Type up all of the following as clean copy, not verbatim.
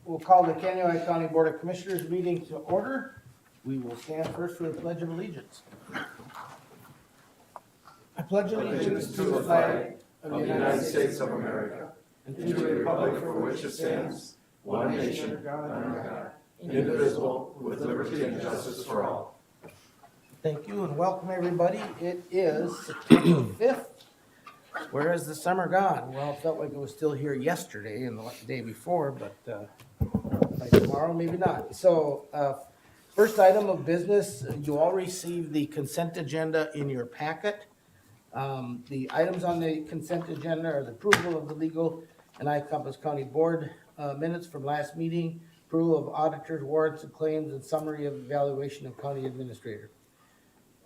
We'll call the Kansas County Board of Commissioners meeting to order. We will stand first for the Pledge of Allegiance. I pledge allegiance to the flag of the United States of America and to the republic for which it stands, one nation, under God, indivisible, with liberty and justice for all. Thank you and welcome everybody. It is September 5th. Where is the summer gone? Well, it felt like it was still here yesterday and the day before, but by tomorrow, maybe not. So, first item of business, you all received the consent agenda in your packet. The items on the consent agenda are the approval of the legal and Compass County Board minutes from last meeting, approval of auditors, warrants and claims, and summary of evaluation of county administrator.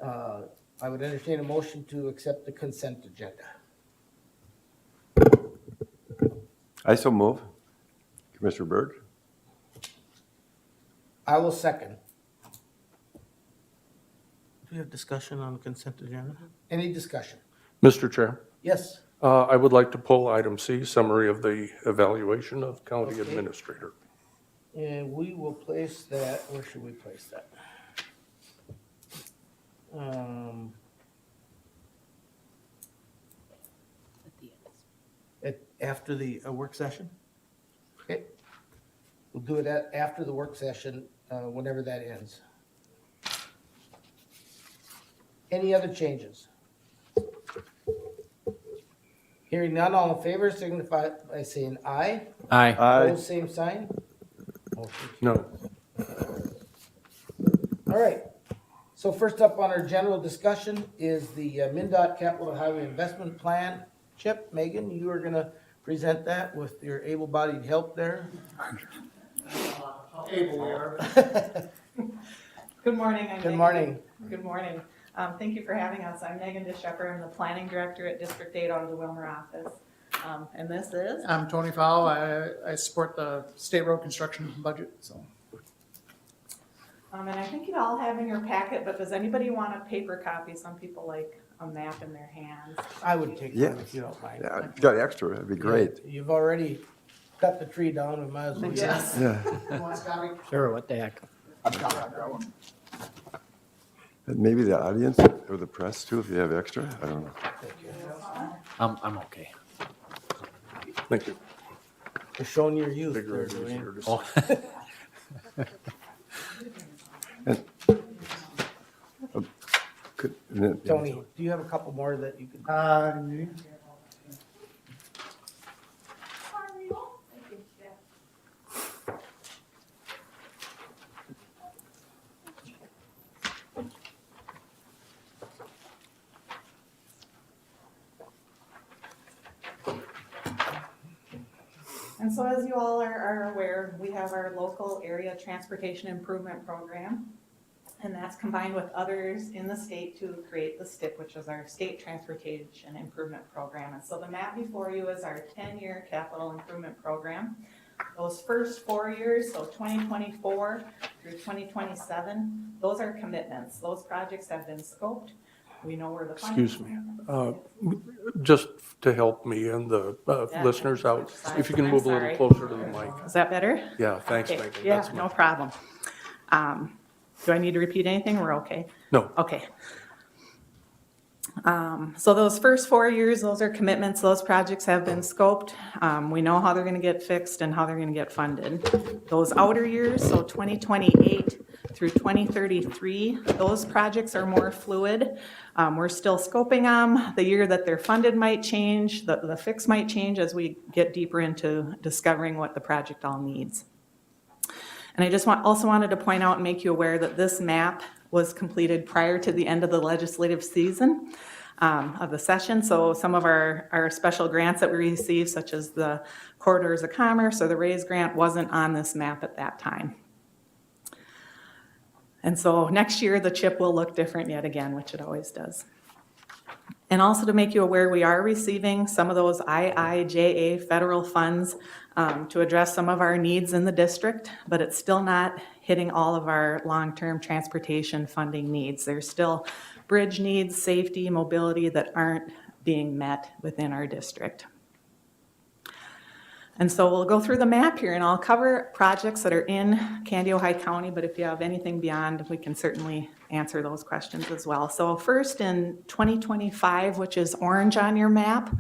I would entertain a motion to accept the consent agenda. I so move. Commissioner Berg? I will second. Do we have discussion on the consent agenda? Any discussion? Mr. Chair, Yes. I would like to pull item C, summary of the evaluation of county Okay. administrator. And we will place that, where should we place that? After the work session? Okay. We'll do it after the work session, whenever that ends. Any other changes? Hearing none, all in favor signify by saying aye. Aye. Opposed, same sign. Motion No. All right, so first up on our general discussion is the MnDOT Capital Highway Investment Plan. Chip, Megan, you are gonna present that with your able-bodied help there. Able we are. Good morning. Good morning. Good morning. Thank you for having us. I'm Megan DeShepper. I'm the planning director at District 8 out of the Wilmer office. And this is? I'm Tony Fowle. I support the state road construction budget, so. And I think you all have in your packet, but does anybody want a paper copy? Some people like a map in their hands. I would take Yeah. one if you don't mind. Yeah, got extra, that'd be great. You've already cut the tree down, we might as well. Yes. Yeah, You want a copy? Sure, what the heck? I've got one. and maybe the audience or the press too, if you have extra, I don't know. I'm okay. Thank you. You're showing your youth Bigger there, it is Dwayne. here to Oh. Tony, do you have a couple more that you could? And so as you all are aware, we have our local area transportation improvement program. And that's combined with others in the state to create the STIP, which is our State Transportation Improvement Program. And so the map before you is our 10-year capital improvement program. Those first 4 years, so 2024 through 2027, those are commitments. Those projects have been scoped. We know where the funding. Excuse me. Just to help me and the listeners out, if you can move a little I'm sorry. closer to the mic. Is that better? Yeah, thanks, Okay. Megan. Yeah, That's no much- problem. Do I need to repeat anything? We're okay? No. Okay. So those first 4 years, those are commitments. Those projects have been scoped. We know how they're gonna get fixed and how they're gonna get funded. Those outer years, so 2028 through 2033, those projects are more fluid. We're still scoping them. The year that they're funded might change. The fix might change as we get deeper into discovering what the project all needs. And I just also wanted to point out and make you aware that this map was completed prior to the end of the legislative season of the session. So some of our special grants that we received, such as the Corridors of Commerce or the RAISE grant, wasn't on this map at that time. And so next year, the chip will look different yet again, which it always does. And also to make you aware, we are receiving some of those IIJA federal funds to address some of our needs in the district, but it's still not hitting all of our long-term transportation funding needs. There's still bridge needs, safety, mobility that aren't being met within our district. And so we'll go through the map here, and I'll cover projects that are in Candy, Ojai County, but if you have anything beyond, we can certainly answer those questions as well. So first, in 2025, which is orange on your map,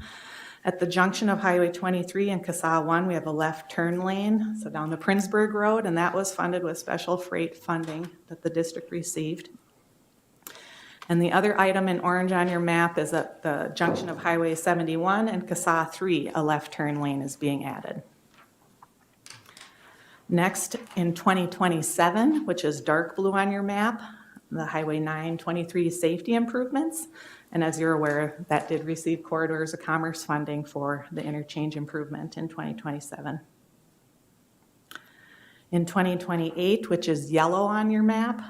at the junction of Highway 23 and CASA 1, we have a left turn lane, so down the Princeburg Road, and that was funded with special freight funding that the district received. And the other item in orange on your map is at the junction of Highway 71 and CASA 3, a left turn lane is being added. Next, in 2027, which is dark blue on your map, the Highway 923 safety improvements. And as you're aware, that did receive Corridors of Commerce funding for the interchange improvement in 2027. In 2028, which is yellow on your map,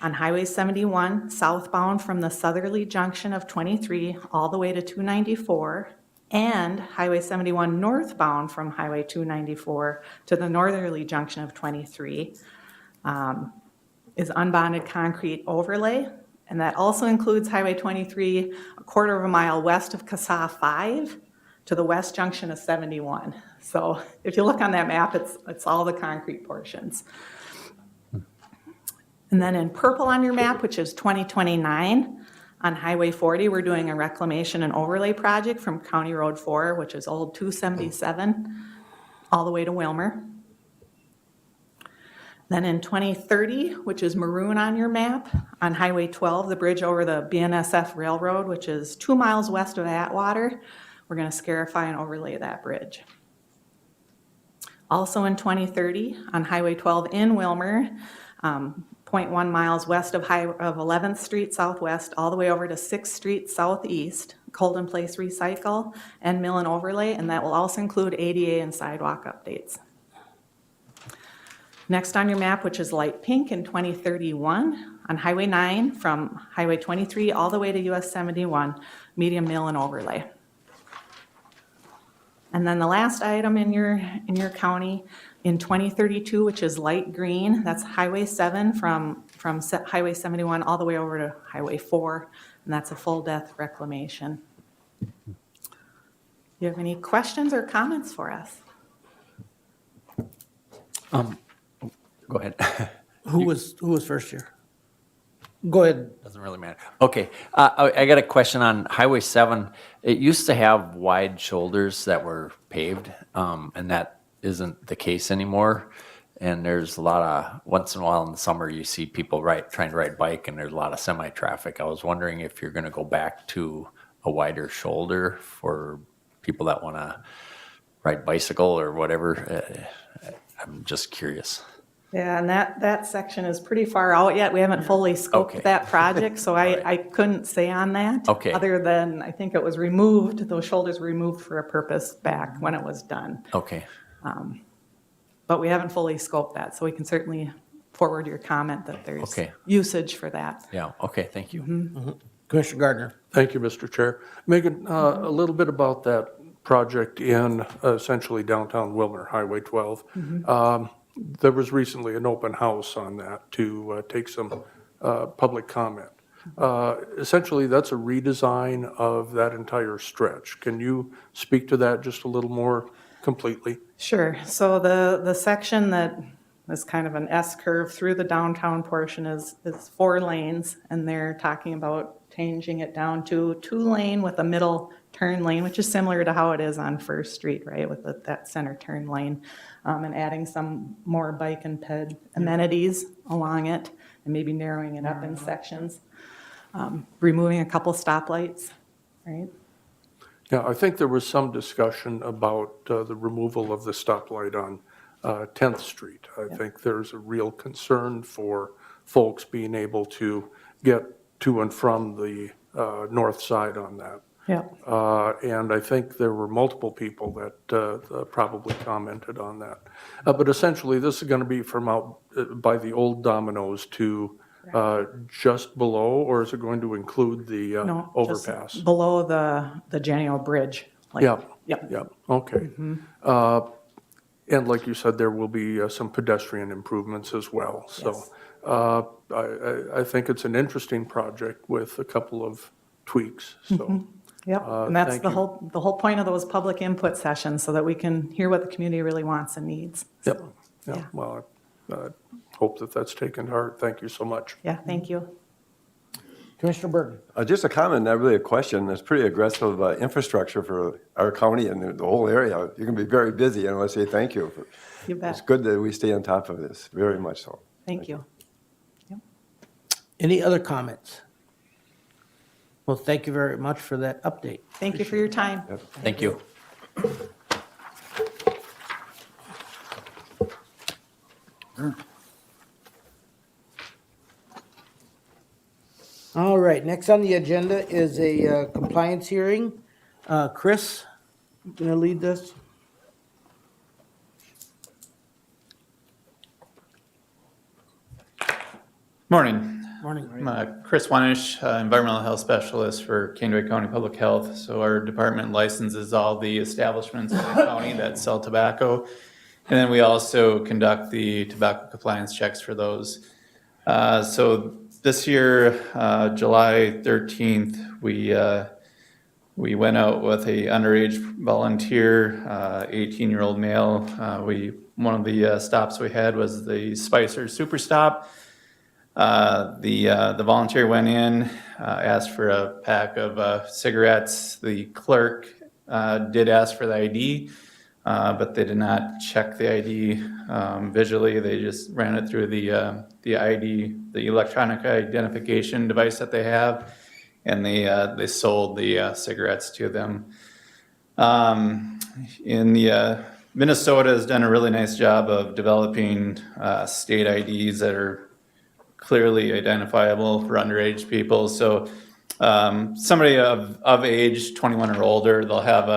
on Highway 71, southbound from the southerly junction of 23 all the way to 294, and Highway 71 northbound from Highway 294 to the northerly junction of 23 is unbonded concrete overlay. And that also includes Highway 23 a quarter of a mile west of CASA 5 to the west junction of 71. So if you look on that map, it's all the concrete portions. And then in purple on your map, which is 2029, on Highway 40, we're doing a reclamation and overlay project from County Road 4, which is old 277, all the way to Wilmer. Then in 2030, which is maroon on your map, on Highway 12, the bridge over the BNSF Railroad, which is 2 miles west of Atwater, we're going to scarify and overlay that bridge. Also in 2030, on Highway 12 in Wilmer, 0.1 miles west of 11th Street Southwest, all the way over to 6th Street Southeast, Colden Place Recycle and Mill and Overlay, and that will also include ADA and sidewalk updates. Next on your map, which is light pink, in 2031, on Highway 9 from Highway 23 all the way to US 71, medium mill and overlay. And then the last item in your county, in 2032, which is light green, that's Highway 7 from Highway 71 all the way over to Highway 4, and that's a full depth reclamation. Do you have any questions or comments for us? Go ahead. Who was first here? Go ahead. Doesn't really matter. Okay, I got a question on Highway 7. It used to have wide shoulders that were paved, and that isn't the case anymore. And there's a lot of, once in a while in the summer, you see people trying to ride bike, and there's a lot of semi-traffic. I was wondering if you're going to go back to a wider shoulder for people that want to ride bicycle or whatever. I'm just curious. Yeah, and that section is pretty far out yet. We haven't fully scoped Okay. that project, so I couldn't say on that. Okay. Other than, I think it was removed, those shoulders were removed for a purpose back when it was done. Okay. But we haven't fully scoped that, so we can certainly forward your comment that there's Okay. usage for that. Yeah, okay, thank you. Commissioner Gardner. Thank you, Mr. Chair. Megan, a little bit about that project in essentially downtown Wilmer, Highway 12. There was recently an open house on that to take some public comment. Essentially, that's a redesign of that entire stretch. Can you speak to that just a little more completely? Sure. So the section that is kind of an S-curve through the downtown portion is 4 lanes, and they're talking about changing it down to 2-lane with a middle turn lane, which is similar to how it is on First Street, right, with that center turn lane, and adding some more bike and ped amenities along it, and maybe narrowing it up in sections, removing a couple stoplights, right? Yeah, I think there was some discussion about the removal of the stoplight on 10th Street. I think there's a real concern for folks being able to get to and from the north side on that. Yeah. And I think there were multiple people that probably commented on that. But essentially, this is going to be from out by the old Domino's to just below, or is it going to include the No, just overpass? below the Genio Bridge. Like, Yeah. Yep. Yeah, okay. And like you said, there will be some pedestrian improvements as well. So I think it's an interesting project with a couple of tweaks, so. Yep, and that's thank the you. whole point of those public input sessions, so that we can hear what the community really wants and needs. Yep, So, yeah, yeah. well, I hope that that's taken to heart. Thank you so much. Yeah, thank you. Commissioner Burton. Just a comment, not really a question. It's pretty aggressive infrastructure for our county and the whole area. You can be very busy, and I want to say thank you. You bet. It's good that we stay on top of this, very much so. Thank you. Any other comments? Well, thank you very much for that update. Thank you for your time. Thank you. All right, next on the agenda is a compliance hearing. Chris, you gonna lead this? Morning. Morning. I'm Chris Wanish, Environmental Health Specialist for Kendrick County Public Health. So our department licenses all the establishments in the county that sell tobacco. And then we also conduct the tobacco compliance checks for those. So this year, July 13th, we went out with a underage volunteer, 18-year-old male. One of the stops we had was the Spicer Super Stop. The volunteer went in, asked for a pack of cigarettes. The clerk did ask for the ID, but they did not check the ID visually. They just ran it through the ID, the electronic identification device that they have, and they sold the cigarettes to them. Minnesota has done a really nice job of developing state IDs that are clearly identifiable for underage people. So somebody of age, 21 or older, they'll have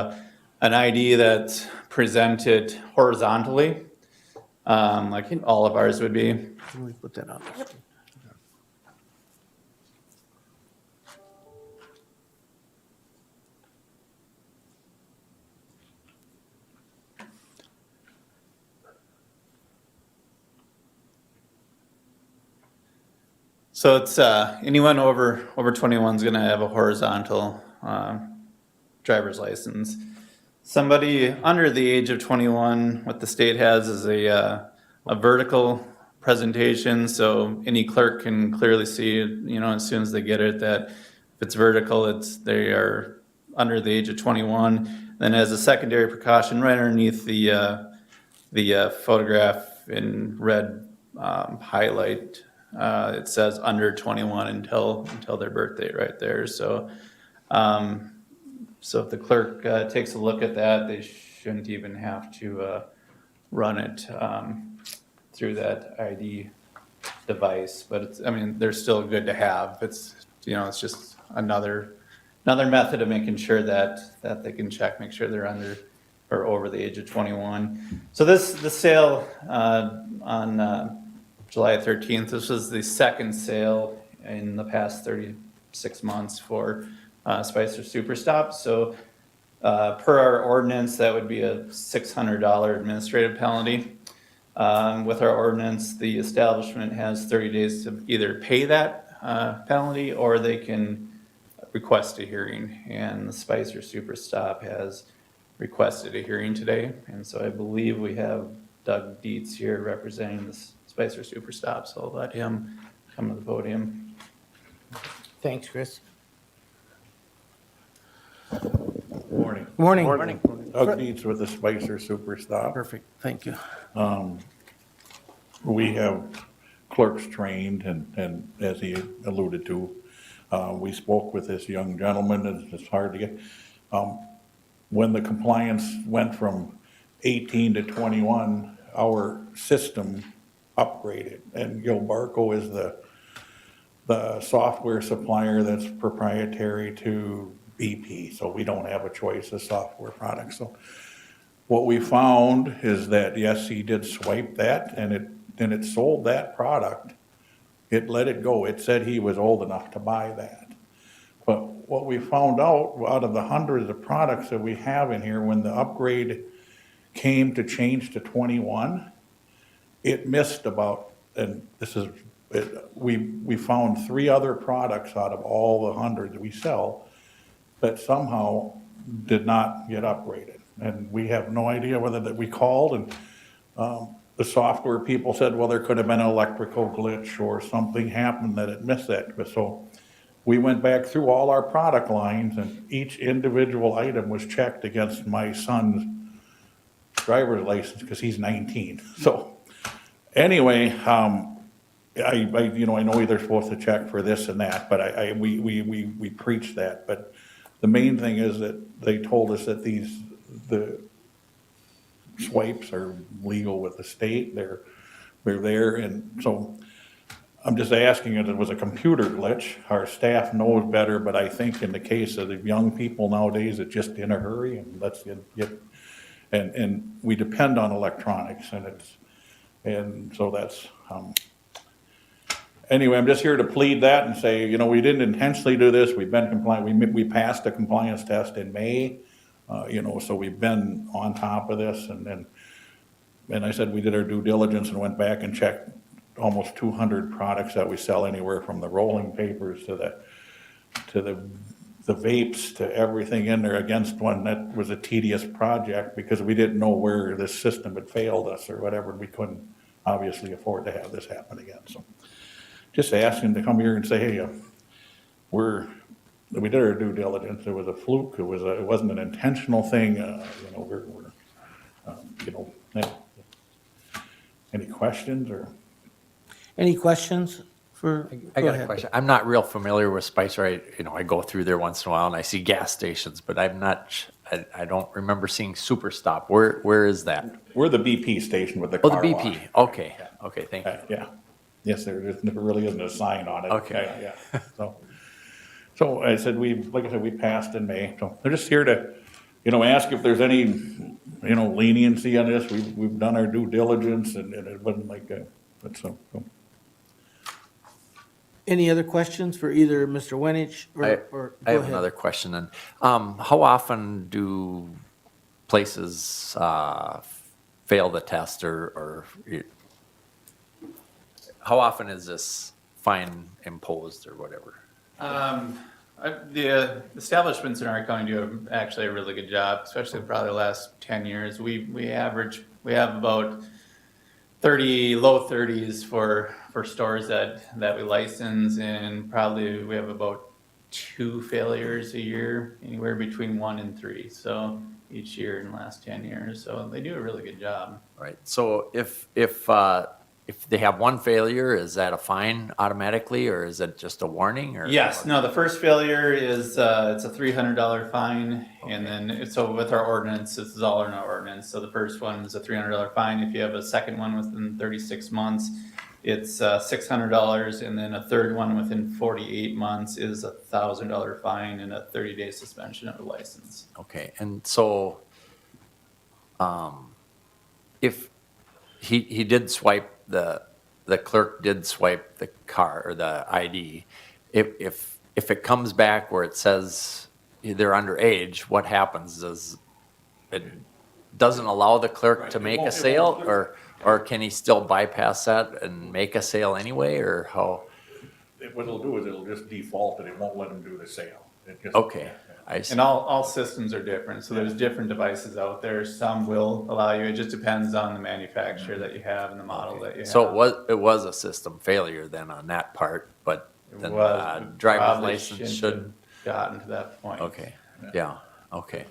an ID that's presented horizontally, like all of ours would be. Can we put that on? So it's anyone over 21 is going to have a horizontal driver's license. Somebody under the age of 21, what the state has is a vertical presentation, so any clerk can clearly see, as soon as they get it, that if it's vertical, they are under the age of 21. Then as a secondary precaution, right underneath the photograph in red highlight, it says under 21 until their birthday right there. So if the clerk takes a look at that, they shouldn't even have to run it through that ID device. But they're still good to have. It's just another method of making sure that they can make sure they're under or over the age of 21. So the sale on July 13th, this was the second sale in the past 36 months for Spicer Super Stop. So per our ordinance, that would be a $600 administrative penalty. With our ordinance, the establishment has 30 days to either pay that penalty or they can request a hearing. And the Spicer Super Stop has requested a hearing today. And so I believe we have Doug Dietz here representing the Spicer Super Stop. So I'll let him come to the podium. Thanks, Chris. Morning. Morning. Doug Dietz with the Spicer Super Stop. Perfect, thank you. We have clerks trained, and as he alluded to, we spoke with this young gentleman, and it's hard to get. When the compliance went from 18 to 21, our system upgraded, and Gilbarco is the software supplier that's proprietary to BP, so we don't have a choice of software products. So what we found is that, yes, he did swipe that, and it sold that product. It let it go. It said he was old enough to buy that. But what we found out of the hundreds of products that we have in here, when the upgrade came to change to 21, it missed about, and this is, we found 3 other products out of all the 100 that we sell that somehow did not get upgraded. And we have no idea whether that we called and the software people said, well, there could have been an electrical glitch or something happened that it missed that. But so we went back through all our product lines and each individual item was checked against my son's driver's license because he's 19. So anyway, I know they're supposed to check for this and that, but we preach that. But the main thing is that they told us that the swipes are legal with the state. They're there, and so I'm just asking if it was a computer glitch. Our staff knows better, but I think in the case of the young people nowadays, it's just in a hurry and let's get and we depend on electronics, and so that's. Anyway, I'm just here to plead that and say, we didn't intentionally do this. We've been compliant. We passed a compliance test in May, so we've been on top of this. And I said we did our due diligence and went back and checked almost 200 products that we sell, anywhere from the rolling papers to the vapes to everything in there against one. That was a tedious project because we didn't know where this system had failed us or whatever. We couldn't obviously afford to have this happen again. So. Just asking to come here and say, hey, we did our due diligence. It was a fluke. It wasn't an intentional thing. Yeah. Any questions or? Any questions for? I go got a ahead. question. I'm not real familiar with Spicer. I go through there once in a while and I see gas stations, but I don't remember seeing Super Stop. Where is that? We're the BP station with the Oh, car the wash. BP. Okay. Okay, thank you. Yeah. Yes, there really isn't a sign on it. Okay. Yeah. So I said, like I said, we passed in May. So they're just here to, ask if there's any, leniency on this. We've done our due diligence and it wasn't like that. But so. Any other questions for either Mr. Wenich or I go have ahead. another question then. How often do places fail the test or how often is this fine imposed or whatever? The establishments in our county do actually a really good job, especially probably the last 10 years. We have about low 30s for stores that we license, and probably we have about 2 failures a year, anywhere between 1 and 3. So each year in the last 10 years. So they do a really good job. Right. So if they have one failure, is that a fine automatically, or is it just a warning? Or Yes, no, the first failure is, it's a $300 fine, and then, so with our ordinance, this is all in our ordinance, so the first one is a $300 fine. If you have a second one within 36 months, it's $600, and then a third one within 48 months is a $1,000 fine and a 30-day suspension of the license. Okay, and so, if he did swipe, the clerk did swipe the car or the ID, if it comes back where it says they're underage, what happens? Does it doesn't allow the clerk to make a sale, or can he still bypass that and make a sale anyway, or how? What it'll do is it'll just default and it won't let them do the sale. Okay, I see. And all systems are different, so there's different devices out there. Some will allow you, it just depends on the manufacturer that you have and the model that you have. So it was a system failure then on that part, but then driver's Probably license shouldn't should, have gotten to that point. okay, yeah, okay.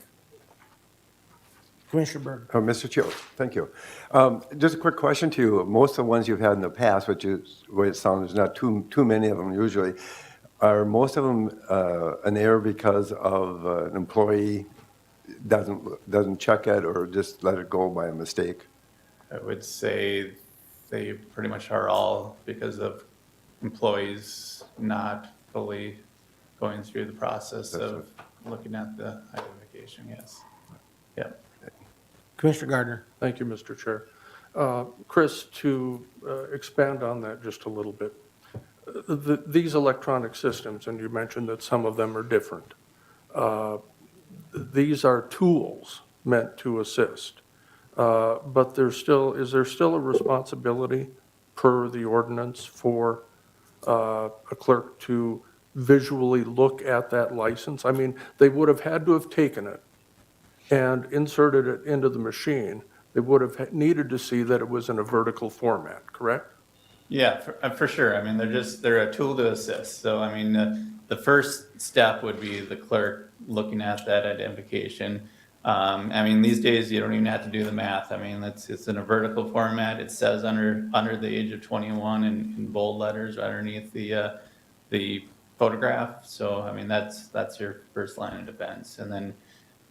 Commissioner Berg. Mr. Chair, thank you. Just a quick question to you. Most of the ones you've had in the past, which is the way it sounds, there's not too many of them usually. Are most of them an error because of an employee doesn't check it or just let it go by a mistake? I would say they pretty much are all because of employees not fully going through the process of looking at the identification, yes. Yep. Commissioner Gardner. Thank you, Mr. Chair. Chris, to expand on that just a little bit, these electronic systems, and you mentioned that some of them are different, these are tools meant to assist, but is there still a responsibility per the ordinance for a clerk to visually look at that license? I mean, they would have had to have taken it and inserted it into the machine. They would have needed to see that it was in a vertical format, correct? Yeah, for sure. I mean, they're a tool to assist. So, I mean, the first step would be the clerk looking at that identification. I mean, these days you don't even have to do the math. I mean, it's in a vertical format. It says under the age of 21 in bold letters underneath the photograph. So, I mean, that's your first line of defense. And then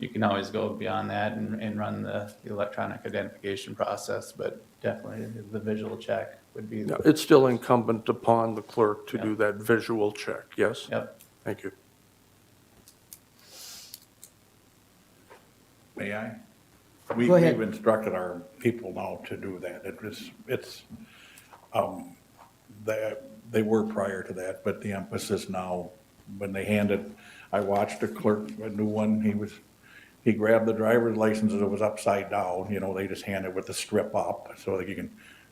you can always go beyond that and run the electronic identification process, but definitely the visual check would be. No, it's still incumbent upon the clerk to Yeah. do that visual check, yes? Yep. Thank you. May I? Go ahead. We've instructed our people now to do that. They were prior to that, but the emphasis now, when they handed, I watched a clerk, a new one, he grabbed the driver's license and it was upside down, you know, they just hand it with the strip up so that you can,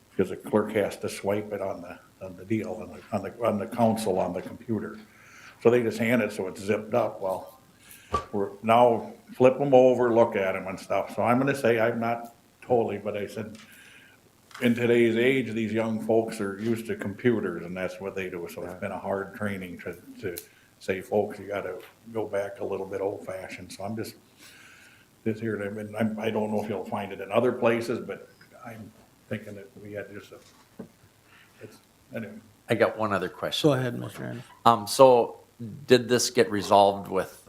because the clerk has to swipe it on the deal, on the console on the computer. So they just hand it so it's zipped up. Well, we're now flip them over, look at them and stuff. So I'm gonna say, I'm not totally, but I said, in today's age, these young folks are used to computers and that's what they do. So it's been a hard training to say, folks, you gotta go back a little bit old fashioned. So I'm just here, I don't know if you'll find it in other places, but I'm thinking that we had just anyway. I got one other question. Go ahead, Mr. Anderson. So did this get resolved with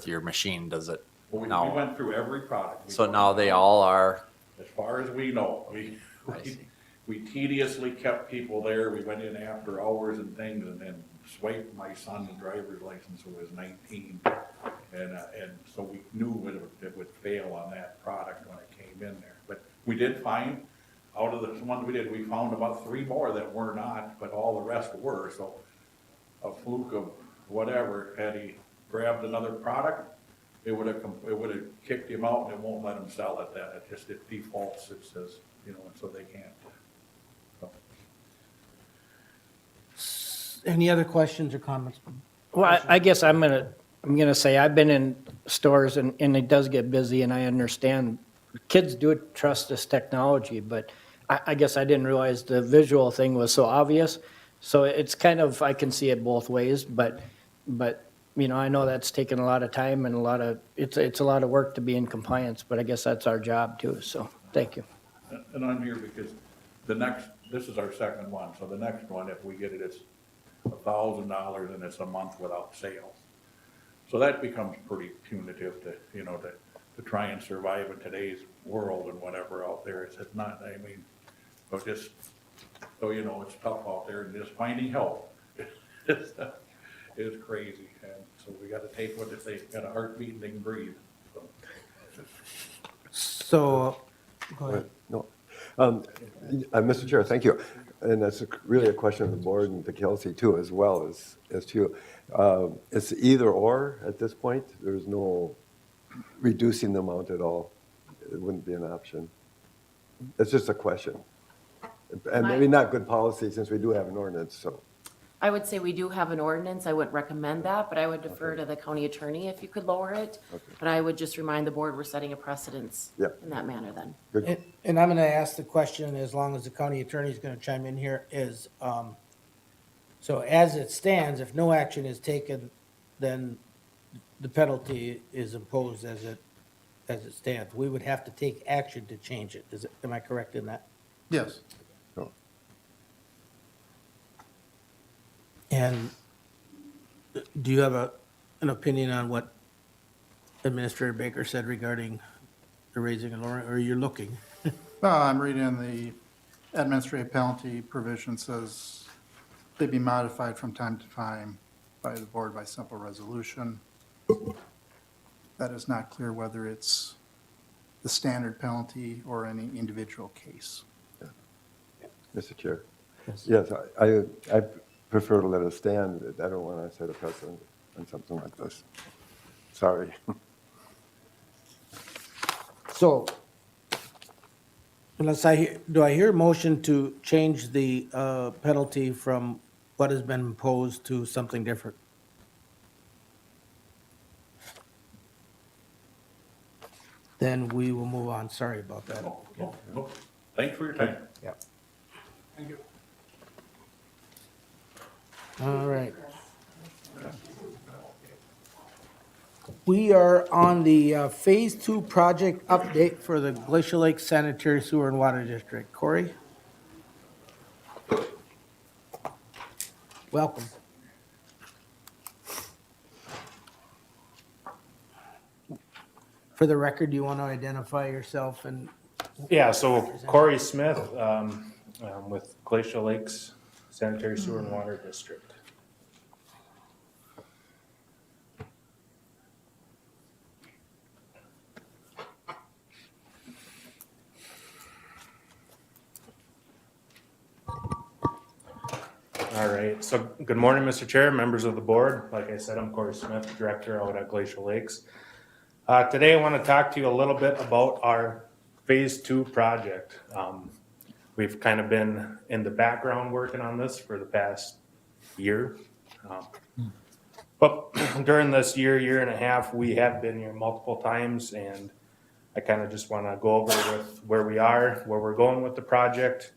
your machine? Does it Well, we now? went through every product. So now they all are, As far as we know, I see. we tediously kept people there. We went in after hours and things and then swiped my son's driver's license who was 19. And so we knew it would fail on that product when it came in there. But we did find, out of the ones we did, we found about 3 more that were not, but all the rest were. So a fluke of whatever, had he grabbed another product, it would have kicked him out and it won't let him sell it then. It defaults, it says, you know, and so they can't. So. Any other questions or comments? Well, I guess I'm gonna say, I've been in stores and it does get busy and I understand kids do trust this technology, but I guess I didn't realize the visual thing was so obvious. So it's kind of, I can see it both ways, but, you know, I know that's taken a lot of time and it's a lot of work to be in compliance, but I guess that's our job too, so, thank you. And I'm here because this is our second one, so the next one, if we get it, it's $1,000 and it's a month without sales. So that becomes pretty punitive to, you know, to try and survive in today's world and whatever out there. It's not, I mean, so you know, it's tough out there and just finding help is crazy. And so we gotta take what they got a heartbeat and they can breathe, so. So, go ahead. No. Mr. Chair, thank you. And that's really a question of the board and to Kelsey too, as well as to you. It's either or at this point. There's no reducing the amount at all. It wouldn't be an option. It's just a question. And maybe not good policy since we do have an ordinance, so. I would say we do have an ordinance. I wouldn't recommend that, but I would defer to the county attorney if you could lower it. But I would just remind the board we're setting a precedence Yeah. in that manner then. Good. And I'm gonna ask the question, as long as the county attorney is gonna chime in here, is, so as it stands, if no action is taken, then the penalty is imposed as it stands. We would have to take action to change it. Am I correct in that? Yes. So, And do you have an opinion on what Administrator Baker said regarding the raising and lowering, or you're looking? I'm reading the administrative penalty provision says they be modified from time to time by the board by simple resolution. That is not clear whether it's the standard penalty or any individual case. Mr. Chair. Yes, I prefer to let it stand. I don't want to set a precedent on something like this. Sorry. So, do I hear a motion to change the penalty from what has been imposed to something different. Then we will move on. Sorry about that. Nope. Thanks for your time. Yep. All right. We are on the Phase 2 project update for the Glacial Lake Sanitary Sewer and Water District. Corey? Welcome. For the record, do you want to identify yourself and Yeah, so Corey Smith with Glacial Lakes Sanitary Sewer and Water District. All right, so good morning, Mr. Chair, members of the board. Like I said, I'm Corey Smith, Director out at Glacial Lakes. Today I want to talk to you a little bit about our Phase 2 project. We've kind of been in the background working on this for the past year. But during this year and a half, we have been here multiple times, and I kind of just want to go over with where we are, where we're going with the project.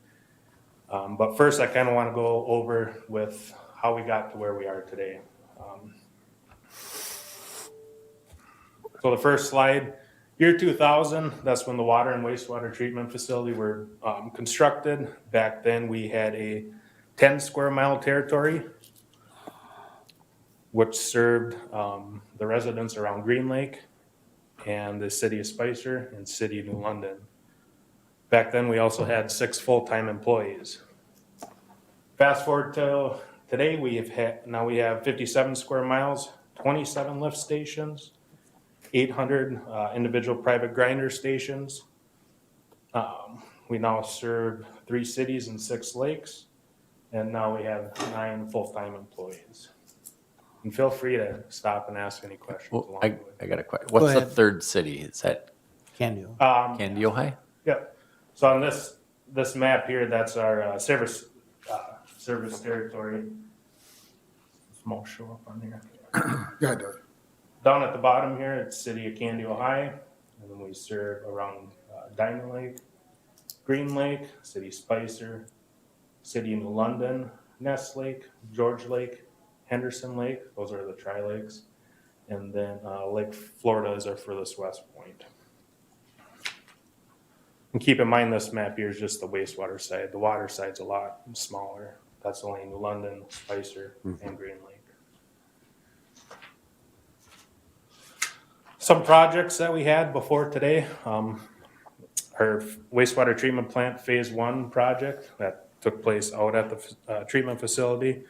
But first, I kind of want to go over with how we got to where we are today. So the first slide, year 2000, that's when the water and wastewater treatment facility were constructed. Back then, we had a 10 square mile territory, which served the residents around Green Lake and the city of Spicer and city of New London. Back then, we also had 6 full-time employees. Fast forward to today, we have 57 square miles, 27 lift stations, 800 individual private grinder stations. We now serve 3 cities and 6 lakes, and now we have 9 full-time employees. And feel free to stop and ask any questions Well, along the way. I got a question. What's the ahead. third city? Is that can do? Candy, Ohio? Yep. So on this map here, that's our service territory. Small show up on here. Yeah, it does. Down at the bottom here, it's city of Candy, Ohio, and then we serve around Diamond Lake, Green Lake, city of Spicer, city of New London, Ness Lake, George Lake, Henderson Lake. Those are the tri-lakes, and then Lake Florida is our furthest west point. And keep in mind, this map here is just the wastewater side. The water side's a lot smaller. That's only New London, Spicer, and Green Lake. Some projects that we had before today, our wastewater treatment plant Phase 1 project that took place out at the treatment facility.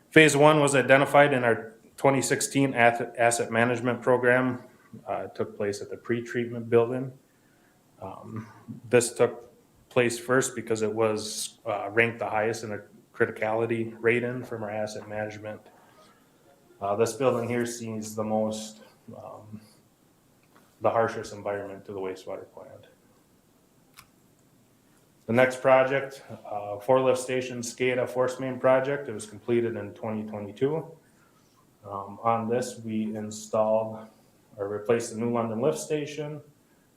Phase 1 was identified in our 2016 asset management program. It took place at the pre-treatment building. This took place first because it was ranked the highest in a criticality rating from our asset management. This building here sees the most, the harshest environment to the wastewater plant. The next project, 4 lift station SCADA force main project, it was completed in 2022. On this, we installed or replaced the New London lift station.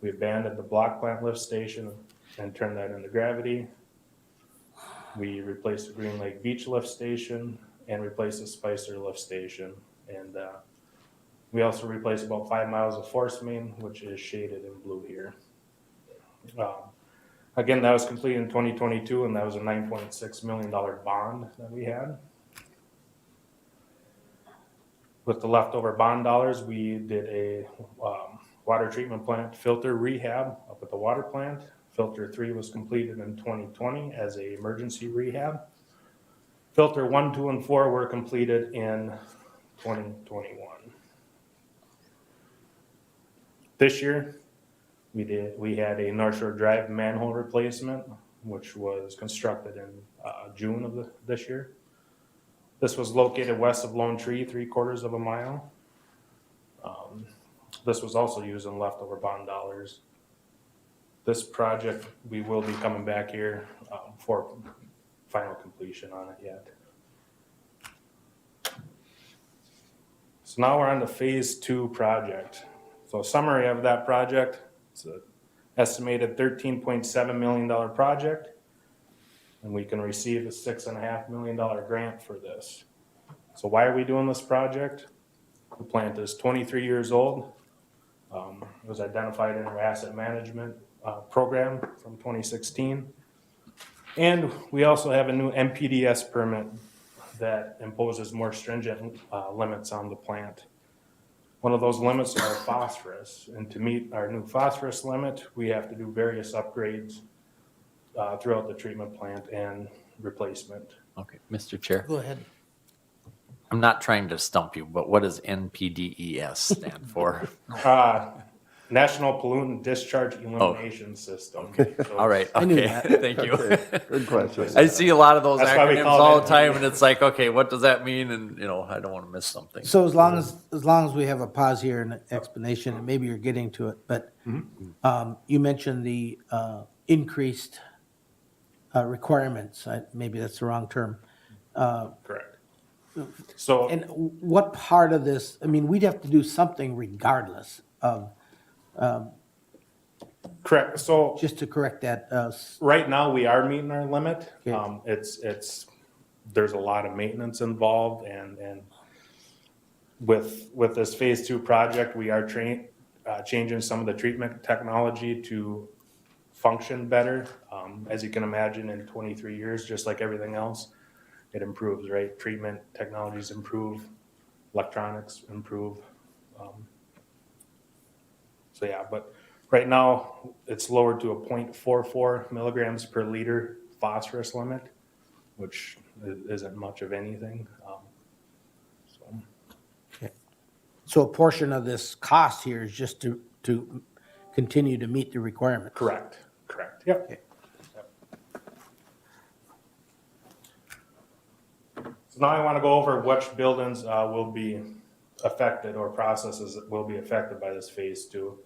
We abandoned the block plant lift station and turned that into gravity. We replaced the Green Lake Beach lift station and replaced the Spicer lift station. And we also replaced about 5 miles of force main, which is shaded in blue here. Again, that was completed in 2022, and that was a $9.6 million bond that we had. With the leftover bond dollars, we did a water treatment plant filter rehab up at the water plant. Filter 3 was completed in 2020 as an emergency rehab. Filter 1, 2, and 4 were completed in 2021. This year, we had a North Shore Drive manhole replacement, which was constructed in June of this year. This was located west of Lone Tree, 3/4 of a mile. This was also using leftover bond dollars. This project, we will be coming back here for final completion on it yet. So now we're on the phase 2 project. So summary of that project, it's an estimated $13.7 million project, and we can receive a $6.5 million grant for this. So why are we doing this project? The plant is 23 years old. It was identified in our asset management program from 2016. And we also have a new MPDS permit that imposes more stringent limits on the plant. One of those limits are phosphorus, and to meet our new phosphorus limit, we have to do various upgrades throughout the treatment plant and replacement. Okay, Mr. Chair, Go ahead. I'm not trying to stump you, but what does NPDES stand for? National Pollutant Discharge Elimination System. So All right, I knew okay, that. thank you. Good question. I see a lot of those That's why we acronyms call it all the time, NPDES. and it's like, okay, what does that mean? And, I don't want to miss something. So as long as we have a pause here and an explanation, and maybe you're getting to it, but you mentioned the increased requirements. Maybe that's the wrong term. Correct. So. And what part of this, I mean, we'd have to do something regardless of, Correct, so just to correct that. right now, we are meeting our limit. Okay. There's a lot of maintenance involved, and with this phase 2 project, we are changing some of the treatment technology to function better. As you can imagine, in 23 years, just like everything else, it improves, right? Treatment technologies improve, electronics improve. So yeah, but right now, it's lowered to a 0.44 milligrams per liter phosphorus limit, which isn't much of anything. So a portion of this cost here is just to continue to meet the requirement. Correct, yep. Okay. So now I want to go over which buildings will be affected, or processes that will be affected by this phase 2.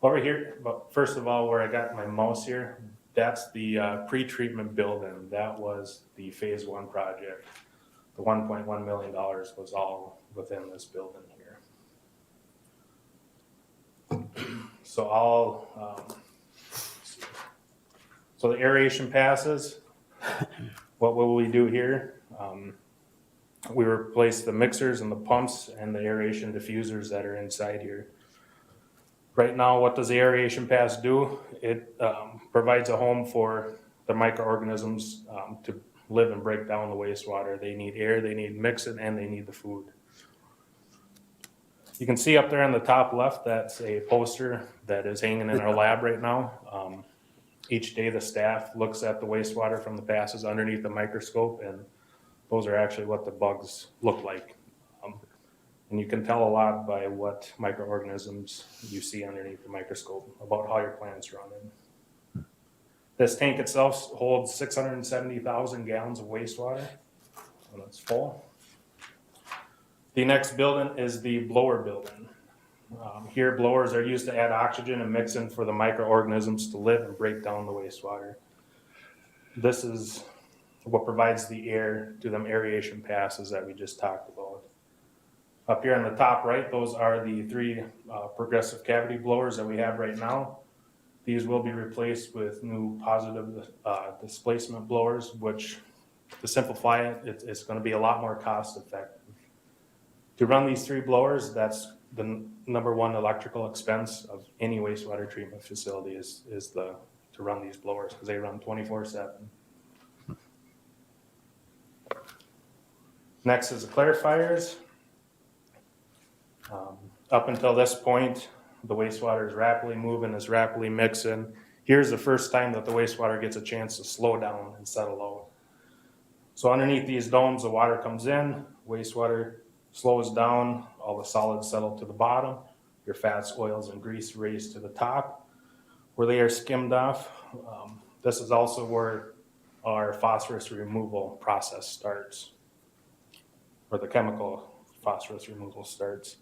Over here, but first of all, where I got my mouse here, that's the pre-treatment building. That was the phase 1 project. The $1.1 million was all within this building here. So so the aeration passes. What will we do here? We replace the mixers and the pumps and the aeration diffusers that are inside here. Right now, what does the aeration pass do? It provides a home for the microorganisms to live and break down the wastewater. They need air, they need mixing, and they need the food. You can see up there on the top left, that's a poster that is hanging in our lab right now. Each day, the staff looks at the wastewater from the passes underneath the microscope, and those are actually what the bugs look like. And you can tell a lot by what microorganisms you see underneath the microscope about how your plant's running. This tank itself holds 670,000 gallons of wastewater when it's full. The next building is the blower building. Here, blowers are used to add oxygen and mixing for the microorganisms to live and break down the wastewater. This is what provides the air to them aeration passes that we just talked about. Up here on the top right, those are the 3 progressive cavity blowers that we have right now. These will be replaced with new positive displacement blowers, which, to simplify it, it's going to be a lot more cost effective. To run these 3 blowers, that's the #1 electrical expense of any wastewater treatment facility is to run these blowers, because they run 24/7. Next is the clarifiers. Up until this point, the wastewater is rapidly moving, is rapidly mixing. Here's the first time that the wastewater gets a chance to slow down and settle out. So underneath these domes, the water comes in, wastewater slows down, all the solids settle to the bottom, your fats, oils, and grease raise to the top, where they are skimmed off. This is also where our phosphorus removal process starts, where the chemical phosphorus removal starts.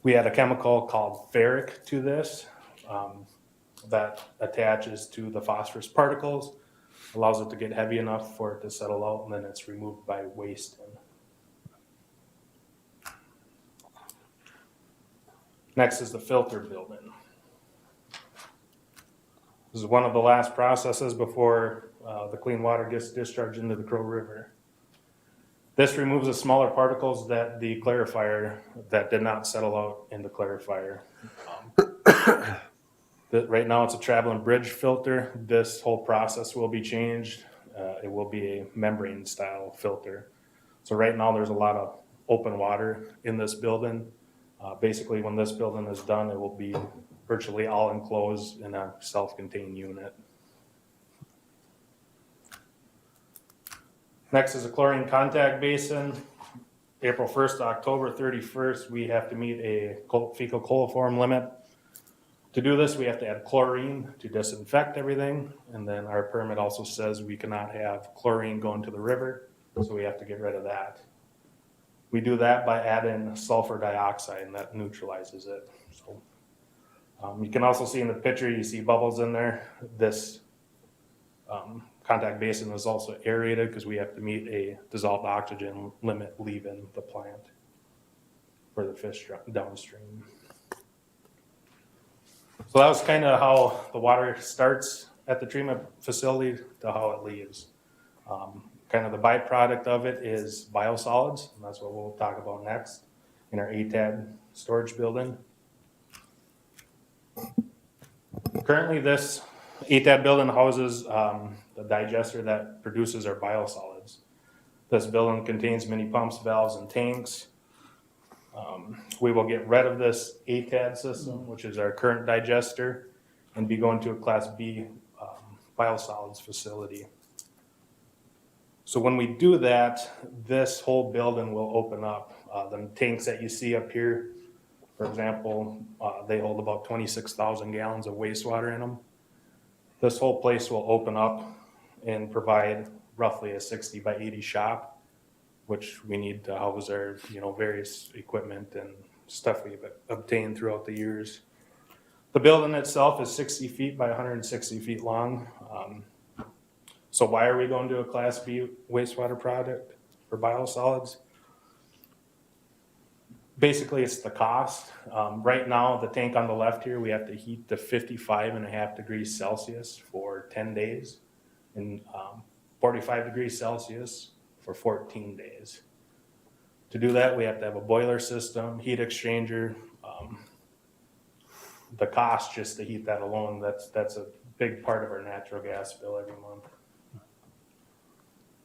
We add a chemical called ferric to this that attaches to the phosphorus particles, allows it to get heavy enough for it to settle out, and then it's removed by wasting. Next is the filter building. This is one of the last processes before the clean water gets discharged into the Crow River. This removes the smaller particles that the clarifier that did not settle out in the clarifier. Right now it's a traveling bridge filter. This whole process will be changed. It will be a membrane style filter. So right now there's a lot of open water in this building. Basically when this building is done, it will be virtually all enclosed in a self-contained unit. Next is a chlorine contact basin. April 1st to October 31st, we have to meet a fecal coliform limit. To do this, we have to add chlorine to disinfect everything. And then our permit also says we cannot have chlorine going to the river, so we have to get rid of that. We do that by adding sulfur dioxide, and that neutralizes it. So, you can also see in the picture, you see bubbles in there. This contact basin is also aerated because we have to meet a dissolved oxygen limit leaving the plant for the fish downstream. So that was kind of how the water starts at the treatment facility to how it leaves. Kind of the byproduct of it is biosolids, and that's what we'll talk about next in our ATAD storage building. Currently, this ATAD building houses the digester that produces our biosolids. This building contains many pumps, valves, and tanks. We will get rid of this ATAD system, which is our current digester, and be going to a Class B biosolids facility. So when we do that, this whole building will open up. The tanks that you see up here, for example, they hold about 26,000 gallons of wastewater in them. This whole place will open up and provide roughly a 60 by 80 shop, which we need to house our, various equipment and stuff we've obtained throughout the years. The building itself is 60 feet by 160 feet long. So why are we going to a Class B wastewater product for biosolids? Basically, it's the cost. Right now, the tank on the left here, we have to heat to 55.5 degrees Celsius for 10 days and 45 degrees Celsius for 14 days. To do that, we have to have a boiler system, heat exchanger. The cost just to heat that alone, that's a big part of our natural gas bill every month.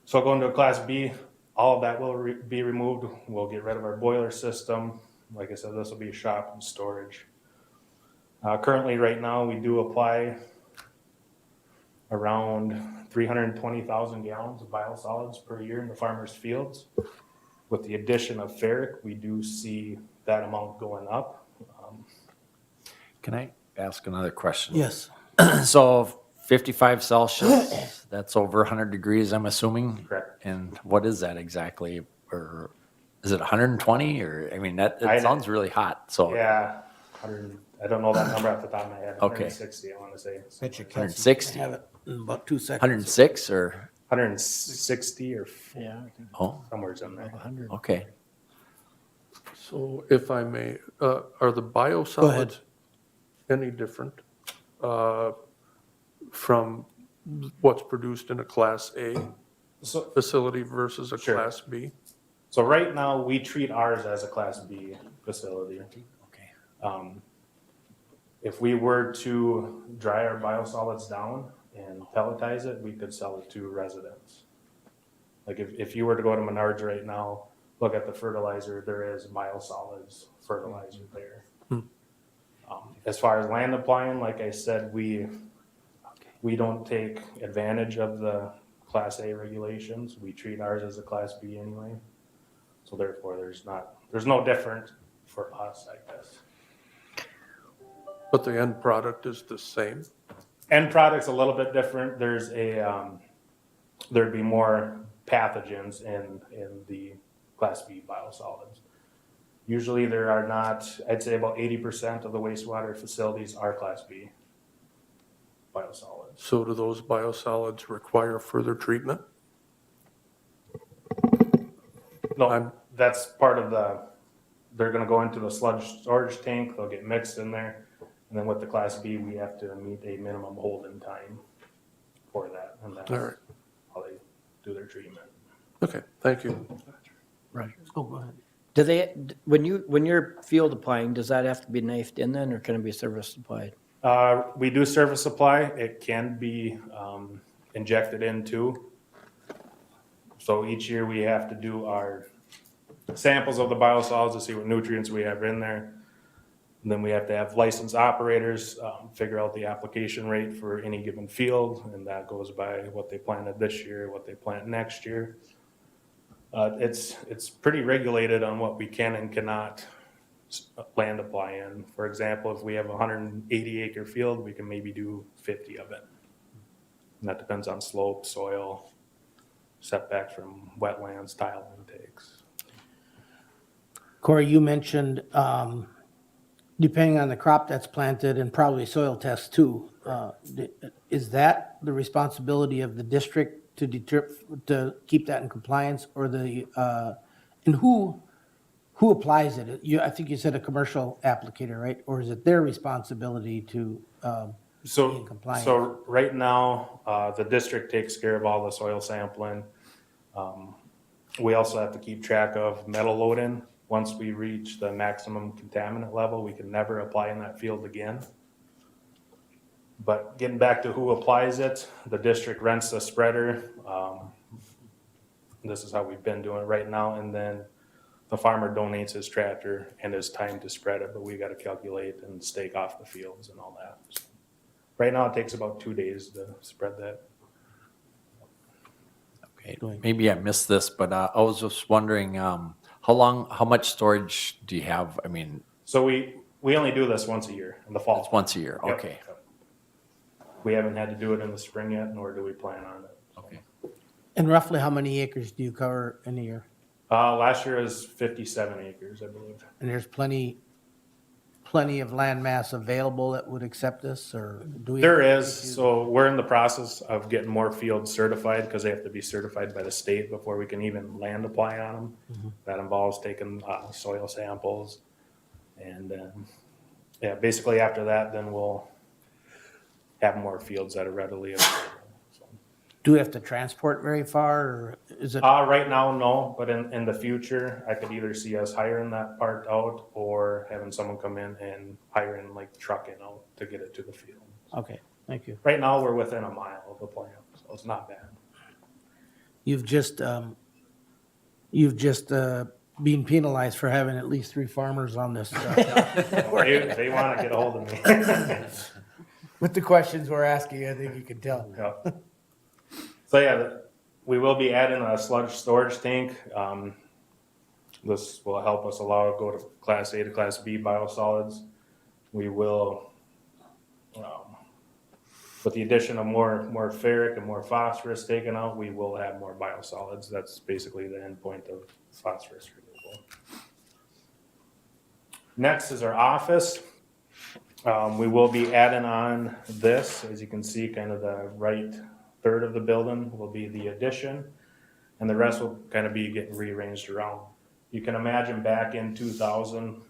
So going to a Class B, all of that will be removed. We'll get rid of our boiler system. Like I said, this will be a shop and storage. Currently, right now, we do apply around 320,000 gallons of biosolids per year in the farmers' fields. With the addition of ferric, we do see that amount going up. Can I ask another question? Yes. So 55 Celsius, that's over 100 degrees, I'm assuming? Correct. And what is that exactly? Or is it 120? Or, that sounds really hot, so. Yeah, I don't know that number off the top of my head. Okay. 160, I want to say. Bet you Kelsey 160? can have it in about 2 seconds. 106 or, 160 or Yeah. oh, somewhere in there. 100. okay. So if I may, are the biosolids any different from what's produced in a Class A So, facility versus a Sure. Class B? so right now, we treat ours as a Class B facility. Okay. If we were to dry our biosolids down and pelletize it, we could sell it to residents. Like if you were to go to Menards right now, look at the fertilizer, there is biosolids fertilizer there. As far as land applying, like I said, we don't take advantage of the Class A regulations. We treat ours as a Class B anyway. So therefore, there's no different for us, I guess. But the end product is the same? End product's a little bit different. There's there'd be more pathogens in the Class B biosolids. Usually there are not, I'd say about 80% of the wastewater facilities are Class B biosolids. So do those biosolids require further treatment? No, that's part of the they're gonna go into the sludge storage tank, they'll get mixed in there. And then with the Class B, we have to meet a minimum holding time for that, and that's All right. how they do their treatment. Okay, thank you. Roger. Oh, go ahead. Do they, when you're field applying, does that have to be knifed in then, or can it be service applied? We do surface supply. It can be injected in too. So each year we have to do our samples of the biosolids to see what nutrients we have in there. And then we have to have licensed operators figure out the application rate for any given field, and that goes by what they planted this year, what they plant next year. It's pretty regulated on what we can and cannot land apply in. For example, if we have a 180 acre field, we can maybe do 50 of it. And that depends on slope, soil, setbacks from wetlands, tile intakes. Corey, you mentioned, depending on the crop that's planted and probably soil tests too, is that the responsibility of the district to keep that in compliance, or and who applies it? I think you said a commercial applicator, right? Or is it their responsibility to be in compliance? So right now, the district takes care of all the soil sampling. We also have to keep track of metal load-in. Once we reach the maximum contaminant level, we can never apply in that field again. But getting back to who applies it, the district rents the spreader. This is how we've been doing it right now. And then the farmer donates his tractor and his time to spread it, but we got to calculate and stake off the fields and all that. So right now, it takes about 2 days to spread that. Okay, maybe I missed this, but I was just wondering, how much storage do you have? I mean, So we only do this once a year in the fall. it's once a year, Yep. okay. We haven't had to do it in the spring yet, nor do we plan on it. Okay. And roughly how many acres do you cover in a year? Last year was 57 acres, I believe. And there's plenty of land mass available that would accept this, or do we? There is, so we're in the process of getting more fields certified because they have to be certified by the state before we can even land apply on them. That involves taking soil samples. And yeah, basically after that, then we'll have more fields that are readily available. So. Do we have to transport very far, or is it? Right now, no, but in the future, I could either see us hiring that part out or having someone come in and hiring like trucking out to get it to the field. Okay, thank you. Right now, we're within a mile of the plant, so it's not bad. You've just been penalized for having at least 3 farmers on this. They want to get a hold of me. With the questions we're asking, I think you can tell. Yeah. So yeah, we will be adding a sludge storage tank. This will help us allow it to go to Class A to Class B biosolids. We will, with the addition of more ferric and more phosphorus taken out, we will have more biosolids. That's basically the end point of phosphorus removal. Next is our office. We will be adding on this, as you can see, kind of the right third of the building will be the addition, and the rest will kind of be getting rearranged around. You can imagine back in 2000,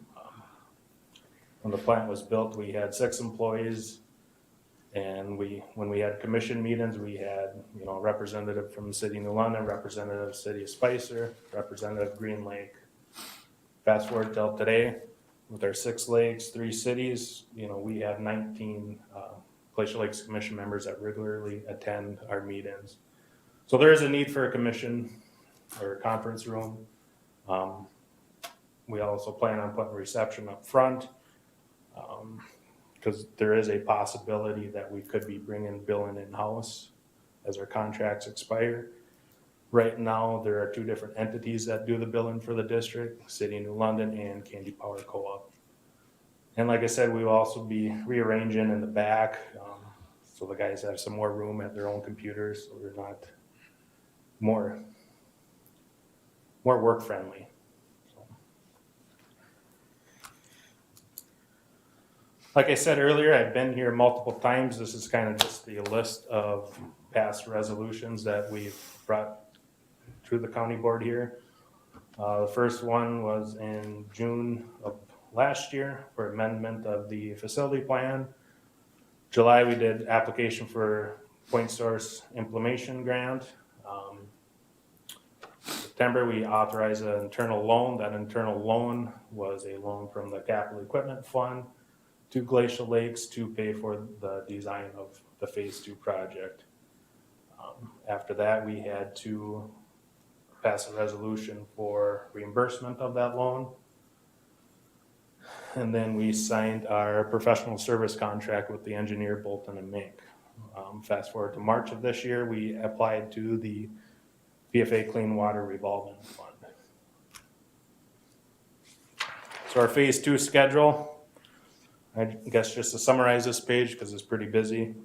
when the plant was built, we had 6 employees, and when we had commission meetings, we had a representative from the City of New London, representative City of Spicer, representative Green Lake. Fast forward till today, with our 6 lakes, 3 cities, we have 19 Glacier Lakes Commission members that regularly attend our meetings. So there is a need for a commission or a conference room. We also plan on putting reception up front because there is a possibility that we could be bringing billing in-house as our contracts expire. Right now, there are 2 different entities that do the billing for the district, City of New London and Candy Power Co-op. And like I said, we will also be rearranging in the back, so the guys have some more room at their own computers, so they're not more work friendly. Like I said earlier, I've been here multiple times. This is kind of just the list of past resolutions that we've brought to the county board here. The first one was in June of last year for amendment of the facility plan. July, we did application for point source implementation grant. September, we authorized an internal loan. That internal loan was a loan from the capital equipment fund to Glacial Lakes to pay for the design of the phase 2 project. After that, we had to pass a resolution for reimbursement of that loan. And then we signed our professional service contract with the engineer Bolton and Mink. Fast forward to March of this year, we applied to the PFA Clean Water Revolving Fund. So our phase 2 schedule, I guess just to summarize this page because it's pretty busy.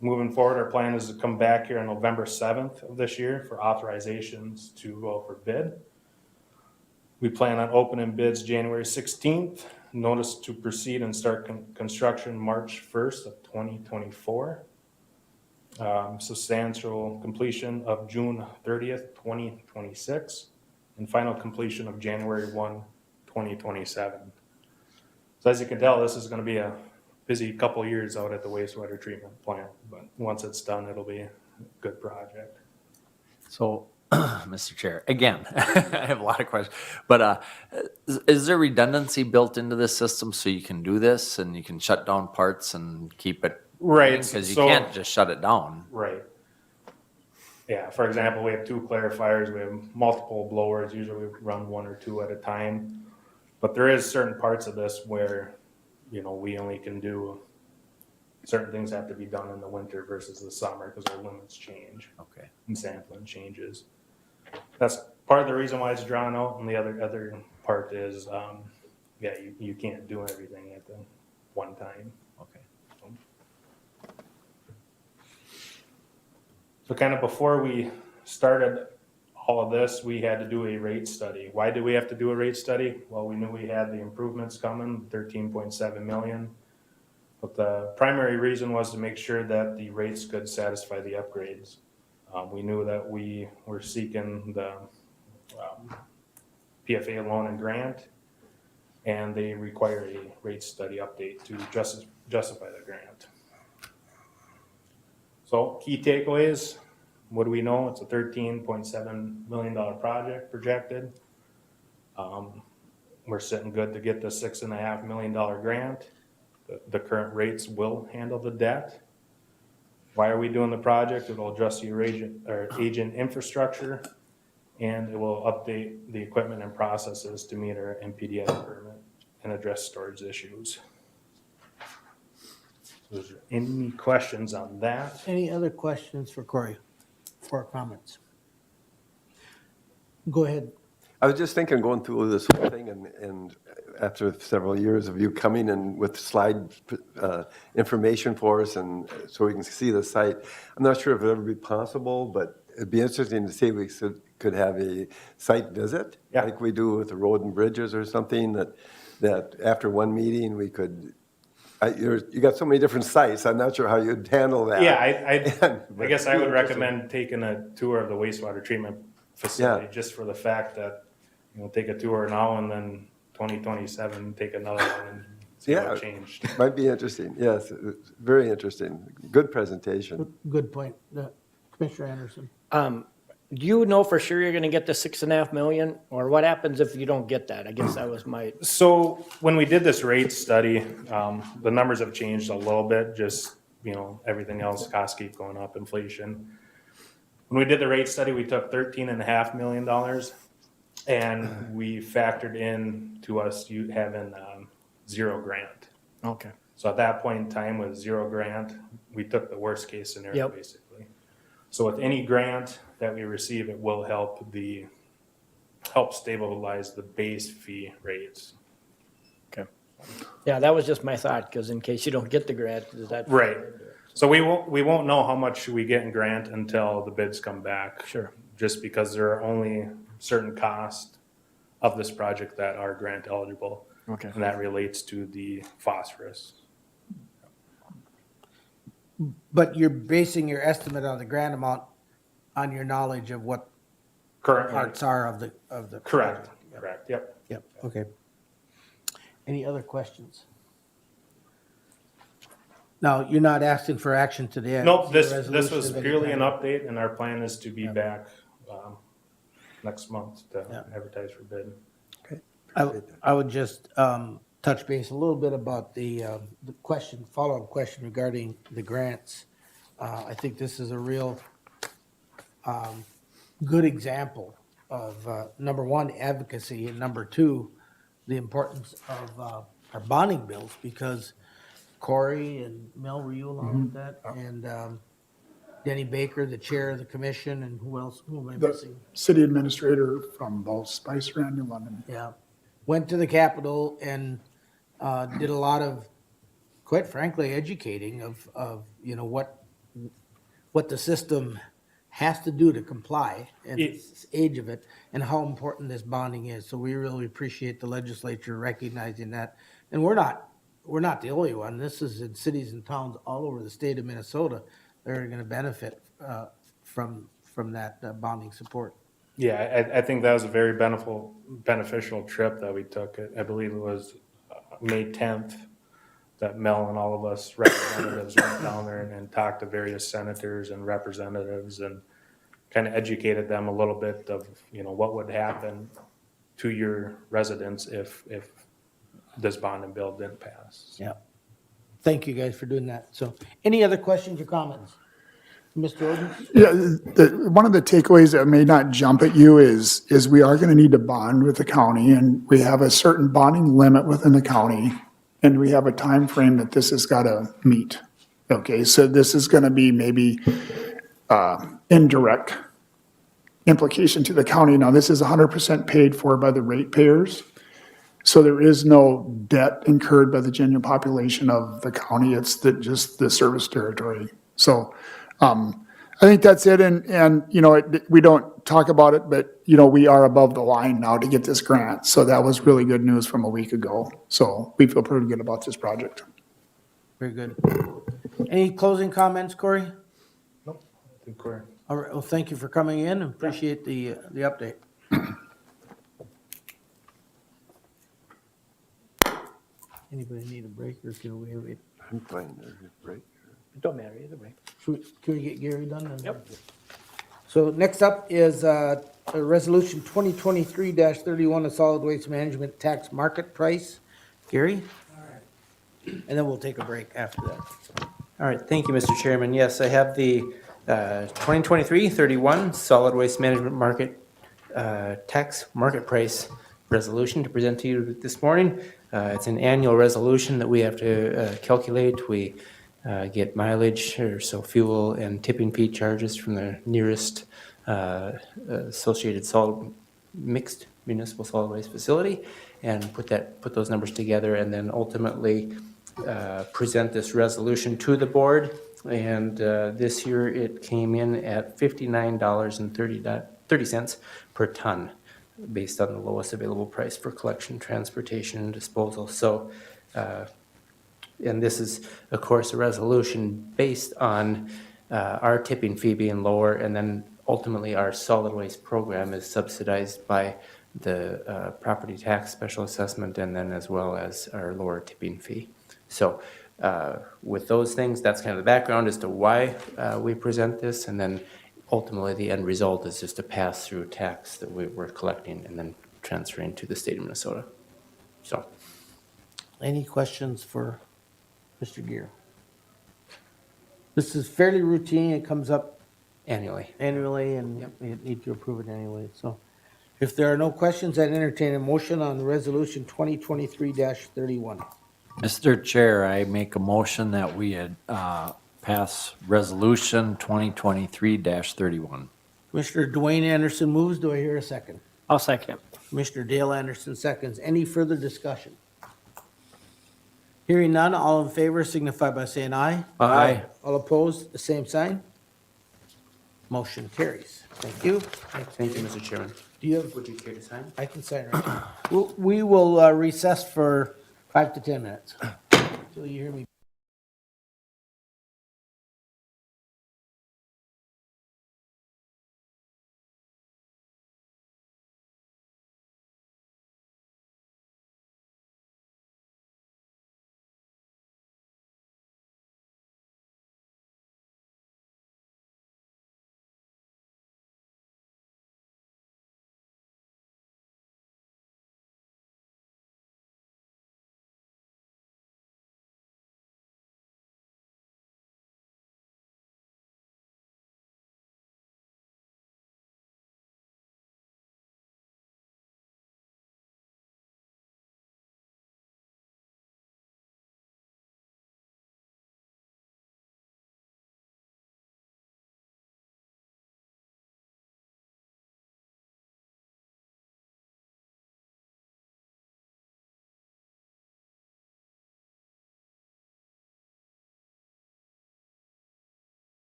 Moving forward, our plan is to come back here on November 7th of this year for authorizations to go for bid. We plan on opening bids January 16th, notice to proceed and start construction March 1st of 2024. Substantial completion of June 30th, 2026, and final completion of January 1, 2027. So as you can tell, this is going to be a busy couple years out at the wastewater treatment plant, but once it's done, it'll be a good project. So, Mr. Chair, again, I have a lot of questions, but is there redundancy built into this system so you can do this and you can shut down parts and keep it? Right, Because you so- can't just shut it down. Right. Yeah, for example, we have 2 clarifiers, we have multiple blowers, usually we run 1 or 2 at a time. But there is certain parts of this where, we only can do, certain things have to be done in the winter versus the summer because our limits change Okay. and sampling changes. That's part of the reason why it's drawn out, and the other part is, you can't do everything at the one time. Okay. So kind of before we started all of this, we had to do a rate study. Why did we have to do a rate study? Well, we knew we had the improvements coming, 13.7 million. But the primary reason was to make sure that the rates could satisfy the upgrades. We knew that we were seeking the PFA loan and grant, and they require a rate study update to justify the grant. So key takeaways, what do we know? It's a $13.7 million project projected. We're sitting good to get the $6.5 million grant. The current rates will handle the debt. Why are we doing the project? It will adjust your agent infrastructure, and it will update the equipment and processes to meet our MPDS permit and address storage issues. So is there any questions on that? Any other questions for Corey for comments? Go ahead. I was just thinking, going through this whole thing, and after several years of you coming in with slide information for us, and so we can see the site, I'm not sure if it'll ever be possible, but it'd be interesting to see if we could have a site visit, Yeah. like we do with the road and bridges or something, that after one meeting, we could, you got so many different sites, I'm not sure how you'd handle that. Yeah, I guess I would recommend taking a tour of the wastewater treatment facility, Yeah. just for the fact that, take a tour now and then 2027, take another one and see Yeah. what changed. Might be interesting, yes, it's very interesting. Good presentation. Good point. Commissioner Anderson. Do you know for sure you're gonna get the 6.5 million, or what happens if you don't get that? I guess that was my, So when we did this rate study, the numbers have changed a little bit, just, everything else, costs keep going up, inflation. When we did the rate study, we took $13.5 million, and we factored in to us having 0 grant. okay. So at that point in time, with 0 grant, we took the worst case scenario, Yep. basically. So with any grant that we receive, it will help stabilize the base fee rates. Yeah, that was just my thought, because in case you don't get the grant, is that? Right. So we won't know how much we get in grant until the bids come back. Sure. Just because there are only certain costs of this project that are grant eligible. Okay. And that relates to the phosphorus. But you're basing your estimate on the grant amount on your knowledge of what Currently, parts are of the. correct, correct, yep. Yep, okay. Any other questions? Now, you're not asking for action today. Nope, See a this resolution was of any purely an kind. update, and our plan is to be Yeah. back next month to Yeah. advertise for bid. I would just touch base a little bit about the question, follow-up question regarding the grants. I think this is a real good example of, number one, advocacy, and number two, the importance of our bonding bills, because Corey and Mel, were you along with that? And Denny Baker, the chair of the commission, and who else, who am I The missing? city administrator from both Spicer and New London. Yeah, went to the Capitol and did a lot of, quite frankly, educating of you know, what the system has to do to comply and the age of it, and how important this bonding is. So we really appreciate the legislature recognizing that. And we're not the only one. This is in cities and towns all over the state of Minnesota that are gonna benefit from that bonding support. Yeah, I think that was a very beneficial trip that we took. I believe it was May 10th that Mel and all of us representatives went down there and talked to various senators and representatives and kind of educated them a little bit of, you know, what would happen to your residents if this bonding bill didn't pass. Yeah. Thank you guys for doing that. So any other questions or comments? Mr. Oden? Yeah, one of the takeaways that may not jump at you is we are gonna need to bond with the county, and we have a certain bonding limit within the county, and we have a time frame that this has gotta meet. Okay, so this is gonna be maybe indirect implication to the county. Now, this is 100% paid for by the ratepayers, so there is no debt incurred by the genuine population of the county. It's just the service territory. So I think that's it, and you know, we don't talk about it, but you know, we are above the line now to get this grant. So that was really good news from a week ago. So we feel pretty good about this project. Very good. Any closing comments, Corey? I think we're All right, well, thank you for coming in and appreciate the update. Anybody need a break, or can we wait? I'm fine, right? Don't matter either way. Can we get Gary done? Yep. So next up is a resolution 2023-31, a solid waste management tax market price. Gary? And then we'll take a break after that. All right, thank you, Mr. Chairman. Yes, I have the 2023-31 solid waste management market tax market price resolution to present to you this morning. It's an annual resolution that we have to calculate. We get mileage, or so fuel and tipping fee charges from the nearest associated mixed municipal solid waste facility, and put those numbers together, and then ultimately present this resolution to the board. And this year it came in at $59.30 per ton, based on the lowest available price for collection, transportation, and disposal. So, and this is, of course, a resolution based on our tipping fee being lower, and then ultimately our solid waste program is subsidized by the property tax special assessment, and then as well as our lower tipping fee. So with those things, that's kind of the background as to why we present this, and then ultimately the end result is just a pass-through tax that we're collecting and then transferring to the state of Minnesota. So. Any questions for Mr. Gear? This is fairly routine. It comes up Annually. and we need to approve it anyway. So if there are no questions, I'd entertain a motion on resolution 2023-31. Mr. Chair, I make a motion that we pass resolution 2023-31. Commissioner Dwayne Anderson moves. Do I hear a second? I'll second it. Commissioner Dale Anderson seconds. Any further discussion? Hearing none, all in favor signify by saying aye. Aye. All opposed, the same sign. Motion carries. Thank you. Thank you, Mr. Chairman. Do you have, Would you care to sign? I can sign right now. We will recess for 5 to 10 minutes until you hear me.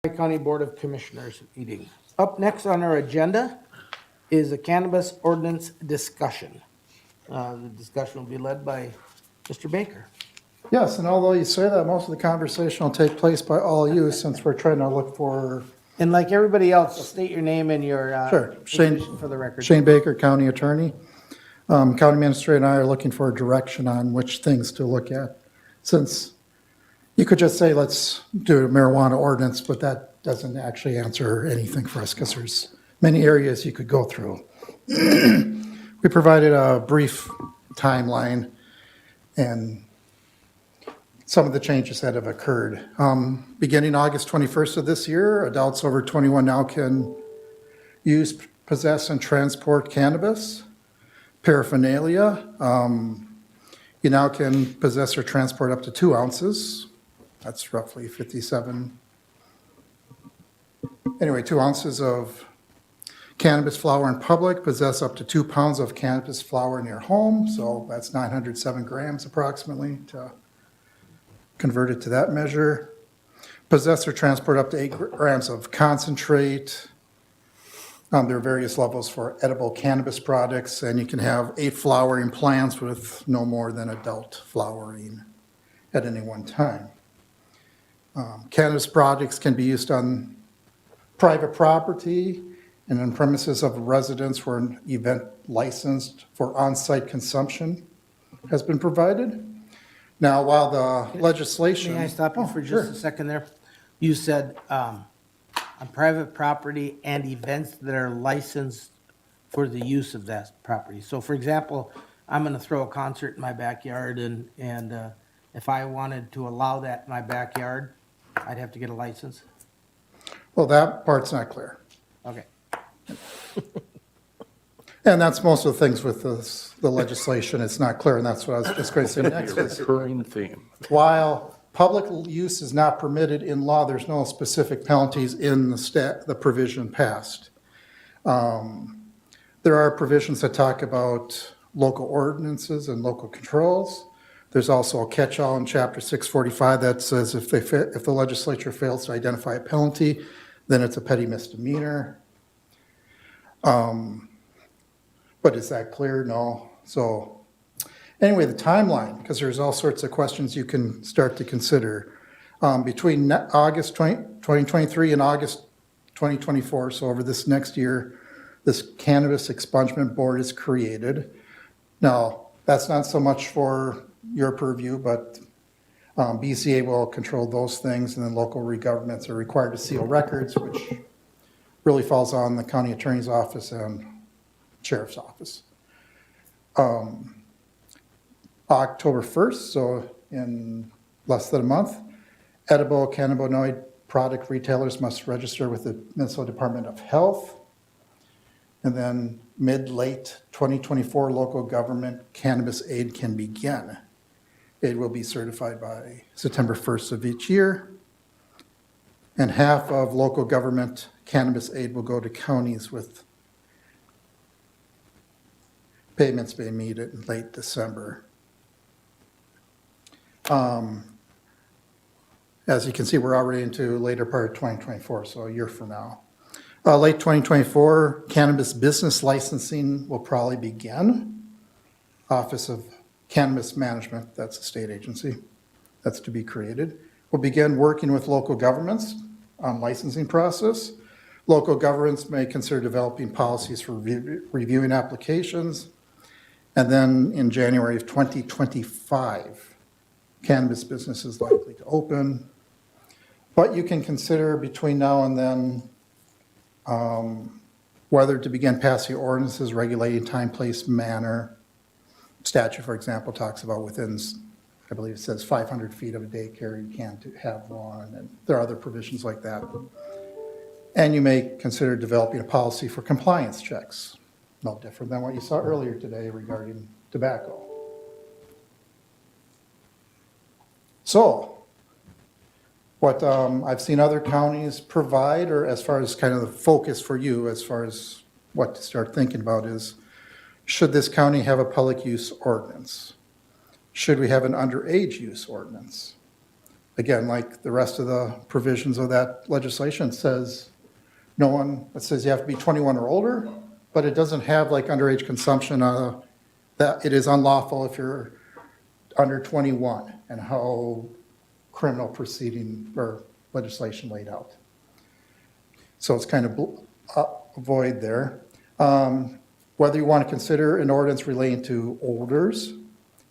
County Board of Commissioners meeting. Up next on our agenda is a cannabis ordinance discussion. The discussion will be led by Mr. Baker. Yes, and although you say that, most of the conversation will take place by all you, since we're trying to look for. And like everybody else, state your name and your Sure. Shane, position for the record. Shane Baker, County Attorney. County Administrator and I are looking for a direction on which things to look at. Since you could just say, let's do a marijuana ordinance, but that doesn't actually answer anything for us because there's many areas you could go through. We provided a brief timeline and some of the changes that have occurred. Beginning August 21st of this year, adults over 21 now can use, possess, and transport cannabis. Paraphernalia, you now can possess or transport up to 2 ounces. That's roughly 57. Anyway, 2 ounces of cannabis flower in public, possess up to 2 pounds of cannabis flower in your home. So that's 907 grams approximately to convert it to that measure. Possess or transport up to 8 grams of concentrate. There are various levels for edible cannabis products, and you can have 8 flowering plants with no more than adult flowering at any one time. Cannabis products can be used on private property and on premises of a residence where an event licensed for on-site consumption has been provided. Now, while the legislation. May I stop you for just a second there? You said on private property and events that are licensed for the use of that property. So for example, I'm going to throw a concert in my backyard and if I wanted to allow that in my backyard, I'd have to get a license? Well, that part's not clear. Okay. And that's most of the things with the legislation. It's not clear, and that's what I was just going to say next. Is Recurring theme. while public use is not permitted in law, there's no specific penalties in the provision passed. There are provisions that talk about local ordinances and local controls. There's also a catch-all in Chapter 645 that says if the legislature fails to identify a penalty, then it's a petty misdemeanor. But is that clear? No. So anyway, the timeline, because there's all sorts of questions you can start to consider. Between August 2023 and August 2024, so over this next year, this Cannabis Expungement Board is created. Now, that's not so much for your purview, but BCA will control those things, and then local governments are required to seal records, which really falls on the county attorney's office and sheriff's office. October 1st, so in less than a month, edible cannabinoid product retailers must register with the Minnesota Department of Health. And then mid-late 2024, local government cannabis aid can begin. Aid will be certified by September 1st of each year. And half of local government cannabis aid will go to counties, with payments being made in late December. As you can see, we're already into later part of 2024, so a year from now. Late 2024, cannabis business licensing will probably begin. Office of Cannabis Management, that's a state agency that's to be created. We'll begin working with local governments on licensing process. Local governments may consider developing policies for reviewing applications. And then in January of 2025, cannabis business is likely to open. But you can consider between now and then whether to begin passing ordinances regulating time, place, manner. Statute, for example, talks about within, I believe it says 500 feet of a daycare, you can't have one, and there are other provisions like that. And you may consider developing a policy for compliance checks, no different than what you saw earlier today regarding tobacco. So, what I've seen other counties provide, or as far as kind of the focus for you, as far as what to start thinking about is, should this county have a public use ordinance? Should we have an underage use ordinance? again, like the rest of the provisions of that legislation, says no one, it says you have to be 21 or older, but it doesn't have like underage consumption, that it is unlawful if you're under 21, and how criminal proceeding or legislation laid out. So it's kind of a void there. Whether you want to consider an ordinance relating to odors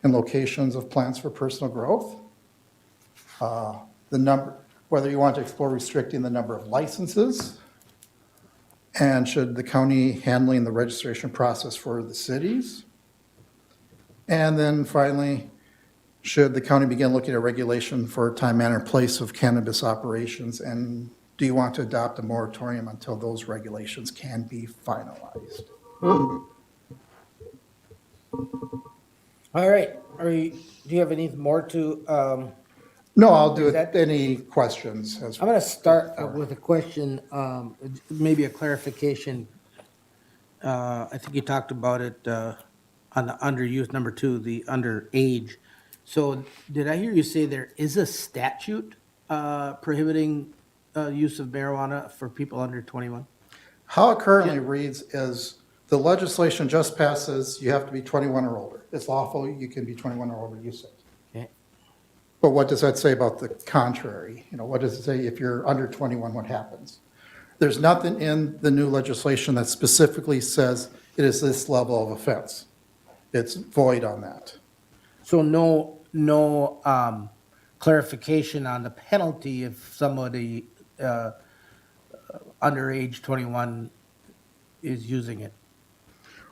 and locations of plants for personal growth. Whether you want to explore restricting the number of licenses. And should the county handling the registration process for the cities. And then finally, should the county begin looking at regulation for time, manner, and place of cannabis operations? And do you want to adopt a moratorium until those regulations can be finalized? All right, do you have anything more to, No, I'll do Is it. that- Any questions? I'm going to start with a question, maybe a clarification. I think you talked about it on the underuse, number 2, the underage. So did I hear you say there is a statute prohibiting use of marijuana for people under 21? How it currently reads is the legislation just passes, you have to be 21 or older. It's lawful, you can be 21 or older, use it. Okay. But what does that say about the contrary? You know, what does it say if you're under 21, what happens? There's nothing in the new legislation that specifically says it is this level of offense. It's void on that. So no clarification on the penalty if somebody underage 21 is using it?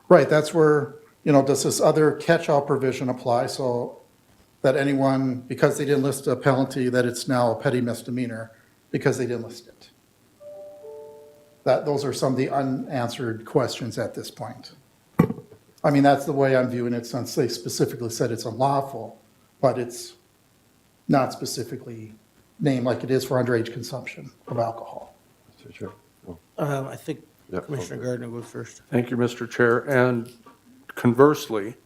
Right, that's where, you know, does this other catch-all provision apply so that anyone, because they didn't list a penalty, that it's now a petty misdemeanor because they didn't list it? Those are some of the unanswered questions at this point. I mean, that's the way I'm viewing it, since they specifically said it's unlawful, but it's not specifically named like it is for underage consumption of alcohol. Mr. Chair. I think Yep. Commissioner Gardner goes first. Thank you, Mr. Chair. And conversely,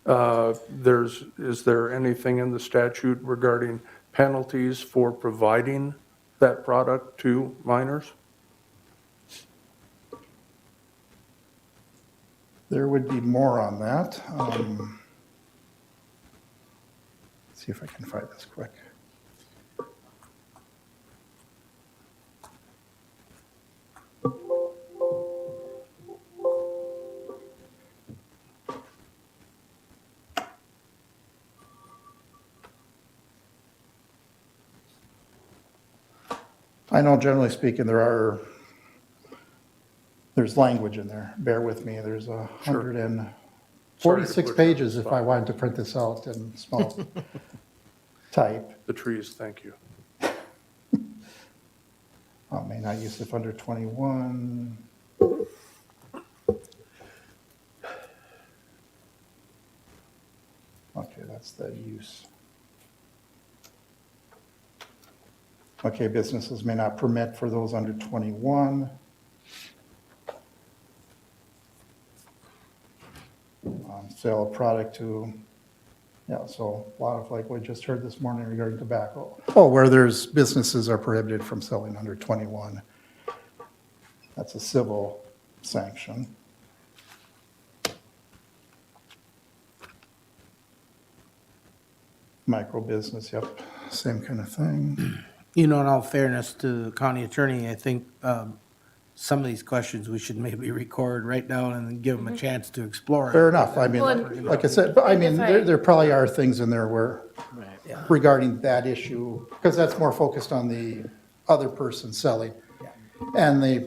is there anything in the statute regarding penalties for providing that product to minors? There would be more on that. See if I can find this quick. I know generally speaking, there's language in there. Bear with me. There's 146 pages if I wanted to print this out in small type. The trees, thank you. May not use if under 21. Okay, that's the use. Okay, businesses may not permit for those under 21. Sale of product to, yeah, so a lot of like we just heard this morning regarding tobacco. Oh, where there's businesses are prohibited from selling under 21. That's a civil sanction. Micro business, yep, same kind of thing. You know, in all fairness to the county attorney, I think some of these questions we should maybe record right down and then give them a chance to explore. Fair enough, I mean, Well, and- like I said, but I mean, If I- there probably are things in there where, regarding that issue, because that's more focused on the other person selling. And I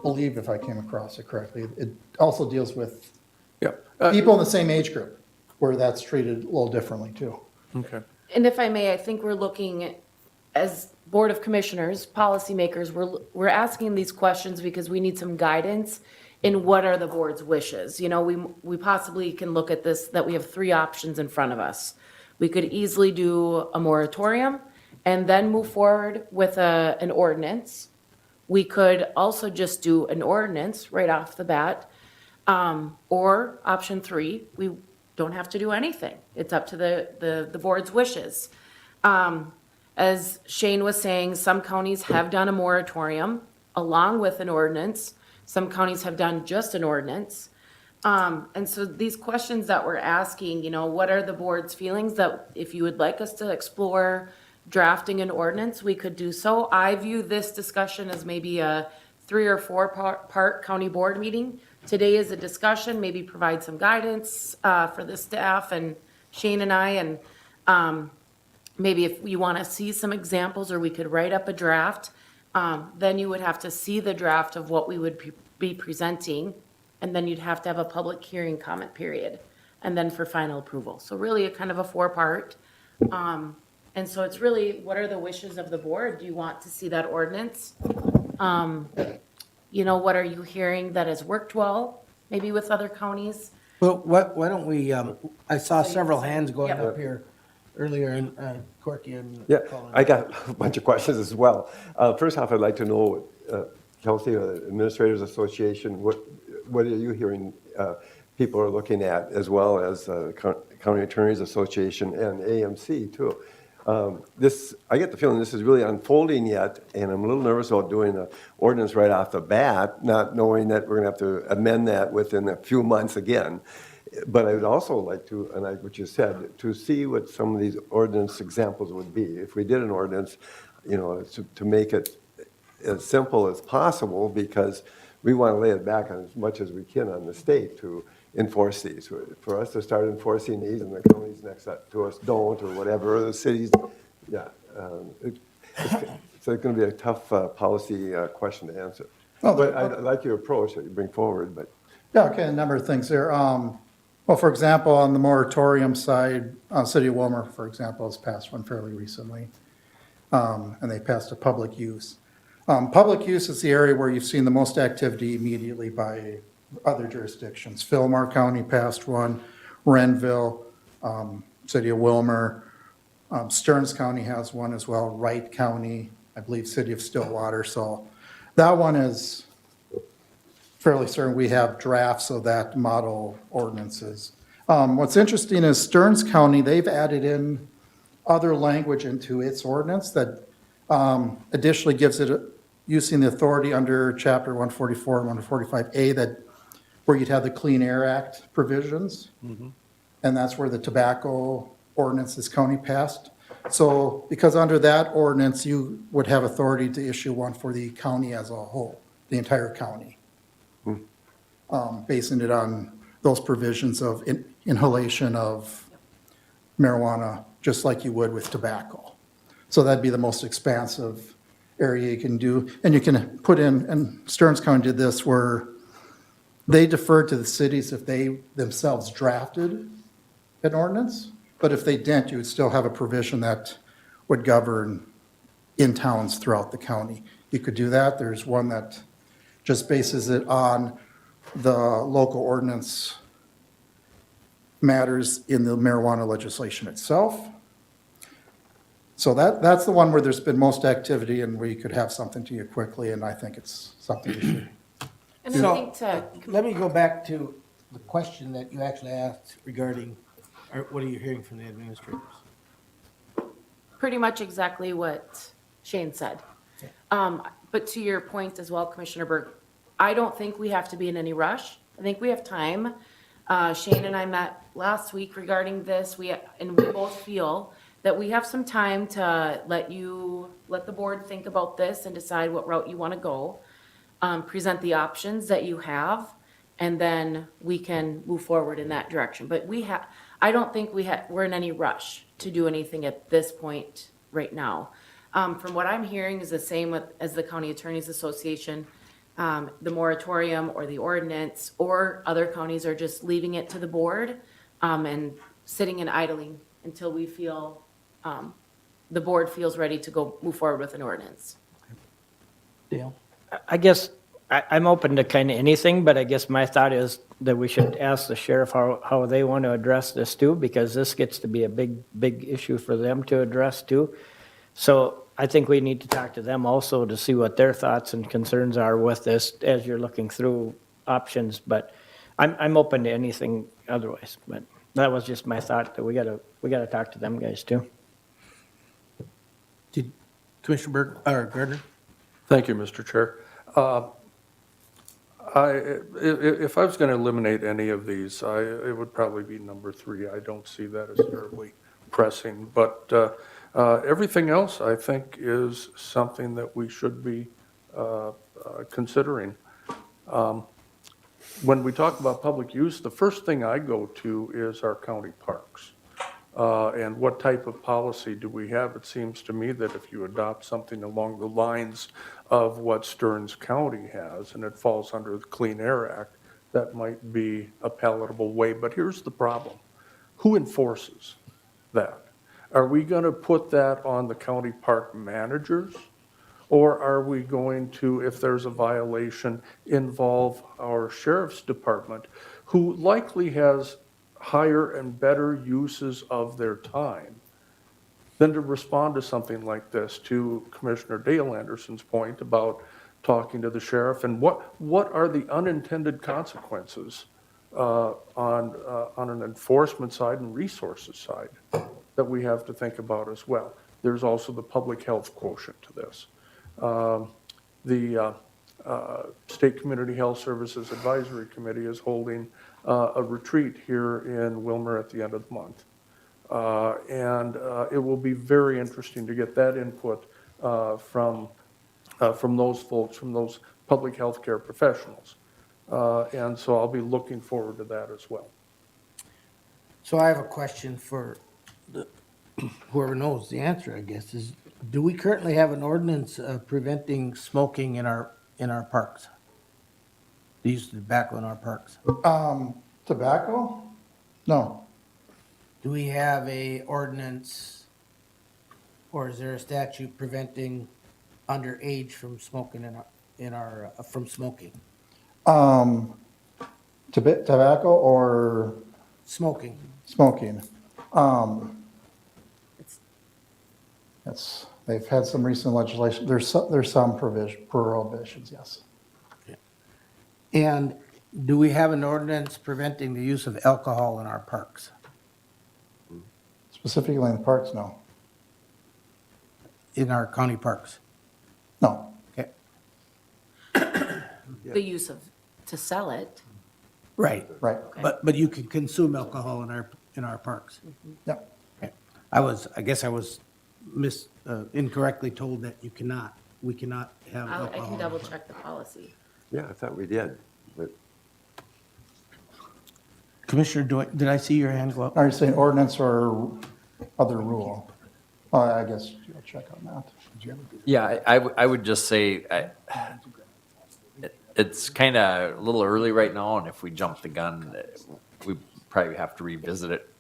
believe if I came across it correctly, it also deals with Yep. people in the same age group, where that's treated a little differently too. Okay. And if I may, I think we're looking, as Board of Commissioners, policymakers, we're asking these questions because we need some guidance in what are the board's wishes. You know, we possibly can look at this, that we have 3 options in front of us. We could easily do a moratorium and then move forward with an ordinance. We could also just do an ordinance right off the bat. Or option 3, we don't have to do anything. It's up to the board's wishes. as Shane was saying, some counties have done a moratorium along with an ordinance. Some counties have done just an ordinance. And so these questions that we're asking, you know, what are the board's feelings that if you would like us to explore drafting an ordinance, we could do so. I view this discussion as maybe a 3 or 4 part county board meeting. Today is a discussion, maybe provide some guidance for the staff and Shane and I, and maybe if you want to see some examples or we could write up a draft, then you would have to see the draft of what we would be presenting, and then you'd have to have a public hearing comment period, and then for final approval. So really a kind of a 4-part. And so it's really, what are the wishes of the board? Do you want to see that ordinance? You know, what are you hearing that has worked well, maybe with other counties? Well, why don't we, I saw several hands going Yep. up here earlier, and Corky and Yeah, Colin. I got a bunch of questions as well. First off, I'd like to know, Kelsey, Administrators Association, what are you hearing people are looking at, as well as County Attorneys Association and AMC too? I get the feeling this is really unfolding yet, and I'm a little nervous about doing the ordinance right off the bat, not knowing that we're gonna have to amend that within a few months again. But I would also like to, and like what you said, to see what some of these ordinance examples would be. If we did an ordinance, you know, to make it as simple as possible, because we want to lay it back on as much as we can on the state to enforce these. For us to start enforcing these and the counties next to us don't, or whatever, the cities, yeah. It's going to be a tough policy question to answer. But I like your approach that you bring forward, but. Yeah, okay, a number of things there. Well, for example, on the moratorium side, City of Wilmer, for example, has passed one fairly recently. And they passed a public use. Public use is the area where you've seen the most activity immediately by other jurisdictions. Fillmore County passed one, Renville, City of Wilmer, Stearns County has one as well, Wright County, I believe City of Stillwater. So that one is fairly certain we have drafts of that model ordinances. What's interesting is Stearns County, they've added in other language into its ordinance that additionally gives it using the authority under Chapter 144 and 145A that where you'd have the Clean Air Act provisions. And that's where the tobacco ordinance is county passed. So because under that ordinance, you would have authority to issue one for the county as a whole, the entire county. Basing it on those provisions of inhalation of marijuana, just like you would with tobacco. So that'd be the most expansive area you can do. And you can put in, and Stearns County did this, where they deferred to the cities if they themselves drafted an ordinance. But if they didn't, you would still have a provision that would govern in towns throughout the county. You could do that. There's one that just bases it on the local ordinance matters in the marijuana legislation itself. So that's the one where there's been most activity and where you could have something to you quickly, and I think it's something you should. And So, I think to, let me go back to the question that you actually asked regarding, or what are you hearing from the administrators? pretty much exactly what Shane said. But to your point as well, Commissioner Berg, I don't think we have to be in any rush. I think we have time. Shane and I met last week regarding this, and we both feel that we have some time to let the board think about this and decide what route you want to go. Present the options that you have, and then we can move forward in that direction. But I don't think we're in any rush to do anything at this point right now. From what I'm hearing is the same as the County Attorneys Association. The moratorium or the ordinance, or other counties are just leaving it to the board and sitting and idling until we feel, the board feels ready to go move forward with an ordinance. Dale? I guess I'm open to kind of anything, but I guess my thought is that we should ask the sheriff how they want to address this too, because this gets to be a big issue for them to address too. So I think we need to talk to them also to see what their thoughts and concerns are with this as you're looking through options. But I'm open to anything otherwise. But that was just my thought, that we gotta talk to them guys too. Did Commissioner Berg, or Gardner? Thank you, Mr. Chair. If I was going to eliminate any of these, it would probably be number 3. I don't see that as terribly pressing. But everything else, I think, is something that we should be considering. When we talk about public use, the first thing I go to is our county parks. And what type of policy do we have? It seems to me that if you adopt something along the lines of what Stearns County has, and it falls under the Clean Air Act, that might be a palatable way. But here's the problem. Who enforces that? Are we going to put that on the county park managers? Or are we going to, if there's a violation, involve our sheriff's department, who likely has higher and better uses of their time than to respond to something like this? To Commissioner Dale Anderson's point about talking to the sheriff, and what are the unintended consequences on an enforcement side and resources side that we have to think about as well? There's also the public health quotient to this. The State Community Health Services Advisory Committee is holding a retreat here in Wilmer at the end of the month. And it will be very interesting to get that input from those folks, from those public health care professionals. And so I'll be looking forward to that as well. So I have a question for whoever knows the answer, I guess, is do we currently have an ordinance preventing smoking in our parks? The use of tobacco in our parks? Tobacco? No. Do we have a ordinance, or is there a statute preventing underage from smoking from smoking? Tobacco or Smoking. smoking? They've had some recent legislation. There's some prohibitions, yes. And do we have an ordinance preventing the use of alcohol in our parks? Specifically in the parks, no. In our county parks? No. Okay. The use of, to sell it. Right. Right. But you can consume alcohol in our parks? Yeah. Okay. I guess I was incorrectly told that we cannot have I alcohol. can double check the policy. Yeah, I thought we did. But Commissioner, did I see your hand go up? Are you saying ordinance or other rule? I guess you'll check on that. Yeah, I would just say, it's kind of a little early right now, and if we jump the gun, we probably have to revisit it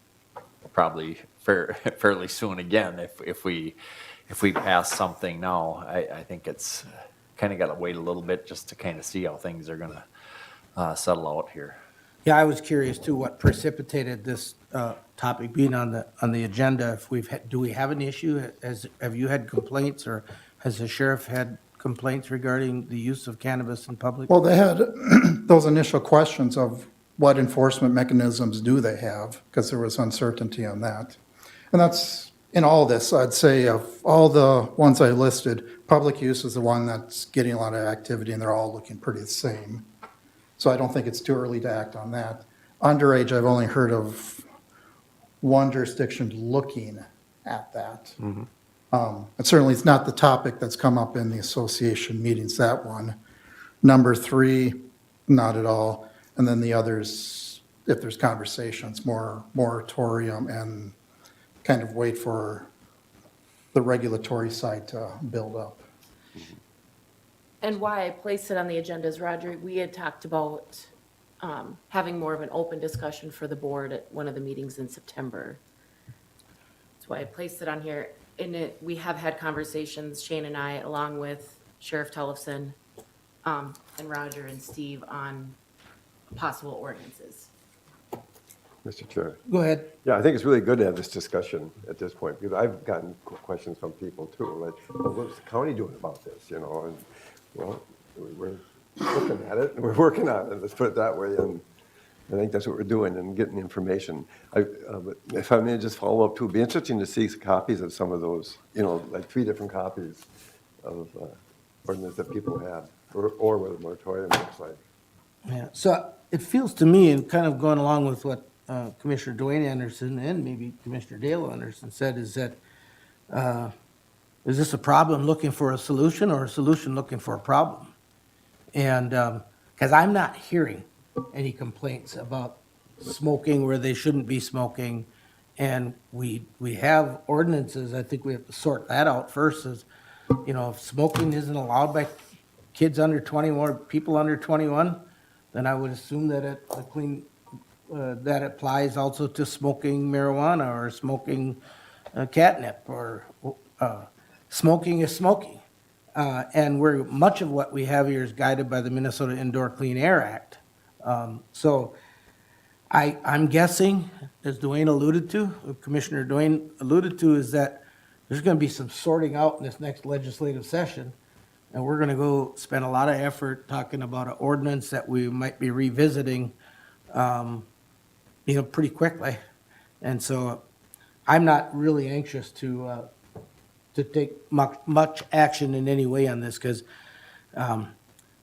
probably fairly soon again. If we pass something now, I think it's kind of got to wait a little bit just to kind of see how things are going to settle out here. Yeah, I was curious too, what precipitated this topic being on the agenda. Do we have an issue? Have you had complaints, or has the sheriff had complaints regarding the use of cannabis in public? Well, they had those initial questions of what enforcement mechanisms do they have, because there was uncertainty on that. And that's, in all this, I'd say of all the ones I listed, public use is the one that's getting a lot of activity, and they're all looking pretty the same. So I don't think it's too early to act on that. Underage, I've only heard of one jurisdiction looking at that. And certainly it's not the topic that's come up in the association meetings, that one. Number 3, not at all. And then the others, if there's conversations, more moratorium and kind of wait for the regulatory side to build up. And why I placed it on the agenda is, Roger, we had talked about having more of an open discussion for the board at one of the meetings in September. That's why I placed it on here. We have had conversations, Shane and I, along with Sheriff Tellefson, and Roger and Steve, on possible ordinances. Mr. Chair. Go ahead. Yeah, I think it's really good to have this discussion at this point, because I've gotten questions from people too, like, well, what's the county doing about this, you know? And, well, we're looking at it, and we're working on it, let's put it that way. And I think that's what we're doing and getting information. But if I may just follow up too, it'd be interesting to see copies of some of those, like 3 different copies of ordinance that people have, or what a moratorium looks like. Yeah, so it feels to me, and kind of going along with what Commissioner Dwayne Anderson and maybe Commissioner Dale Anderson said, is that, is this a problem looking for a solution or a solution looking for a problem? And, because I'm not hearing any complaints about smoking where they shouldn't be smoking. And we have ordinances, I think we have to sort that out first, is, if smoking isn't allowed by kids under 21, or people under 21, then I would assume that that applies also to smoking marijuana or smoking catnip, or smoking is smoking. And much of what we have here is guided by the Minnesota Indoor Clean Air Act. So I'm guessing, as Commissioner Dwayne alluded to, is that there's going to be some sorting out in this next legislative session. And we're going to go spend a lot of effort talking about an ordinance that we might be revisiting, pretty quickly. And so I'm not really anxious to take much action in any way on this, because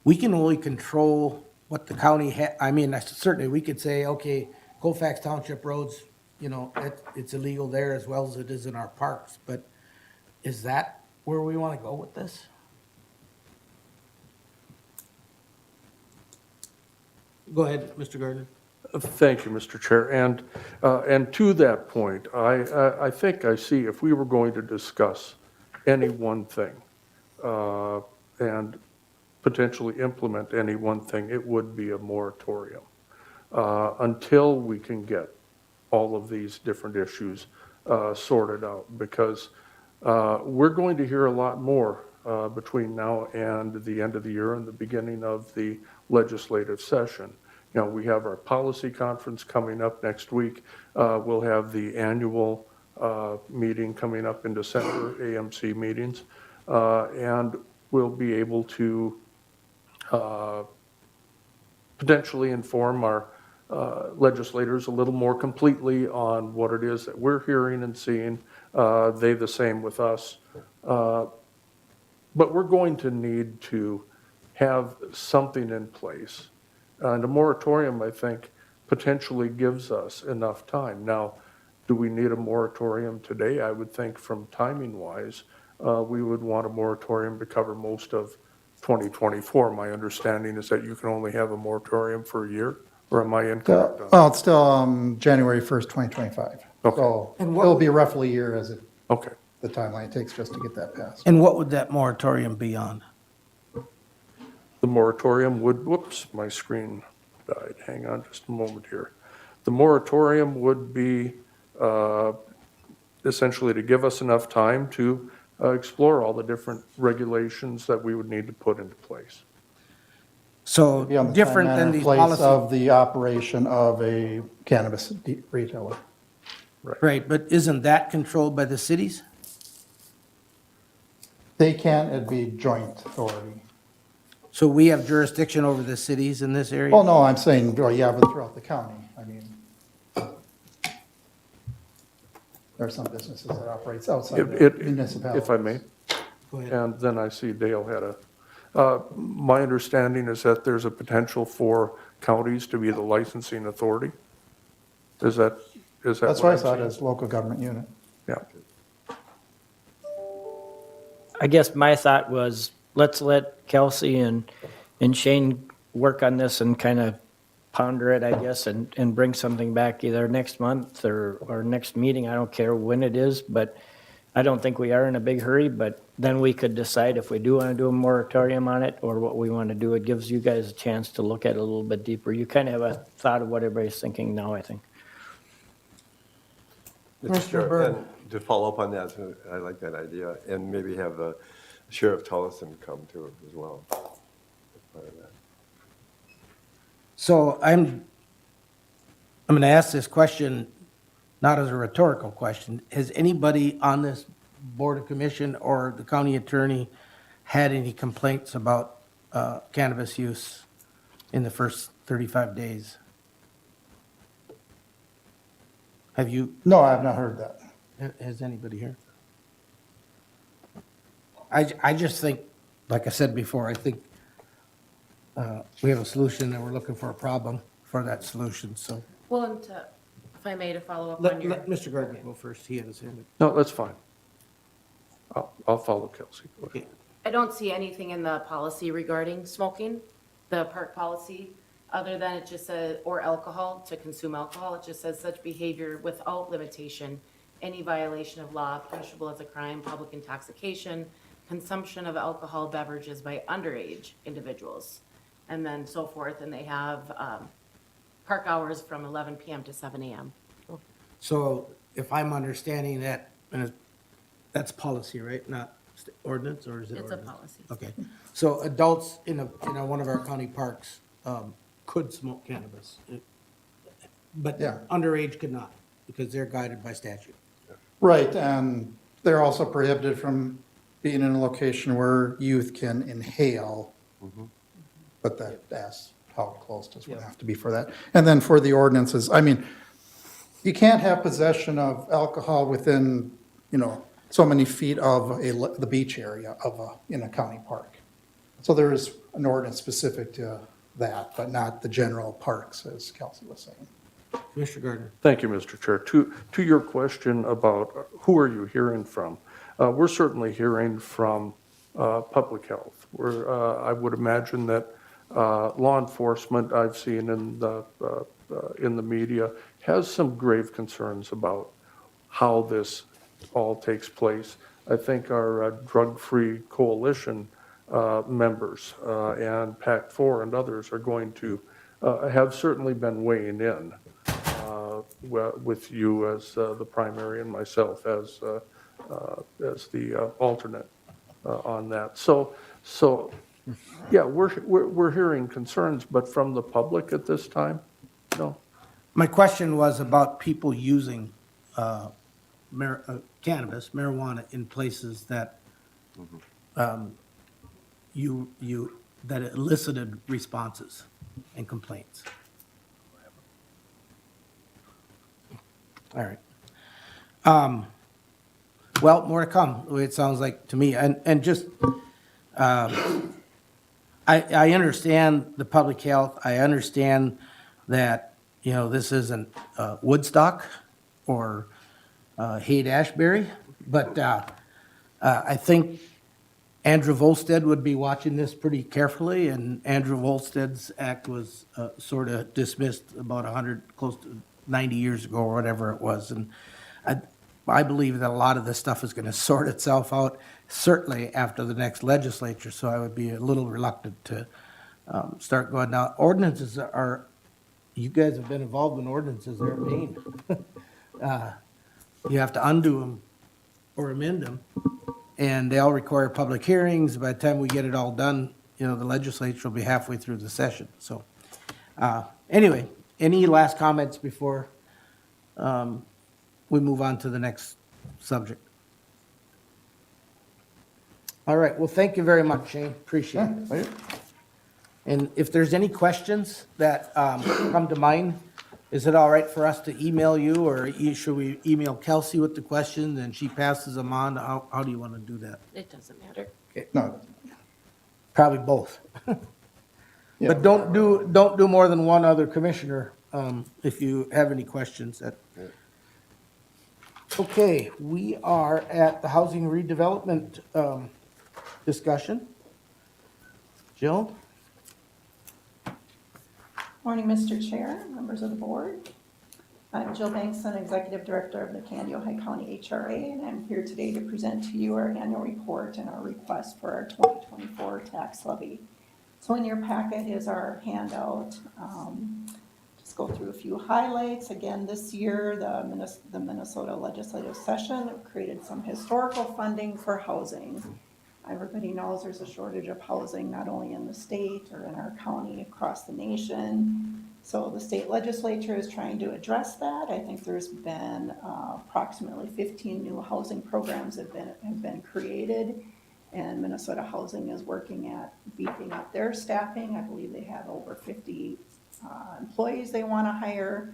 we can only control what the county certainly we could say, okay, Colfax Township roads, it's illegal there as well as it is in our parks. But is that where we want to go with this? Go ahead, Mr. Gardner. Thank you, Mr. Chair. And to that point, I think I see, if we were going to discuss any one thing and potentially implement any one thing, it would be a moratorium until we can get all of these different issues sorted out, because we're going to hear a lot more between now and the end of the year and the beginning of the legislative session. We have our policy conference coming up next week. We'll have the annual meeting coming up in December, AMC meetings, and we'll be able to potentially inform our legislators a little more completely on what it is that we're hearing and seeing. They the same with us. But we're going to need to have something in place. And a moratorium, I think, potentially gives us enough time. Now, do we need a moratorium today? I would think from timing-wise, we would want a moratorium to cover most of 2024. My understanding is that you can only have a moratorium for a year, or am I incorrect? Well, it's still January 1st, 2025. Okay. So And what- it'll be roughly a year as Okay. the timeline it takes just to get that passed. And what would that moratorium be on? The moratorium would, whoops, my screen died. Hang on just a moment here. The moratorium would be essentially to give us enough time to explore all the different regulations that we would need to put into place. So Be on the different time, than manner, these place policies. of the operation of a cannabis retailer. Right, but isn't that controlled by the cities? They can't, it'd be joint authority. So we have jurisdiction over the cities in this area? Well, no, I'm saying, well, yeah, but throughout the county. I mean, there are some businesses that operates outside It- the municipality. If I may, Go ahead. and then I see Dale had my understanding is that there's a potential for counties to be the licensing authority. Is that That's what what I I'm thought seeing? as local government unit. Yeah. I guess my thought was, let's let Kelsey and Shane work on this and kind of ponder it, I guess, and bring something back either next month or next meeting. I don't care when it is, but I don't think we are in a big hurry, but then we could decide if we do want to do a moratorium on it or what we want to do. It gives you guys a chance to look at it a little bit deeper. You kind of have a thought of what everybody's thinking now, I think. Mr. Chair, and to follow up on that, I like that idea, and maybe have the Sheriff Tellison come to it as well. as part of that. So I'm going to ask this question, not as a rhetorical question. Has anybody on this Board of Commission or the county attorney had any complaints about cannabis use in the first 35 days? Have you, No, I have not heard that. has anybody here? I just think, like I said before, I think we have a solution and we're looking for a problem for that solution, so. Well, and to, if I may, to follow up on Let your. Mr. Gardner go first, he had his hand up. No, that's fine. I'll follow Kelsey. Go ahead. Okay. I don't see anything in the policy regarding smoking, the park policy, other than it just says, or alcohol, to consume alcohol. It just says such behavior without limitation, any violation of law punishable as a crime, public intoxication, consumption of alcohol beverages by underage individuals, and then so forth. And they have park hours from 11 PM to 7 AM. So if I'm understanding that, that's policy, right? Not ordinance, or is it It's a ordinance? policy. Okay. So adults in one of our county parks could smoke cannabis. But Yeah. underage could not, because they're guided by statute. Right, and they're also prohibited from being in a location where youth can inhale. But that's how close does one have to be for that? And then for the ordinances, I mean, you can't have possession of alcohol within, so many feet of the beach area in a county park. So there is an ordinance specific to that, but not the general parks, as Kelsey was saying. Mr. Gardner? Thank you, Mr. Chair. To your question about who are you hearing from, we're certainly hearing from public health. I would imagine that law enforcement, I've seen in the media, has some grave concerns about how this all takes place. I think our drug-free coalition members and PAC 4 and others are going to have certainly been weighing in with you as the primary and myself as the alternate on that. So yeah, we're hearing concerns, but from the public at this time, no. My question was about people using cannabis, marijuana, in places that that elicited responses and complaints. All right. Well, more to come, the way it sounds like to me. And just, I understand the public health. I understand that, this isn't Woodstock or Haight-Ashbury, but I think Andrew Volstead would be watching this pretty carefully, and Andrew Volstead's act was sort of dismissed about 100, close to 90 years ago or whatever it was. And I believe that a lot of this stuff is going to sort itself out, certainly after the next legislature, so I would be a little reluctant to start going down. Ordinances are, you guys have been involved in ordinances, they're a pain. You have to undo them or amend them, and they all require public hearings. By the time we get it all done, the legislature will be halfway through the session. So anyway, any last comments before we move on to the next subject? All right, well, thank you very much, Shane, appreciate it. And if there's any questions that come to mind, is it all right for us to email you, or should we email Kelsey with the questions and she passes them on? How do you want to do that? It doesn't matter. No, Probably both. But don't do more than one other commissioner if you have any questions. Okay, we are at the housing redevelopment discussion. Jill? Morning, Mr. Chair, members of the board. I'm Jill Bankson, Executive Director of the Candy Ohio County HRA, and I'm here today to present to you our annual report and our request for our 2024 tax levy. So in your packet is our handout. Just go through a few highlights. Again, this year, the Minnesota legislative session created some historical funding for housing. Everybody knows there's a shortage of housing, not only in the state or in our county, across the nation. So the state legislature is trying to address that. I think there's been approximately 15 new housing programs have been created, and Minnesota Housing is working at beefing up their staffing. I believe they have over 50 employees they want to hire.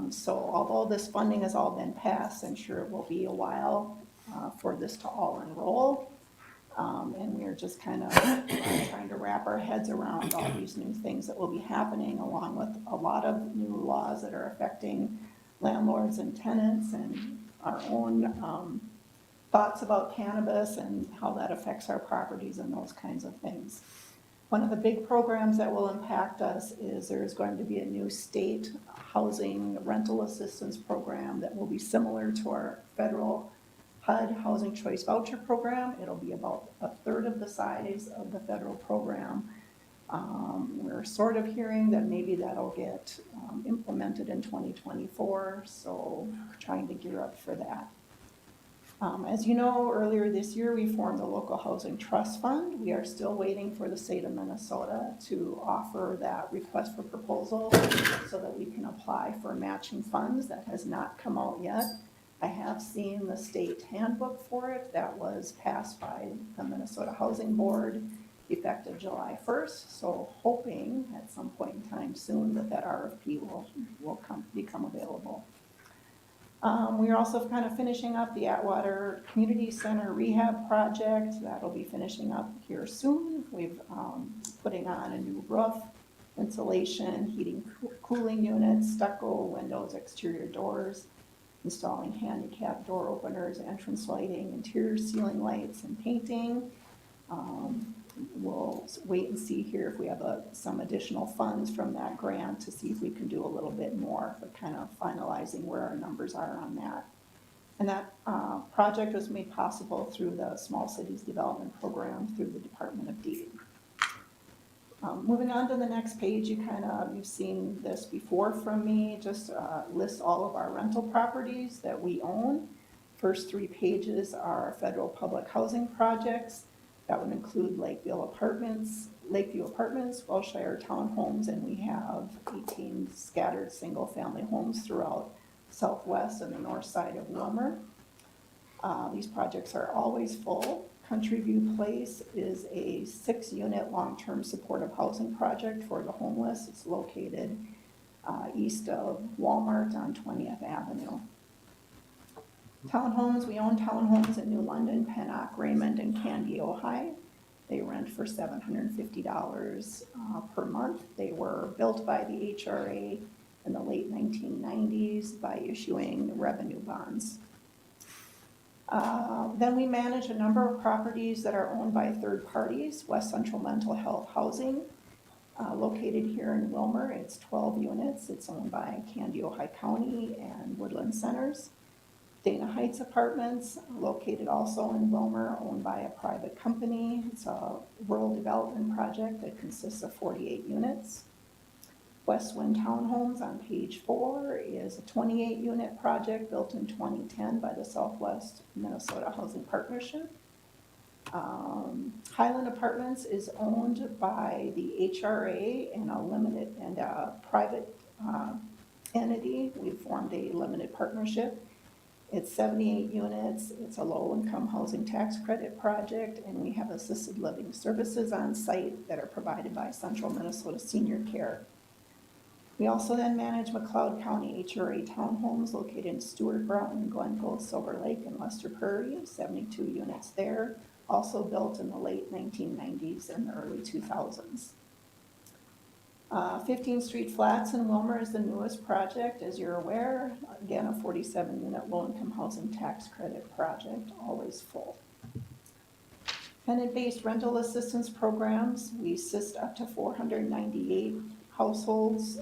So although this funding has all been passed, I'm sure it will be a while for this to all enroll. And we're just kind of trying to wrap our heads around all these new things that will be happening, along with a lot of new laws that are affecting landlords and tenants, and our own thoughts about cannabis and how that affects our properties and those kinds of things. One of the big programs that will impact us is there's going to be a new state housing rental assistance program that will be similar to our federal HUD Housing Choice Voucher Program. It'll be about a third of the size of the federal program. We're sort of hearing that maybe that'll get implemented in 2024, so we're trying to gear up for that. As you know, earlier this year, we formed the Local Housing Trust Fund. We are still waiting for the state of Minnesota to offer that request for proposal so that we can apply for matching funds. That has not come out yet. I have seen the state handbook for it that was passed by the Minnesota Housing Board effective July 1st. So hoping at some point in time soon that RFP will become available. We are also kind of finishing up the Atwater Community Center rehab project. That'll be finishing up here soon. We've putting on a new roof, insulation, heating, cooling units, stucco, windows, exterior doors, installing handicap door openers, entrance lighting, interior ceiling lights, and painting. We'll wait and see here if we have some additional funds from that grant to see if we can do a little bit more, but kind of finalizing where our numbers are on that. And that project was made possible through the Small Cities Development Program through the Department of Deed. Moving on to the next page, you've seen this before from me, just lists all of our rental properties that we own. First 3 pages are federal public housing projects. That would include Lakeview Apartments, Welshire Townhomes, and we have 18 scattered single-family homes throughout southwest and the north side of Wilmer. These projects are always full. Country View Place is a 6-unit long-term supportive housing project for the homeless. It's located east of Walmart on 20th Avenue. Townhomes, we own townhomes in New London, Pennock, Raymond, and Candy, Ohio. They rent for $750 per month. They were built by the HRA in the late 1990s by issuing revenue bonds. Then we manage a number of properties that are owned by third parties. West Central Mental Health Housing, located here in Wilmer. It's 12 units. It's owned by Candy, Ohio County and Woodland Centers. Dana Heights Apartments, located also in Wilmer, owned by a private company. It's a rural development project that consists of 48 units. West Wind Townhomes on page 4 is a 28-unit project built in 2010 by the Southwest Minnesota Housing Partnership. Highland Apartments is owned by the HRA and a private entity. We've formed a limited partnership. It's 78 units. It's a low-income housing tax credit project, and we have assisted living services on site that are provided by Central Minnesota Senior Care. We also then manage McLeod County HRA townhomes located in Stewart, Broughton, Glencoe, Silver Lake, and Lester Prairie, 72 units there, also built in the late 1990s and the early 2000s. 15th Street Flats in Wilmer is the newest project, as you're aware. Again, a 47-unit low-income housing tax credit project, always full. Tenant-based rental assistance programs, we assist up to 498 households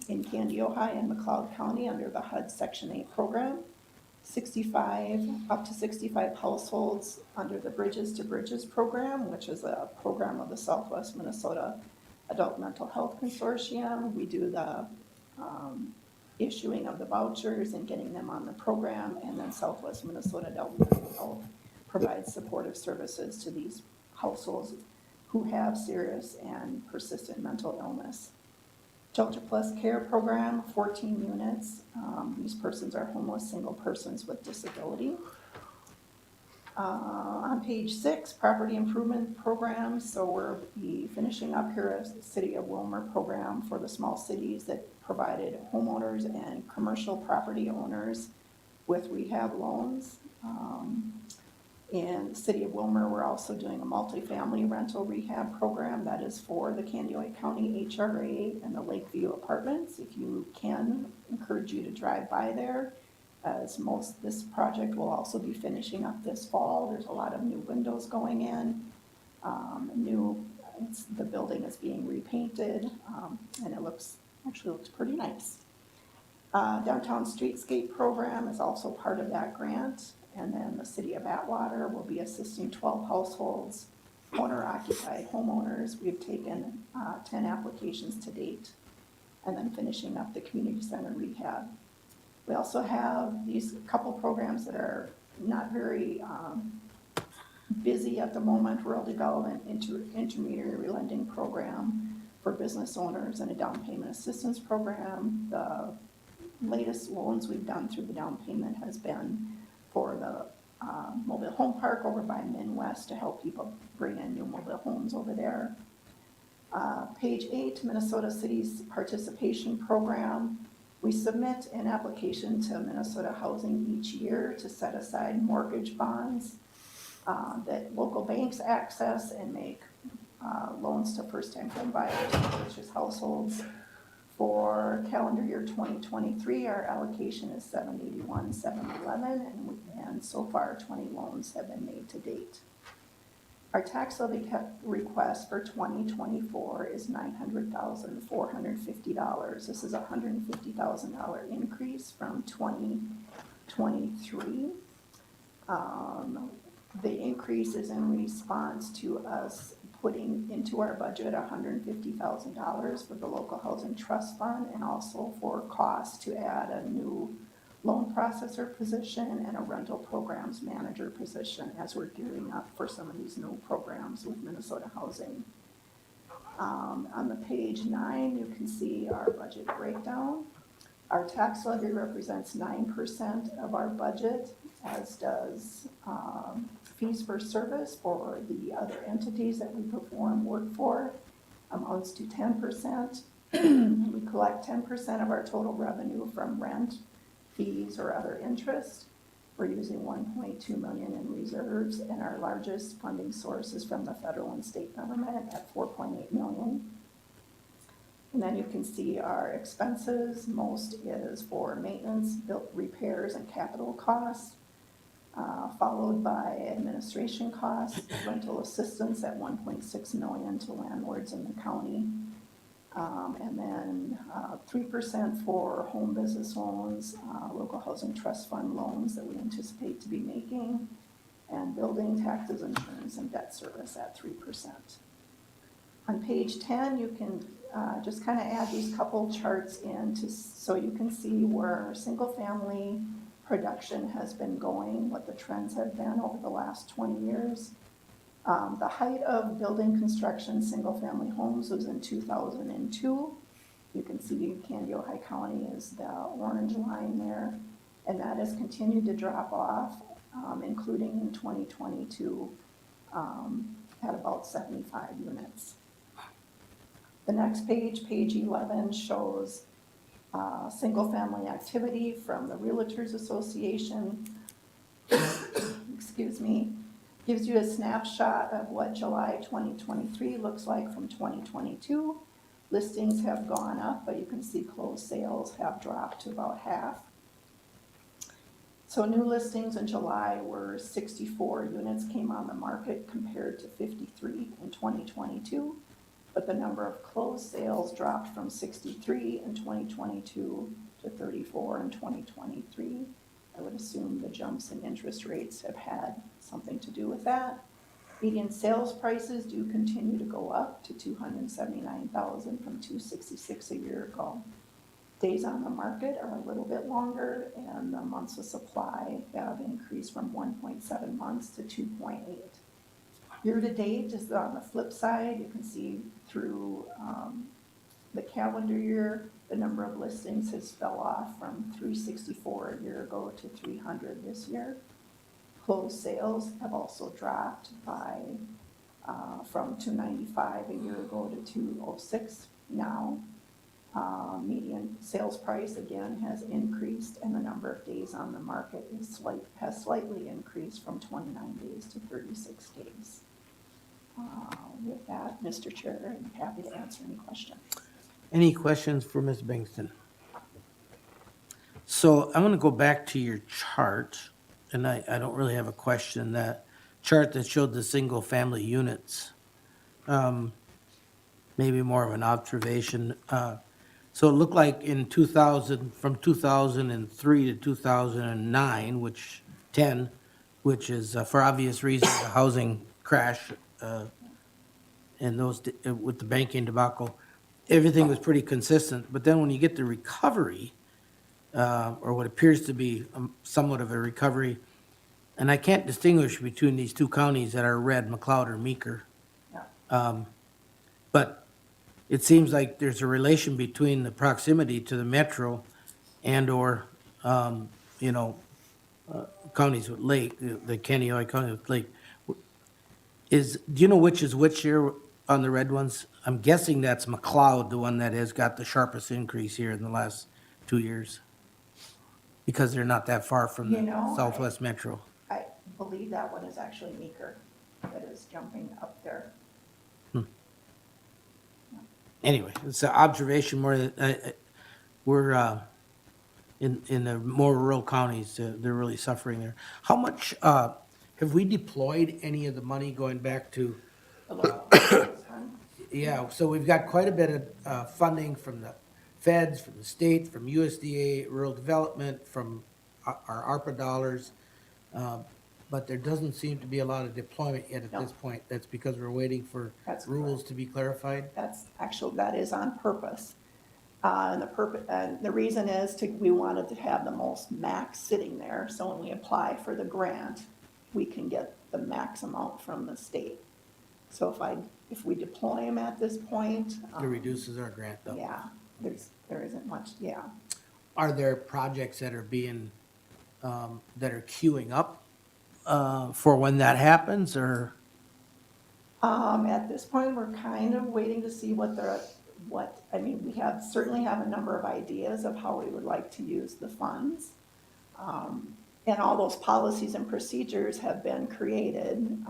in Candy, Ohio and McLeod County under the HUD Section 8 program. Up to 65 households under the Bridges to Bridges program, which is a program of the Southwest Minnesota Adult Mental Health Consortium. We do the issuing of the vouchers and getting them on the program, and then Southwest Minnesota Adult Mental Health provides supportive services to these households who have serious and persistent mental illness. Shelter Plus Care Program, 14 units. These persons are homeless single persons with disability. On page 6, property improvement programs. So we're finishing up here a City of Wilmer program for the small cities that provided homeowners and commercial property owners with rehab loans. In the city of Wilmer, we're also doing a multifamily rental rehab program that is for the Candioi County HRA and the Lakeview Apartments. If you can, encourage you to drive by there, as this project will also be finishing up this fall. There's a lot of new windows going in, the building is being repainted, and it actually looks pretty nice. Downtown Streetscape Program is also part of that grant. And then the city of Atwater will be assisting 12 households, owner-occupied homeowners. We've taken 10 applications to date, and then finishing up the community center rehab. We also have these couple programs that are not very busy at the moment: rural development intermediary lending program for business owners and a down payment assistance program. The latest loans we've done through the down payment has been for the mobile home park over by Midwest to help people bring in new mobile homes over there. Page 8, Minnesota City's participation program. We submit an application to Minnesota Housing each year to set aside mortgage bonds that local banks access and make loans to first-time home buyers and purchase households. For calendar year 2023, our allocation is $781,711, and so far 20 loans have been made to date. Our tax levy request for 2024 is $900,450. This is a $150,000 increase from 2023. The increase is in response to us putting into our budget $150,000 for the local housing trust fund, and also for costs to add a new loan processor position and a rental programs manager position as we're gearing up for some of these new programs with Minnesota Housing. On the page 9, you can see our budget breakdown. Our tax levy represents 9% of our budget, as does fees for service for the other entities that we perform work for, amounts to 10%. We collect 10% of our total revenue from rent, fees, or other interest. We're using $1.2 million in reserves, and our largest funding source is from the federal and state government at $4.8 million. And then you can see our expenses. Most is for maintenance, repairs, and capital costs, followed by administration costs, rental assistance at $1.6 million to landlords in the county, and then 3% for home business loans, local housing trust fund loans that we anticipate to be making, and building taxes, insurance, and debt service at 3%. On page 10, you can just kind of add these couple charts in so you can see where our single family production has been going, what the trends have been over the last 20 years. The height of building construction single family homes was in 2002. You can see Candioi County is the orange line there, and that has continued to drop off, including in 2022 at about 75 units. The next page, page 11, shows single-family activity from the Realtors Association. Excuse me. Gives you a snapshot of what July 2023 looks like from 2022. Listings have gone up, but you can see closed sales have dropped to about half. So new listings in July were 64 units came on the market compared to 53 in 2022. But the number of closed sales dropped from 63 in 2022 to 34 in 2023. I would assume the jumps in interest rates have had something to do with that. Median sales prices do continue to go up to $279,000 from $266 a year ago. Days on the market are a little bit longer, and the months of supply have increased from 1.7 months to 2.8. Year to date is on the flip side. You can see through the calendar year, the number of listings has fell off from 364 a year ago to 300 this year. Closed sales have also dropped by from 295 a year ago to 206 now. Median sales price again has increased, and the number of days on the market has slightly increased from 29 days to 36 days. With that, Mr. Chair, I'm happy to answer any questions. Any questions for Ms. Bingston? So I'm going to go back to your chart, and I don't really have a question. That chart that showed the single-family units, maybe more of an observation. So it looked like in 2000, from 2003 to 2009, which is for obvious reasons, a housing crash, and those, with the banking debacle, everything was pretty consistent. But then when you get the recovery, or what appears to be somewhat of a recovery, and I can't distinguish between these two counties that are red, McLeod or Meeker. But it seems like there's a relation between the proximity to the metro and/or, counties with lake, the Kaneohe County with lake. Do you know which is which here on the red ones? I'm guessing that's McLeod, the one that has got the sharpest increase here in the last 2 years, because they're not that far from the Southwest Metro. I believe that one is actually Meeker that is jumping up there. Anyway, it's an observation more that we're in the more rural counties, they're really suffering there. How much have we deployed any of the money going back to? Yeah, so we've got quite a bit of funding from the feds, from the state, from USDA, rural development, from our ARPA dollars. But there doesn't seem to be a lot of deployment yet at this point. That's because we're waiting for rules to be clarified? That is on purpose. And the reason is we wanted to have the most max sitting there, so when we apply for the grant, we can get the max amount from the state. So if we deploy them at this point. It reduces our grant though. Yeah, there isn't much, yeah. Are there projects that are being, that are queuing up for when that happens, or? At this point, we're kind of waiting to see we certainly have a number of ideas of how we would like to use the funds. And all those policies and procedures have been created.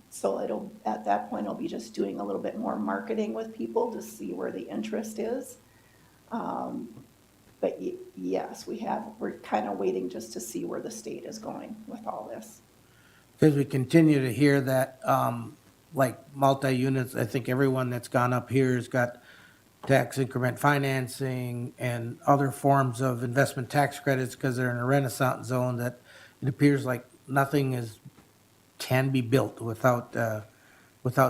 So at that point, it'll be just doing a little bit more marketing with people to see where the interest is. But yes, we're kind of waiting just to see where the state is going with all this. Because we continue to hear that, like multi-units, I think everyone that's gone up here has got tax increment financing and other forms of investment tax credits because they're in a renaissance zone, that it appears like nothing can be built without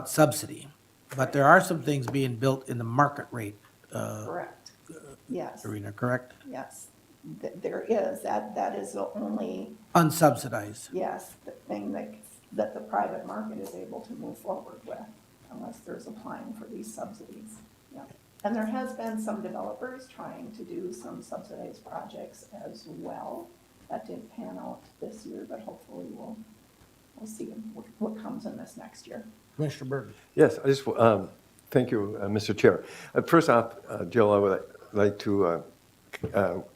subsidy. But there are some things being built in the market rate Correct. Yes. arena, correct? Yes, there is. That is the only, Unsubsidized. yes, the thing that the private market is able to move forward with, unless there's applying for these subsidies. Yeah. And there has been some developers trying to do some subsidized projects as well. That didn't pan out this year, but hopefully we'll see what comes in this next year. Commissioner Burton. Yes, I just, thank you, Mr. Chair. First off, Jill, I would like to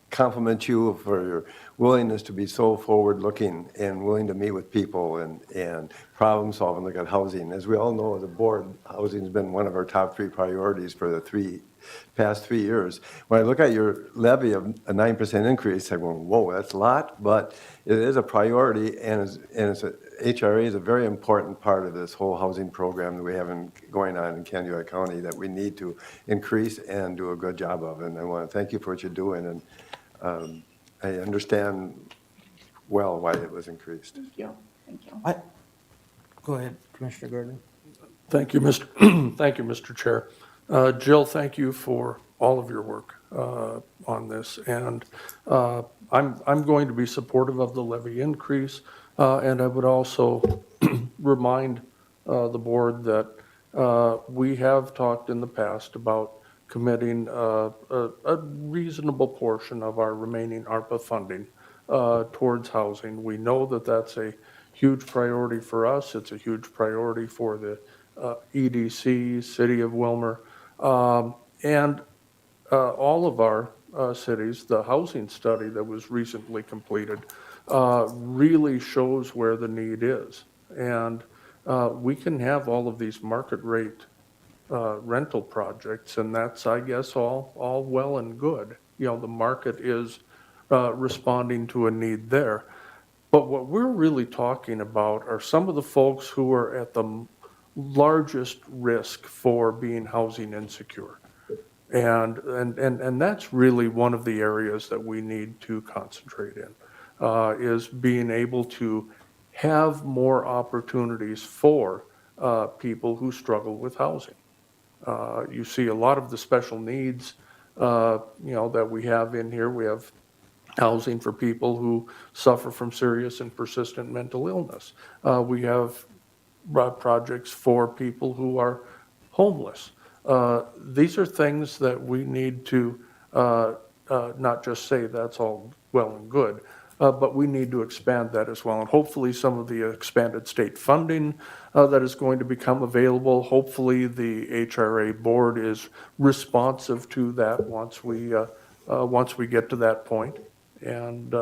compliment you for your willingness to be so forward-looking and willing to meet with people and problem-solve and look at housing. As we all know, as a board, housing has been one of our top 3 priorities for the past 3 years. When I look at your levy of a 9% increase, I'm going, whoa, that's a lot, but it is a priority, and HRA is a very important part of this whole housing program that we have going on in Kaneohe County that we need to increase and do a good job of. And I want to thank you for what you're doing, and I understand well why it was increased. Thank you. Thank you. Go ahead, Commissioner Gordon. Thank you, thank you, Mr. Chair. Jill, thank you for all of your work on this. And I'm going to be supportive of the levy increase. And I would also remind the board that we have talked in the past about committing a reasonable portion of our remaining ARPA funding towards housing. We know that that's a huge priority for us. It's a huge priority for the EDC, City of Wilmer. And all of our cities, the housing study that was recently completed really shows where the need is. And we can have all of these market rate rental projects, and that's, I guess, all well and good. You know, the market is responding to a need there. But what we're really talking about are some of the folks who are at the largest risk for being housing insecure. And that's really one of the areas that we need to concentrate in, is being able to have more opportunities for people who struggle with housing. You see a lot of the special needs, that we have in here. We have housing for people who suffer from serious and persistent mental illness. We have projects for people who are homeless. These are things that we need to not just say that's all well and good, but we need to expand that as well. And hopefully some of the expanded state funding that is going to become available, hopefully the HRA board is responsive to that once we get to that point. And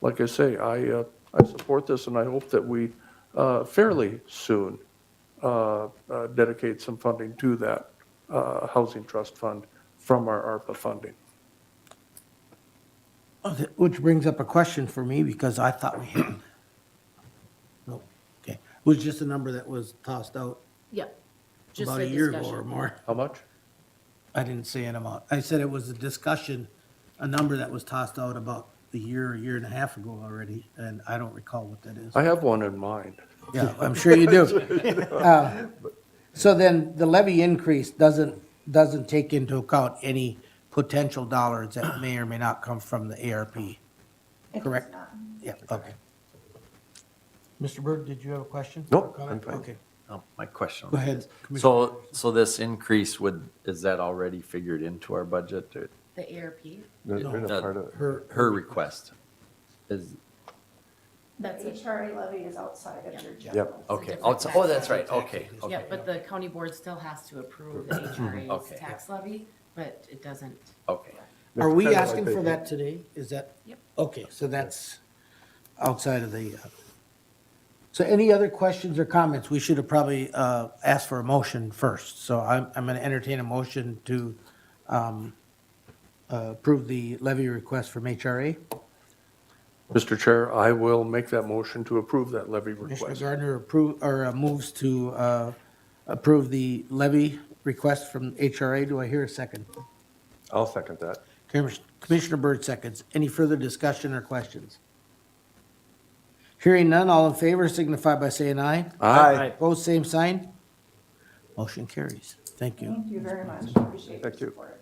like I say, I support this, and I hope that we fairly soon dedicate some funding to that housing trust fund from our ARPA funding. Okay, which brings up a question for me, because I thought we had, no, okay. It was just a number that was tossed out Yep. Just about a a year ago discussion. or more. How much? I didn't say an amount. I said it was a discussion, a number that was tossed out about a year and a half ago already, and I don't recall what that is. I have one in mind. Yeah, I'm sure you do. So then the levy increase doesn't take into account any potential dollars that may or may not come from the ARP, It does correct? not. Yeah, okay. Mr. Berg, did you have a question? Nope, or comment? I'm fine. Okay. My question. Go ahead, So this increase is that already figured into our budget? Or The ARP, That's been a part of it. her request is, that's The it. HRA levy is outside of your Yep. general. okay. different Oh, tax that's right. levy. Okay. Yeah, Okay. but the county board still has to approve the HRA's Okay. tax levy, but it doesn't. Okay. Are we Kind of asking like for they- that today? Is that? Yep. Okay, so that's outside of the, so any other questions or comments? We should have probably asked for a motion first. So I'm going to entertain a motion to approve the levy request from HRA. Mr. Chair, I will make that motion to approve that levy Commissioner request. Gardner moves to approve the levy request from HRA. Do I hear a second? I'll second that. Commissioner Byrd seconds. Any further discussion or questions? Hearing none, all in favor signify by saying aye. Aye. Opposed, same sign. Motion carries. Thank you. Thank you very much. Appreciate your Thank you. support.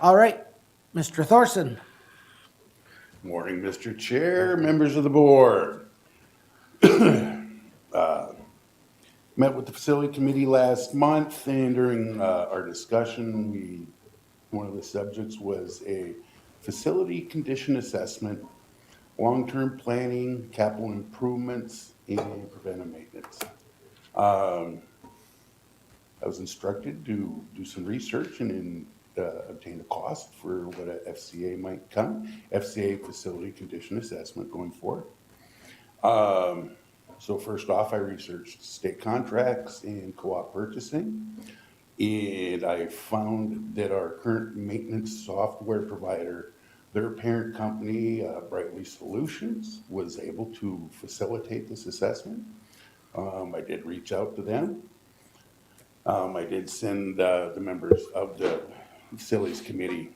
All right, Mr. Thorson. Morning, Mr. Chair, members of the board. Met with the facility committee last month, and during our discussion, one of the subjects was a facility condition assessment, long-term planning, capital improvements, and preventive maintenance. I was instructed to do some research and obtain a cost for what a FCA might come, FCA facility condition assessment going forward. So first off, I researched state contracts and co-op purchasing, and I found that our current maintenance software provider, their parent company, Brightly Solutions, was able to facilitate this assessment. I did reach out to them. I did send the members of the facilities committee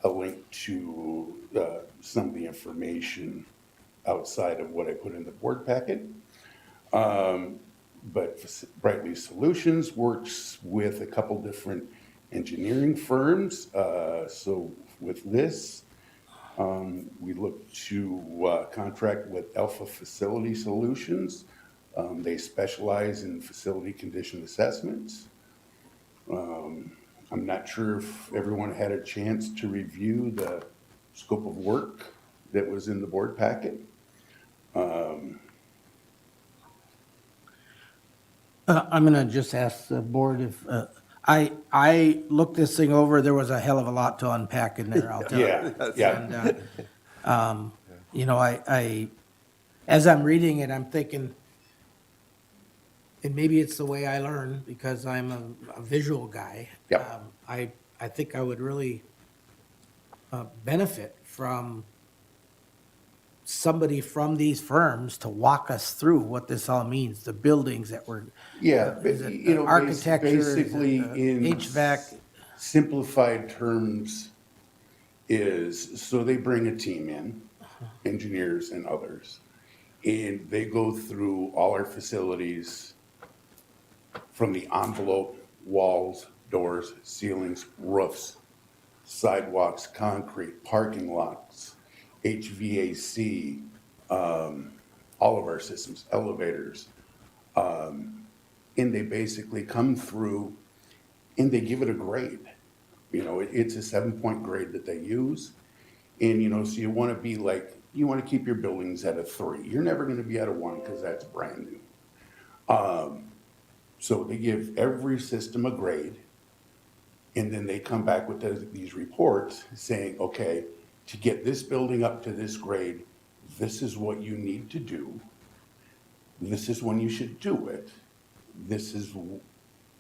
a link to some of the information outside of what I put in the board packet. But Brightly Solutions works with a couple different engineering firms. So with this, we look to contract with Alpha Facility Solutions. They specialize in facility condition assessments. I'm not sure if everyone had a chance to review the scope of work that was in the board packet. I'm gonna just ask the board if, I looked this thing over, there was a hell of a lot to unpack in there, I'll tell you. Yeah. And, you know, as I'm reading it, I'm thinking, and maybe it's the way I learn because I'm a visual guy. Yep. I think I would really benefit from somebody from these firms to walk us through what this all means, the buildings that were. Yeah, Is but, it you know, architecture, is it, basically in HVAC? simplified terms is, so they bring a team in, engineers and others, and they go through all our facilities from the envelope, walls, doors, ceilings, roofs, sidewalks, concrete, parking lots, HVAC, all of our systems, elevators. And they basically come through and they give it a grade. You know, it's a 7-point grade that they use. And, you know, so you want to be like, you want to keep your buildings at a 3. You're never going to be at a 1 because that's brand new. So they give every system a grade. And then they come back with these reports saying, okay, to get this building up to this grade, this is what you need to do. This is when you should do it. This is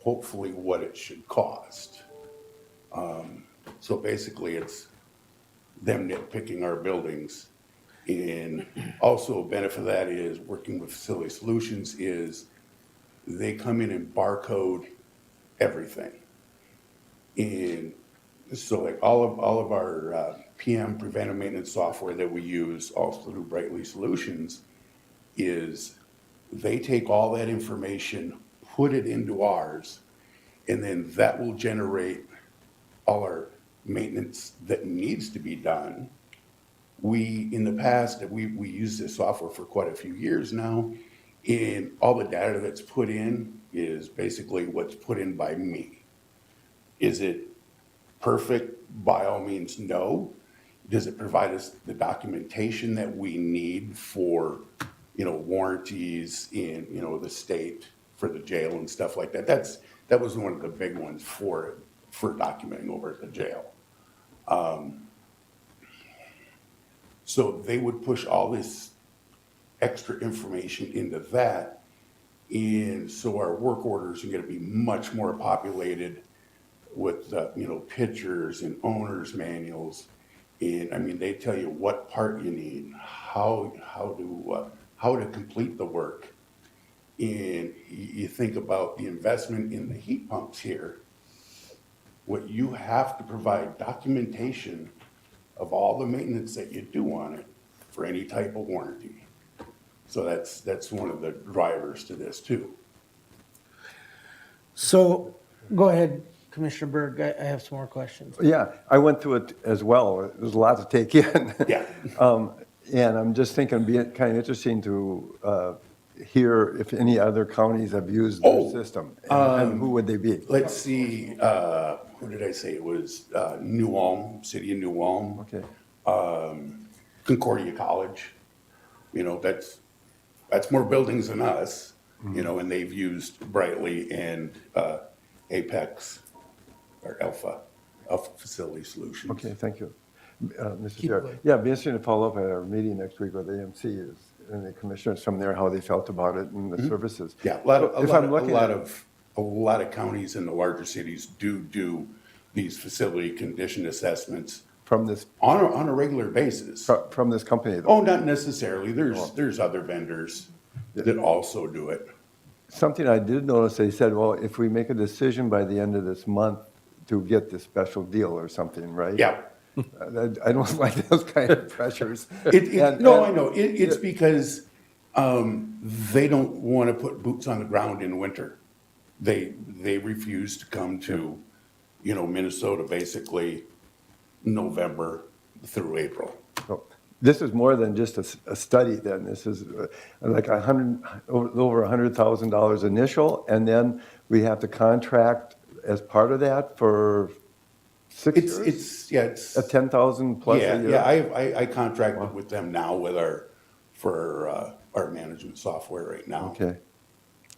hopefully what it should cost. So basically it's them nitpicking our buildings. And also a benefit of that is working with Facility Solutions is they come in and barcode everything. And so like all of our PM preventive maintenance software that we use also through Brightly Solutions is they take all that information, put it into ours, and then that will generate all our maintenance that needs to be done. We, in the past, we used this software for quite a few years now, and all the data that's put in is basically what's put in by me. Is it perfect? By all means, no. Does it provide us the documentation that we need for, you know, warranties in, you know, the state for the jail and stuff like that? That was one of the big ones for documenting over at the jail. So they would push all this extra information into that. And so our work orders are going to be much more populated with, you know, pictures and owner's manuals. And I mean, they tell you what part you need, how to complete the work. And you think about the investment in the heat pumps here, what you have to provide documentation of all the maintenance that you do on it for any type of warranty. So that's one of the drivers to this too. So, go ahead, Commissioner Berg, I have some more questions. Yeah, I went through it as well. There's a lot to take in. Yeah. And I'm just thinking, it'd be kind of interesting to hear if any other counties have used their system, and who would they be? Let's see, who did I say? It was New Ulm, City of New Ulm. Okay. Concordia College. You know, that's more buildings than us, you know, and they've used Brightly and Apex or Alpha Facility Solutions. Okay, thank you. Mr. Keep Chair. going. Yeah, it'd be interesting to follow up at our meeting next week with AMC and the commissioners from there, how they felt about it and the services. Yeah, If I'm looking at- a lot of counties in the larger cities do these facility condition assessments From this, on a regular basis. from this company, though. Oh, not necessarily. There's other vendors that also do it. Something I did notice, they said, well, if we make a decision by the end of this month to get this special deal or something, right? Yeah. I don't like those kind of pressures. No, I know. It's because they don't want to put boots on the ground in winter. They refuse to come to, you know, Minnesota basically November through April. So, this is more than just a study then. This is like over $100,000 initial, and then we have to contract as part of that for 6 years? It's At 10,000 plus a year? Yeah, I contracted with them now for our management software right now. Okay.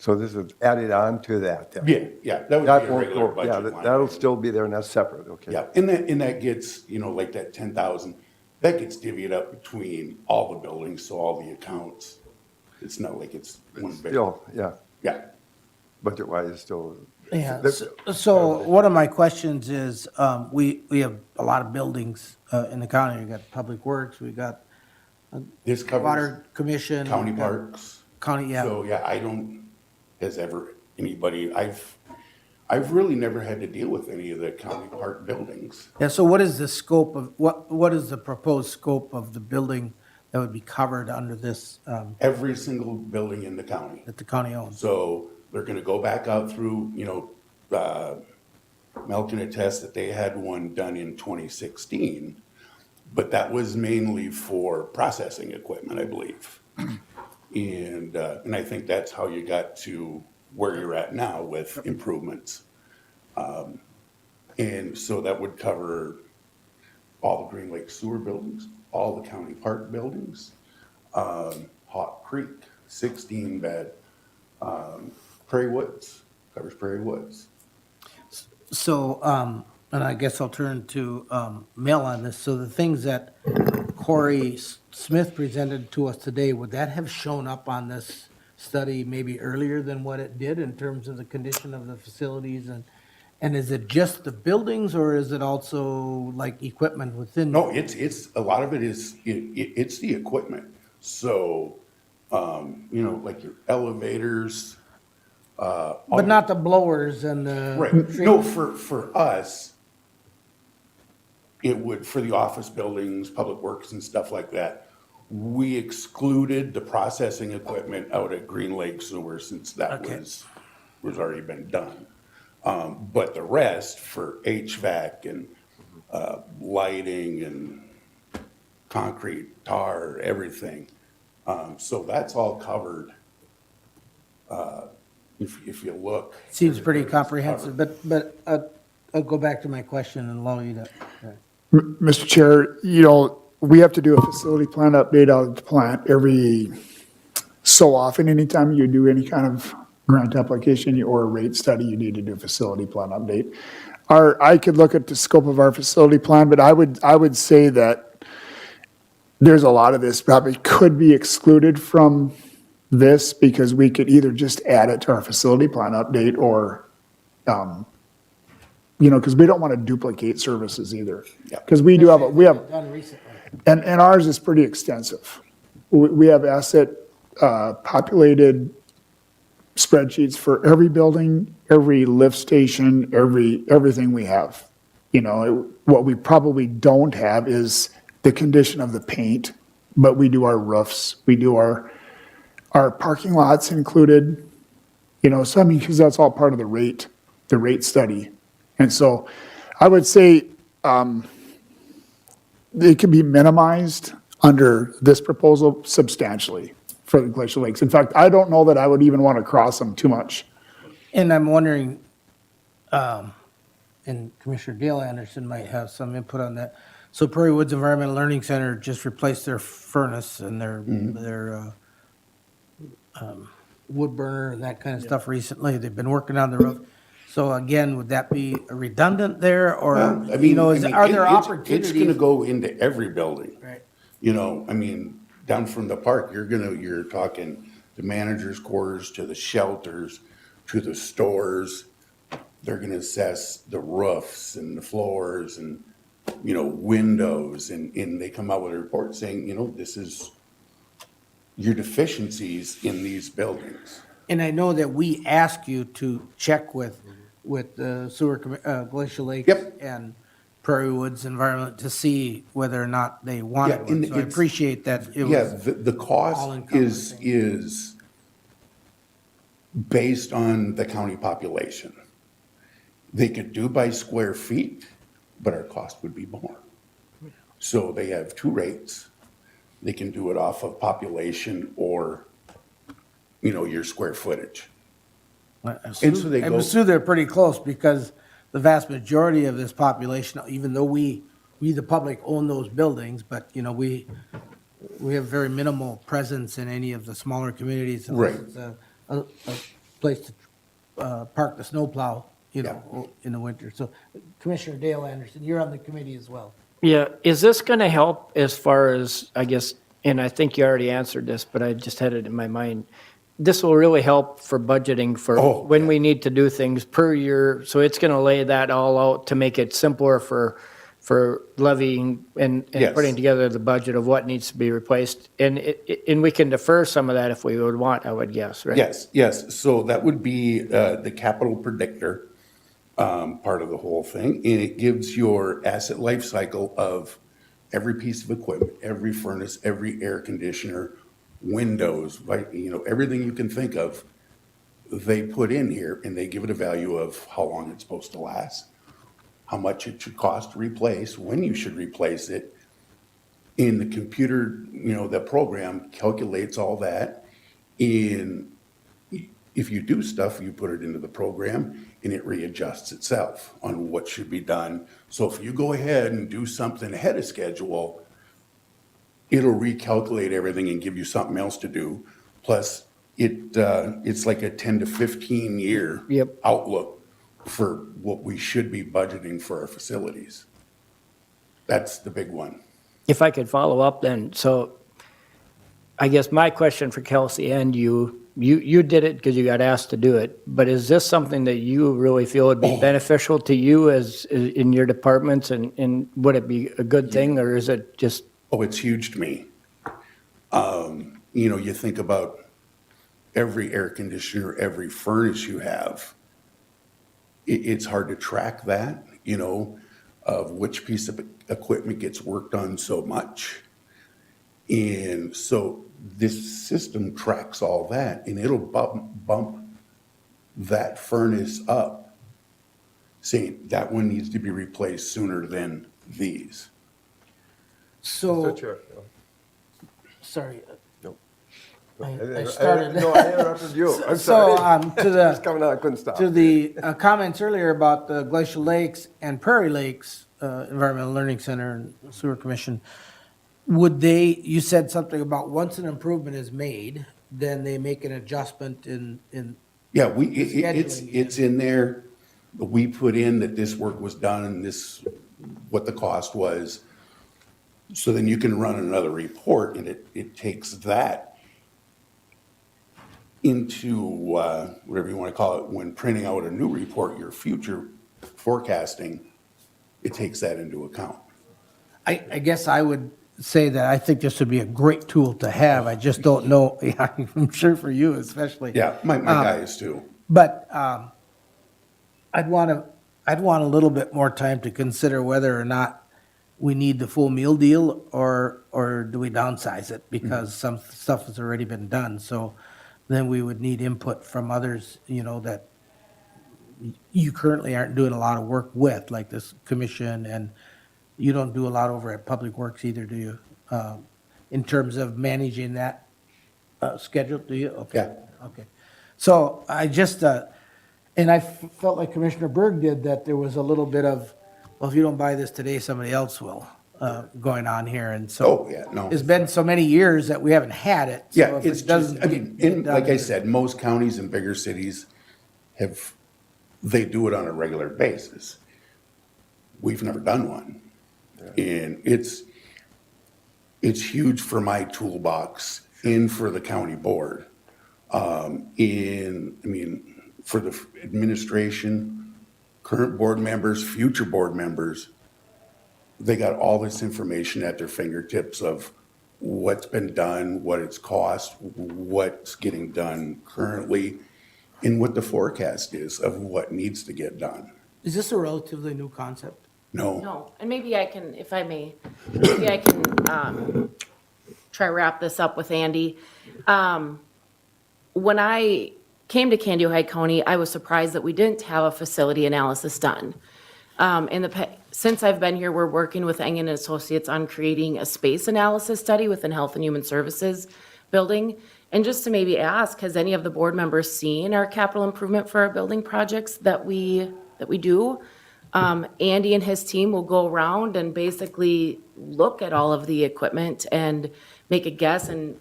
So this is added on to that then? Yeah, that would That be a won't regular go, yeah, budget line. that'll still be there and that's separate, okay? Yeah, and that gets, like that 10,000, that gets divvied up between all the buildings, so all the accounts. It's not like it's one big. Still, yeah, Yeah, budget-wise, it's still. Yeah, so one of my questions is, we have a lot of buildings in the county. We got Public Works, we got this covers Water Commission. county we got parks. County, yeah. So, yeah, I've really never had to deal with any of the county park buildings. Yeah, so what is the scope of, what is the proposed scope of the building that would be covered under this, Every single building in the county. that the county owns? So they're gonna go back out through, Mel can attest that they had one done in 2016, but that was mainly for processing equipment, I believe. And I think that's how you got to where you're at now with improvements. And so that would cover all the Green Lake sewer buildings, all the county park buildings, Hawk Creek, 16-bed, Prairie Woods, covers Prairie Woods. So, and I guess I'll turn to Mel on this. So the things that Corey Smith presented to us today, would that have shown up on this study maybe earlier than what it did in terms of the condition of the facilities? And is it just the buildings or is it also like equipment within? No, it's, a lot of it is, it's the equipment. So, like your elevators. But not the blowers and the. Right, no, for us, it would, for the office buildings, public works and stuff like that, we excluded the processing equipment out at Green Lake Sewer since that was already been done. But the rest for HVAC and, lighting and concrete, tar, everything. So that's all covered. If you look. Seems pretty comprehensive, but I'll go back to my question and allow you to. Mr. Chair, we have to do a facility plan update out of the plant every so often. Anytime you do any kind of grant application or a rate study, you need to do a facility plan update. I could look at the scope of our facility plan, but I would say that there's a lot of this probably could be excluded from this because we could either just add it to our facility plan update or, because we don't want to duplicate services either. Because we have Done recently. and ours is pretty extensive. We have asset populated spreadsheets for every building, every lift station, everything we have. What we probably don't have is the condition of the paint, but we do our roofs, we do our parking lots included, so because that's all part of the rate study. And so I would say it can be minimized under this proposal substantially for the glacial lakes. In fact, I don't know that I would even want to cross them too much. And I'm wondering, and Commissioner Dale Anderson might have some input on that. So Prairie Woods Environmental Learning Center just replaced their furnace and their wood burner and that kind of stuff recently. They've been working on the roof. So again, would that be redundant there or, are there opportunities? It's gonna go into every building. Right. Down from the park, you're talking the manager's quarters to the shelters, to the stores. They're gonna assess the roofs and the floors and, windows and they come out with a report saying, this is your deficiencies in these buildings. And I know that we ask you to check with the sewer, Glacial Lakes. Yep. And Prairie Woods Environment to see whether or not they want Yeah, it. and So I it's- appreciate that it Yeah, was. the cost all-encompassing. is based on the county population. They could do by square feet, but our cost would be more. So they have two rates. They can do it off of population or, your square footage. I And so they go- assume they're pretty close because the vast majority of this population, even though we the public own those buildings, but, we have very minimal presence in any of the smaller communities. unless Right. it's a place to park the snowplow, you know, in the winter. So Commissioner Dale Anderson, you're on the committee as well. Yeah, is this going to help as far as, I guess, and I think you already answered this, but I just had it in my mind. This will really help for budgeting for when we need to do things per year. So it's going to lay that all out to make it simpler for levying and Yes. putting together the budget of what needs to be replaced. And we can defer some of that if we would want, I would guess, right? Yes. So that would be the capital predictor part of the whole thing. And it gives your asset life cycle of every piece of equipment, every furnace, every air conditioner, windows, right? You know, everything you can think of, they put in here and they give it a value of how long it's supposed to last, how much it should cost to replace, when you should replace it. In the computer, you know, the program calculates all that. In if you do stuff, you put it into the program and it readjusts itself on what should be done. So if you go ahead and do something ahead of schedule, it'll recalculate everything and give you something else to do. Plus, it's like a 10 to 15 year outlook for what we should be budgeting for our facilities. That's the big one. If I could follow up then, so I guess my question for Kelsey and you did it because you got asked to do it, but is this something that you really feel would be beneficial to you as in your departments, and would it be a good thing, or is it just? Oh, it's huge to me. You know, you think about every air conditioner, every furnace you have, it's hard to track that, you know, of which piece of equipment gets worked on so much. And so this system tracks all that, and it'll bump that furnace up, saying that one needs to be replaced sooner than these. So, Mr. Chair. sorry. No. I started. No, I interrupted you. I'm So, sorry. to the. It's coming out, I couldn't stop. To the comments earlier about the Glacial Lakes and Prairie Lakes Environmental Learning Center and Sewer Commission, would they, you said something about once an improvement is made, then they make an adjustment in Yeah, scheduling. it's in there. We put in that this work was done and this, what the cost was. So then you can run another report, and it takes that into, whatever you want to call it, when printing out a new report, your future forecasting, it takes that into account. I guess I would say that I think this would be a great tool to have. I just don't know, yeah, I'm sure for you especially. Yeah, my guys too. But I'd want a little bit more time to consider whether or not we need the full meal deal or do we downsize it because some stuff has already been done. So then we would need input from others, you know, that you currently aren't doing a lot of work with, like this commission, and you don't do a lot over at Public Works either, do you? In terms of managing that schedule, do you? Okay. Yeah. Okay. So I just, and I felt like Commissioner Berg did, that there was a little bit of, well, if you don't buy this today, somebody else will, going on here. And so. Oh, yeah, no. It's been so many years that we haven't had it. So Yeah, if it's it doesn't just, I mean, get and done- like I said, most counties and bigger cities they do it on a regular basis. We've never done one. And it's huge for my toolbox and for the county board. I mean, for the administration, current board members, future board members, they got all this information at their fingertips of what's been done, what it's cost, what's getting done currently, and what the forecast is of what needs to get done. Is this a relatively new concept? No, and maybe I can, if I may, maybe I can try wrap this up with Andy. When I came to Candido County, I was surprised that we didn't have a facility analysis done. Since I've been here, we're working with Engen and Associates on creating a space analysis study within Health and Human Services building. And just to maybe ask, has any of the board members seen our capital improvement for our building projects that we do? Andy and his team will go around and basically look at all of the equipment and make a guess and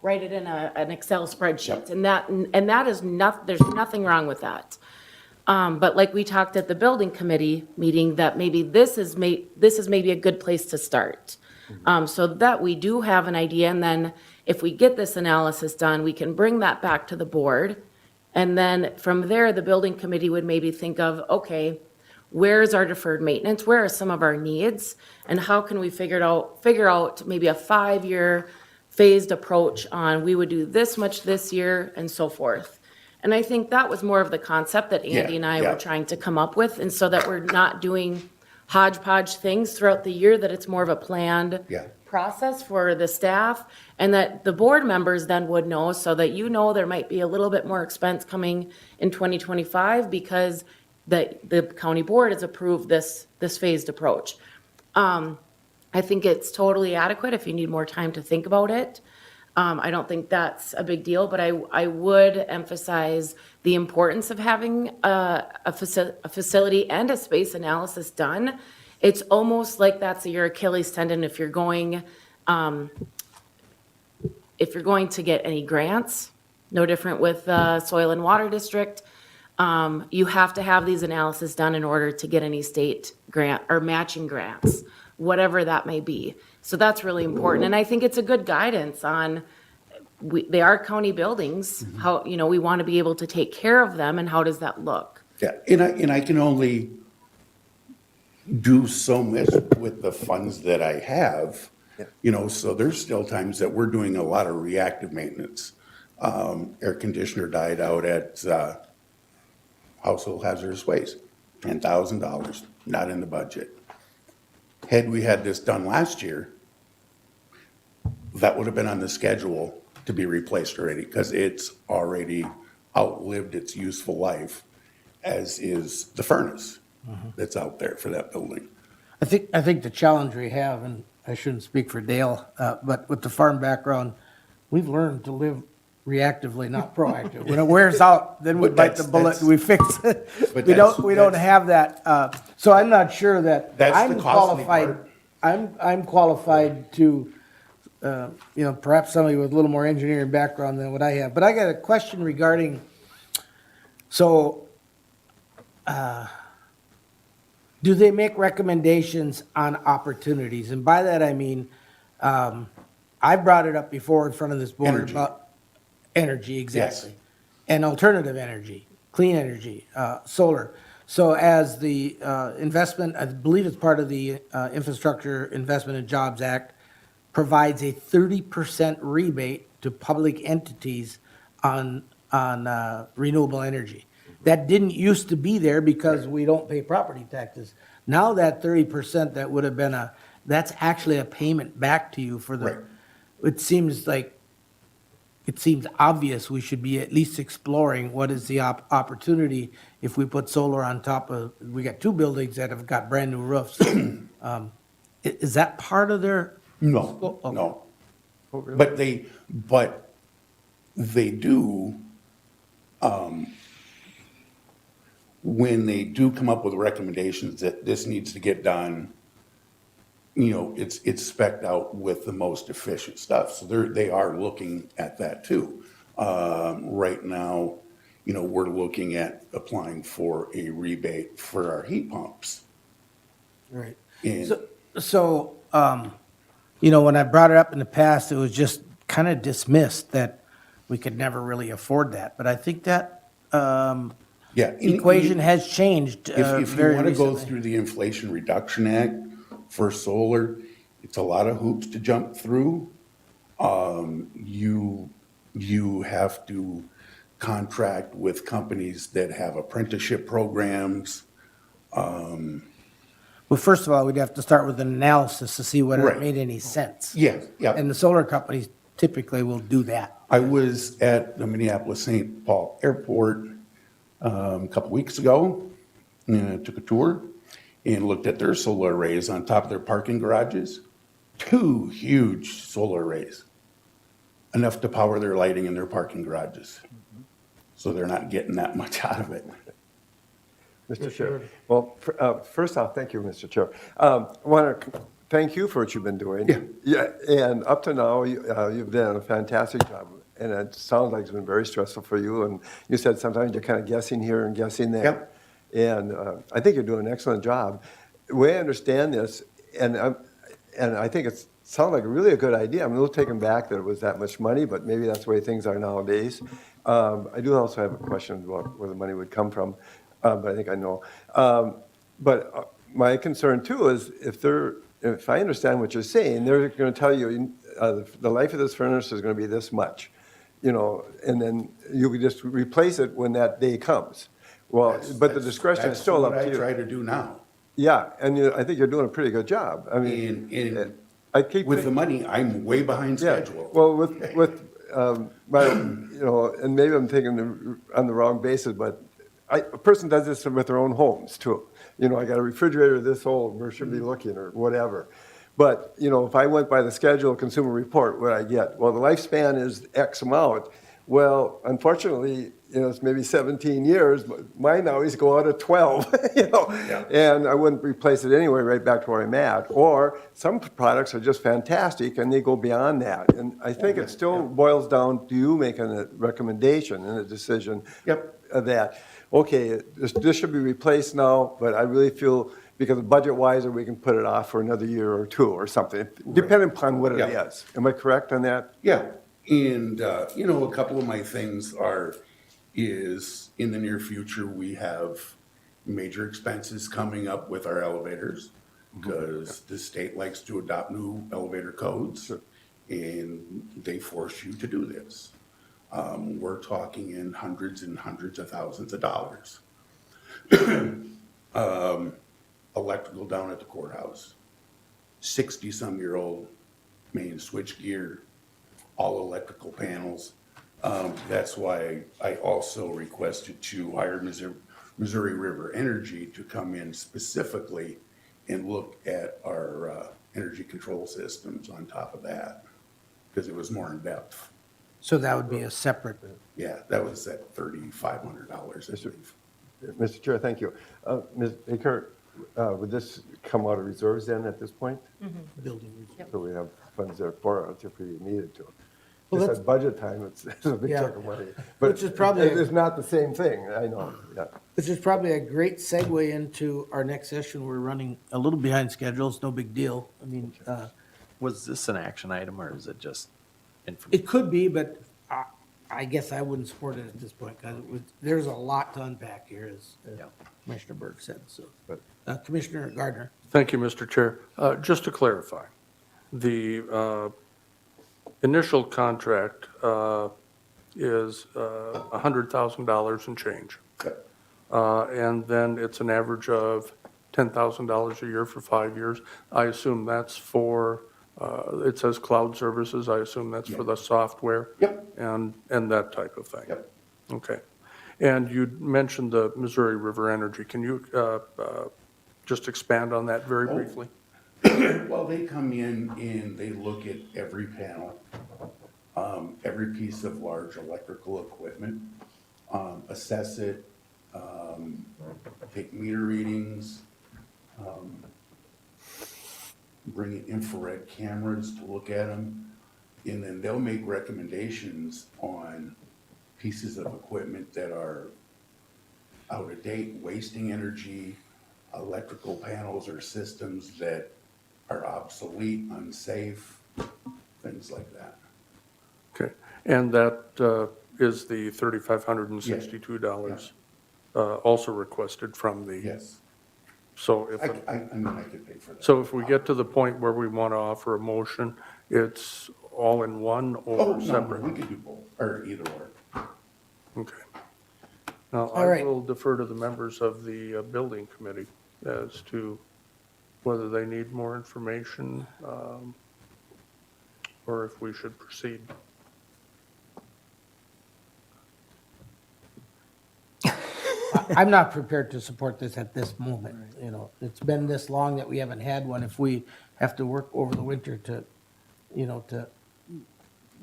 write it in an Excel spreadsheet. And that is not, there's nothing wrong with that. But like we talked at the building committee meeting, that maybe this is maybe a good place to start. So that we do have an idea, and then if we get this analysis done, we can bring that back to the board. And then from there, the building committee would maybe think of, okay, where's our deferred maintenance? Where are some of our needs? And how can we figure out maybe a 5-year phased approach on, we would do this much this year and so forth. And I think that was more of the concept that Andy and I were trying to come up with. And so that we're not doing hodgepodge things throughout the year, that it's more of a planned process for the staff, and that the board members then would know, so that there might be a little bit more expense coming in 2025 because the county board has approved this phased approach. I think it's totally adequate if you need more time to think about it. I don't think that's a big deal, but I would emphasize the importance of having a facility and a space analysis done. It's almost like that's your Achilles tendon if you're going to get any grants. No different with Soil and Water District. You have to have these analyses done in order to get any state grant or matching grants, whatever that may be. So that's really important. And I think it's a good guidance on, they are county buildings, how, we want to be able to take care of them, and how does that look? Yeah, and I can only do so much with the funds that I have, so there's still times that we're doing a lot of reactive maintenance. Air conditioner died out at Household Hazardous Waste, $10,000, not in the budget. Had we had this done last year, that would have been on the schedule to be replaced already, because it's already outlived its useful life, as is the furnace that's out there for that building. I think the challenge we have, and I shouldn't speak for Dale, but with the farm background, we've learned to live reactively, not proactive. When it wears out, then we bite the bullet and we fix it. We don't have that. So I'm not sure that That's I'm the costly qualified. part. I'm qualified to, perhaps somebody with a little more engineering background than what I have. But I got a question regarding, do they make recommendations on opportunities? And by that I mean, I brought it up before in front of this board Energy. about energy, exactly. Yes. And alternative energy, clean energy, solar. So as the investment, I believe it's part of the Infrastructure Investment and Jobs Act, provides a 30% rebate to public entities on renewable energy. That didn't used to be there because we don't pay property taxes. Now that 30% that would have been that's actually a payment back to you for the, Right. it seems obvious we should be at least exploring what is the opportunity if we put solar on top of, we got 2 buildings that have got brand new roofs. Is that part of their? No, Okay. no. But they do, when they do come up with recommendations that this needs to get done, it's spec'd out with the most efficient stuff. So they are looking at that too. Right now, we're looking at applying for a rebate for our heat pumps. Right. And So, when I brought it up in the past, it was just kind of dismissed that we could never really afford that. But I think that yeah, equation has changed If you very want to go recently. through the Inflation Reduction Act for solar, it's a lot of hoops to jump through. You have to contract with companies that have apprenticeship programs. Well, first of all, we'd have to start with an analysis to see whether Right. it made any sense. Yeah, yeah. And the solar companies typically will do that. I was at the Minneapolis-St. Paul Airport a couple weeks ago, and I took a tour and looked at their solar arrays on top of their parking garages. 2 huge solar arrays, enough to power their lighting in their parking garages. So they're not getting that much out of it. Mr. Chair. Well, first off, thank you, Mr. Chair. I want to thank you for what you've been doing. Yeah. Yeah, and up to now, you've done a fantastic job. And it sounds like it's been very stressful for you. And you said sometimes you're kind of guessing here and guessing there. Yep. And I think you're doing an excellent job. The way I understand this, and I think it sounds like really a good idea. I'm a little taken back that it was that much money, but maybe that's the way things are nowadays. I do also have a question about where the money would come from, but I think I know. My concern too is if I understand what you're saying, they're going to tell you the life of this furnace is going to be this much, and then you could just replace it when that day comes. Well, but the discretion is still up to you. That's what I try to do now. Yeah, and I think you're doing a pretty good job. I mean, And I keep with the money, I'm way behind schedule. Well, with my, and maybe I'm thinking on the wrong basis, but a person does this with their own homes too. I got a refrigerator this old, where should be looking or whatever. But, if I went by the schedule consumer report, what I get? Well, the lifespan is X amount. Well, unfortunately, it's maybe 17 years, but mine always go out at 12, and I wouldn't replace it anyway, right back to where I'm at. Or some products are just fantastic and they go beyond that. And I think it still boils down to you making a recommendation and a decision of that. Okay, this should be replaced now, but I really feel because budget-wise, we can put it off for another year or two or something, depending upon what it is. Am I correct on that? Yeah, and, a couple of my things is in the near future, we have major expenses coming up with our elevators because the state likes to adopt new elevator codes and they force you to do this. We're talking in hundreds and hundreds of thousands of dollars. Electrical down at the courthouse, 60-some-year-old main switch gear, all electrical panels. That's why I also requested to hire Missouri River Energy to come in specifically and look at our energy control systems on top of that, because it was more in depth. So that would be a separate. Yeah, that was at $3,500, I believe. Mr. Chair, thank you. Ms. Baker, would this come out of reserves then at this point? Building. So we have funds there for us if we needed to. Well, Just that's- at budget time, it's a big Yeah. chunk of money. But Which is probably- it's not the same thing, I know, yeah. Which is probably a great segue into our next session. We're running a little behind schedule. It's no big deal. I mean, Was this an action item or is it just information? it could be, but I guess I wouldn't support it at this point because there's a lot to unpack here, as Commissioner Burke said. So, Commissioner Gardner. Thank you, Mr. Chair. Just to clarify, the initial contract is $100,000 and change. And then it's an average of $10,000 a year for 5 years. I assume that's for, it says cloud services, I assume that's for the software? Yep. And that type of thing? Yep. Okay. And you mentioned the Missouri River Energy. Can you just expand on that very briefly? Well, they come in and they look at every panel, every piece of large electrical equipment, assess it, take meter readings, bring in infrared cameras to look at them, and then they'll make recommendations on pieces of equipment that are out of date, wasting energy, electrical panels or systems that are obsolete, unsafe, things like that. Okay. And that is the $3,562 also requested from the? Yes. So if, I mean, I could pay for that. so if we get to the point where we want to offer a motion, it's all in one Oh, or no, separate? we could do both, or either or. Okay. Now, All I right. will defer to the members of the building committee as to whether they need more information or if we should proceed. I'm not prepared to support this at this moment. It's been this long that we haven't had one. If we have to work over the winter to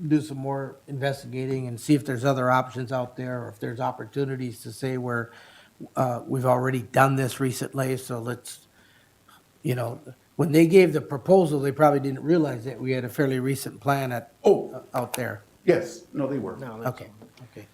do some more investigating and see if there's other options out there, or if there's opportunities to say where we've already done this recently, so let's, when when they gave the proposal, they probably didn't realize that we had a fairly recent plan out there. Yes, no, they were. Okay, okay.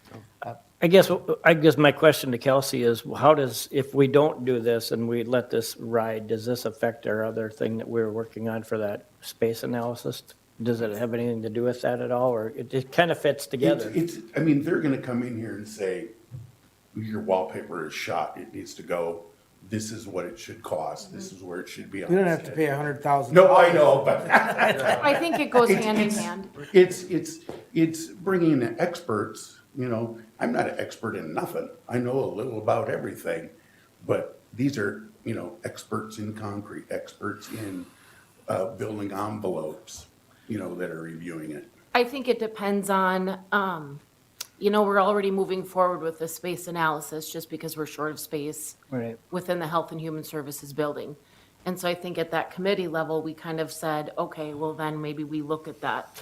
I guess my question to Kelsey is, how does, if we don't do this and we let this ride, does this affect our other thing that we're working on for that space analysis? Does it have anything to do with that at all, or it kind of fits together? I mean, they're gonna come in here and say, your wallpaper is shot, it needs to go, this is what it should cost, this is where it should be on We don't the have to schedule. pay $100,000. No, I know, but. I think it goes hand in hand. It's bringing in experts, you know, I'm not an expert in nothing, I know a little about everything, but these are, you know, experts in concrete, experts in, building envelopes, you know, that are reviewing it. I think it depends on, we're already moving forward with the space analysis just because we're short of space Right. within the Health and Human Services building. And so I think at that committee level, we kind of said, okay, well then maybe we look at that,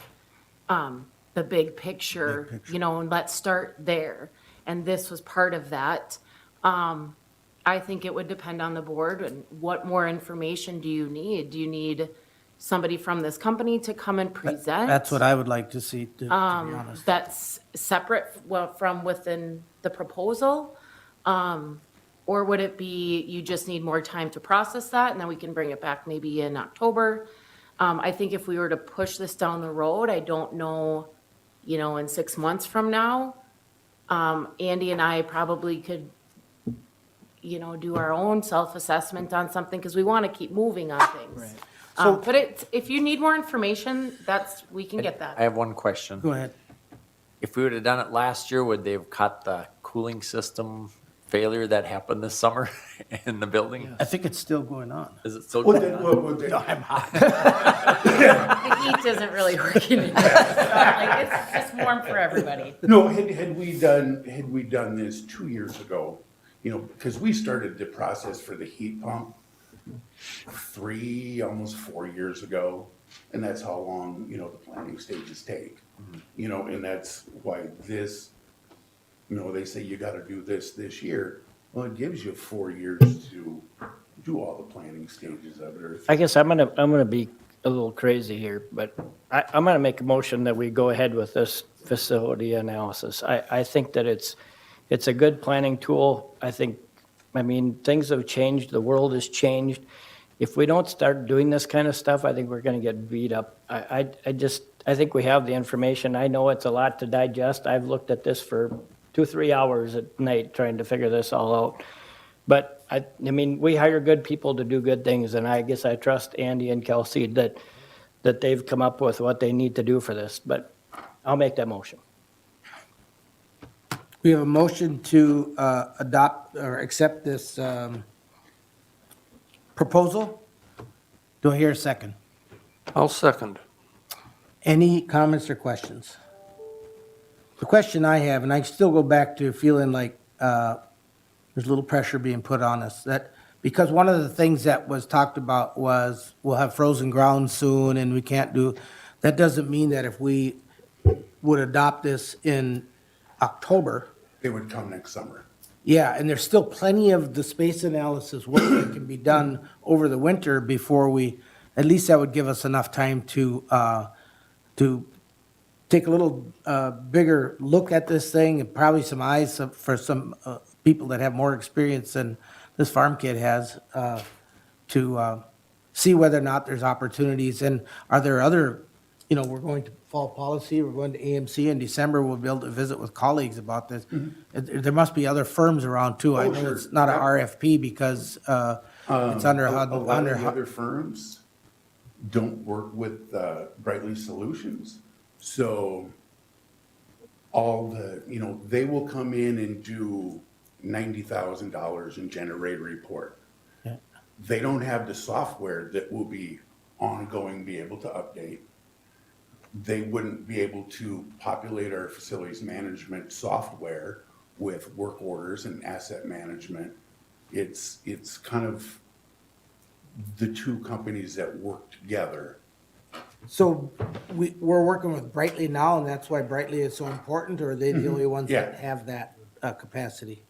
the big picture, and let's start there. And this was part of that. I think it would depend on the board and what more information do you need? Do you need somebody from this company to come and present? That's what I would like to see, to be honest. That's separate from within the proposal? Or would it be, you just need more time to process that, and then we can bring it back maybe in October? I think if we were to push this down the road, I don't know, in 6 months from now, Andy and I probably could, do our own self-assessment on something, because we want to keep moving on things. But if you need more information, we can get I that. have one question. Go ahead. If we would have done it last year, would they have caught the cooling system failure that happened this summer in the building? I think it's still going on. Is it still Well, going then, on? I'm hot. The heat isn't really working in here. It's just warm for everybody. No, had we done this 2 years ago, because we started the process for the heat pump almost 4 years ago, and that's how long, the planning stages take. And that's why this, they say you gotta do this year. Well, it gives you 4 years to do all the planning stages of it. I guess I'm gonna be a little crazy here, but I'm gonna make a motion that we go ahead with this facility analysis. I think that it's a good planning tool. I mean, things have changed, the world has changed. If we don't start doing this kind of stuff, I think we're gonna get beat up. I think we have the information. I know it's a lot to digest. I've looked at this for 2-3 hours at night trying to figure this all out. But I mean, we hire good people to do good things, and I guess I trust Andy and Kelsey that they've come up with what they need to do for this, but I'll make that motion. We have a motion to adopt or accept this proposal. Do I hear a second? I'll second. Any comments or questions? The question I have, and I still go back to feeling like there's a little pressure being put on us, that because one of the things that was talked about was we'll have frozen ground soon and we can't do, that doesn't mean that if we would adopt this in October. It would come next summer. Yeah, and there's still plenty of the space analysis work that can be done over the winter before we, at least that would give us enough time to take a little bigger look at this thing, and probably some eyes for some people that have more experience than this farm kid has, to see whether or not there's opportunities, and are there other, we're going to fall policy, we're going to AMC in December, we'll be able to visit with colleagues about this. There must be other firms around too. I know sure. it's not an RFP because it's under A HUD. lot of the other firms don't work with Brightly Solutions. So all the, they will come in and do $90,000 and generate a report. Yeah. They don't have the software that will be ongoing, be able to update. They wouldn't be able to populate our facilities management software with work orders and asset management. It's kind of the two companies that work together. So we're working with Brightly now, and that's why Brightly is so important, or are they the only ones that Yeah. have that capacity?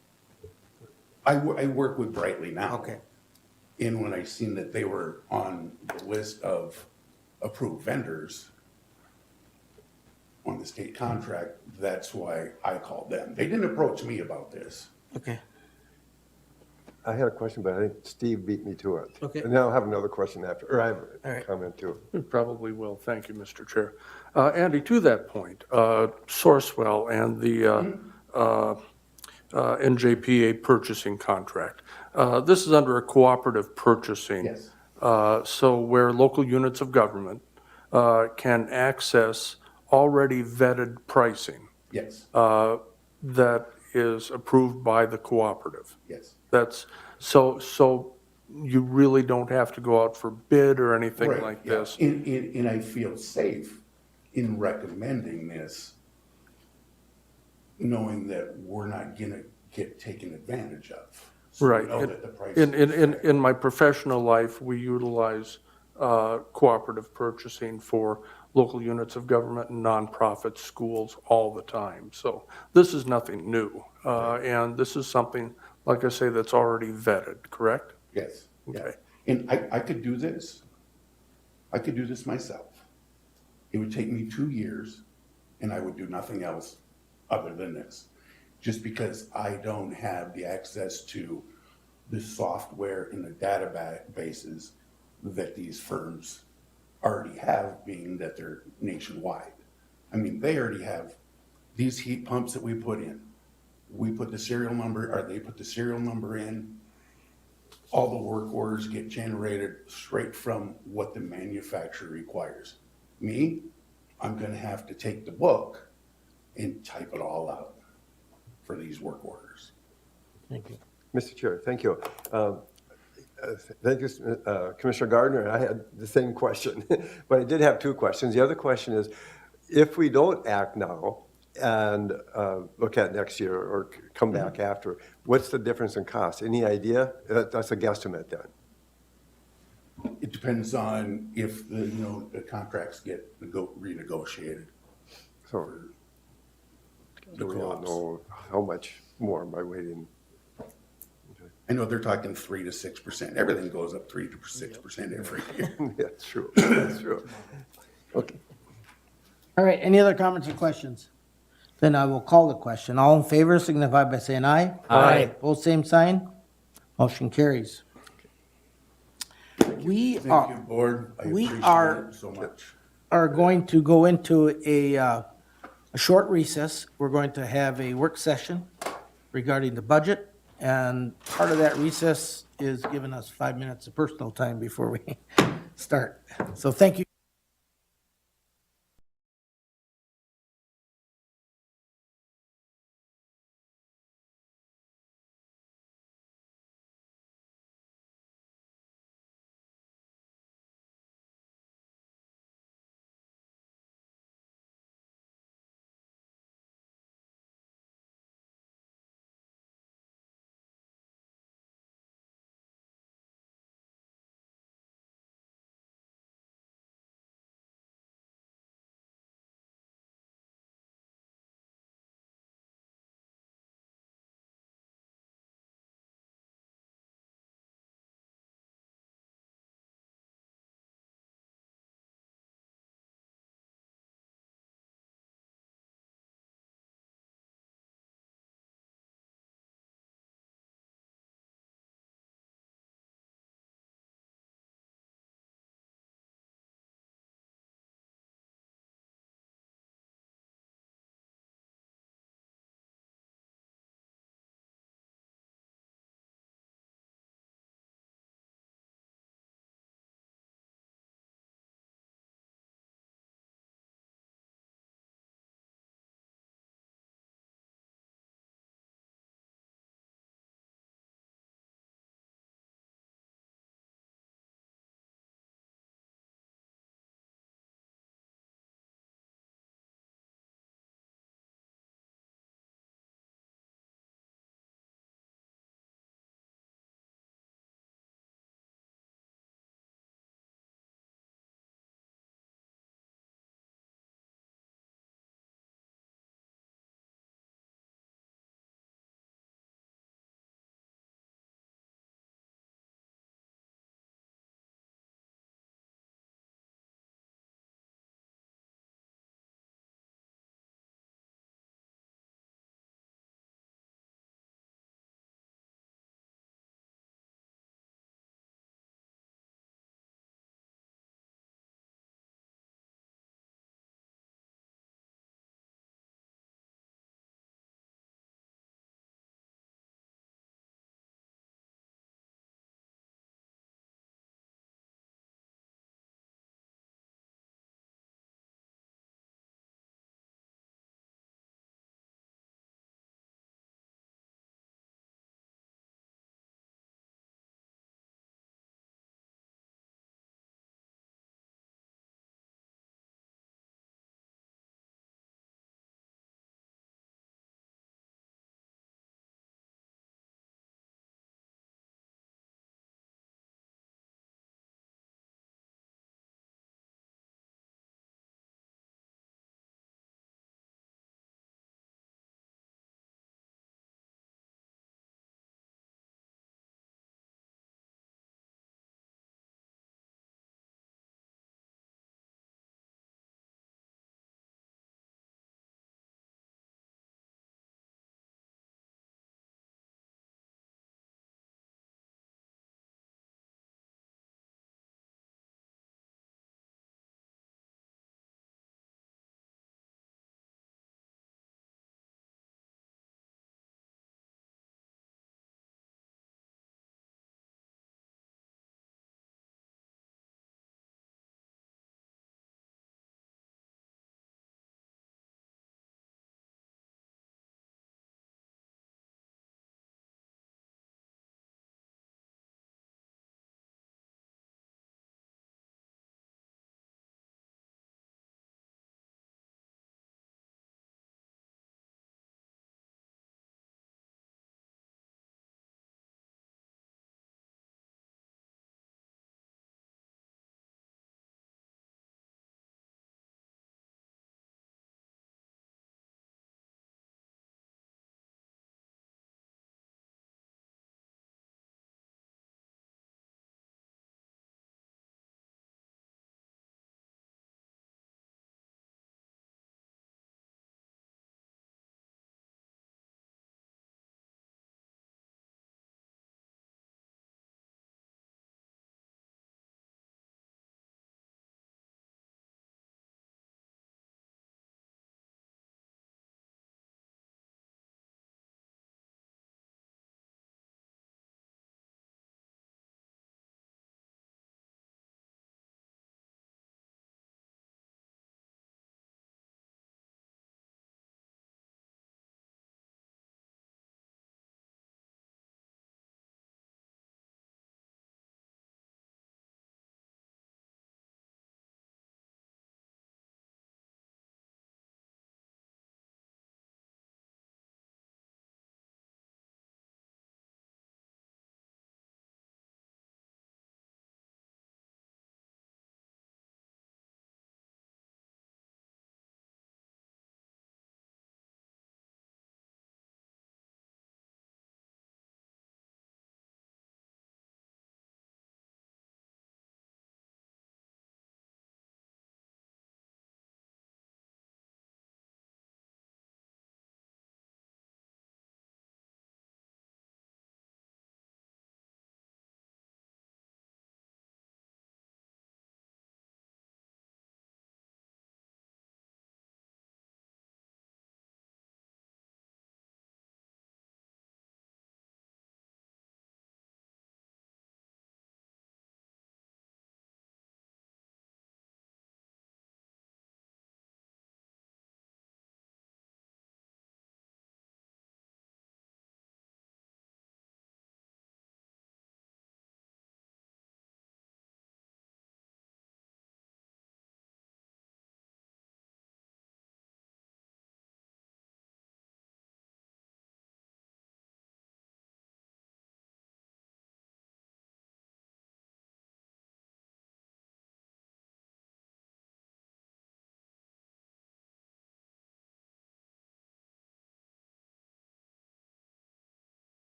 I work with Brightly now. Okay. And when I seen that they were on the list of approved vendors on the state contract, that's why I called them. They didn't approach me about this. Okay. I had a question, but I think Steve beat me to it. Okay. And then I'll have another question after, or I have All a right. comment too. It probably will. Thank you, Mr. Chair. Andy, to that point, Sourcewell and the NJPA purchasing contract. This is under a cooperative purchasing. Yes. So where local units of government can access already vetted pricing Yes, that is approved by the cooperative. yes. That's, so you really don't have to go out for bid or anything Right, like yeah. this. And I feel safe in recommending this, knowing that we're not gonna get taken advantage of. So we Right. know that the price In my professional life, we utilize cooperative purchasing for local units of government and nonprofit schools all the time. So this is nothing new. And this is something, like I say, that's already vetted, correct? Yes, yeah. Okay. And I could do this. I could do this myself. It would take me 2 years and I would do nothing else other than this. Just because I don't have the access to the software and the databases that these firms already have, being that they're nationwide. I mean, they already have these heat pumps that we put in. We put the serial number, or they put the serial number in. All the work orders get generated straight from what the manufacturer requires. Me, I'm gonna have to take the book and type it all out for these work orders. Thank you. Mr. Chair, thank you. Thank you, Commissioner Gardner. I had the same question, but I did have two questions. The other question is, if we don't act now and look at next year or come back after, what's the difference in cost? Any idea? That's a guesstimate then. It depends on if the contracts get renegotiated. So The we don't co-ops. know how much more by waiting. I know they're talking 3 to 6%. Everything goes up 3 to 6% every year. That's true. That's true. Okay. All right, any other comments or questions? Then I will call the question. All in favor signify by saying aye. Aye. Both same sign. Motion carries. We Thank you, board. I we appreciate are- it so much. are going to go into a short recess. We're going to have a work session regarding the budget. And part of that recess is giving us 5 minutes of personal time before we start. So thank you.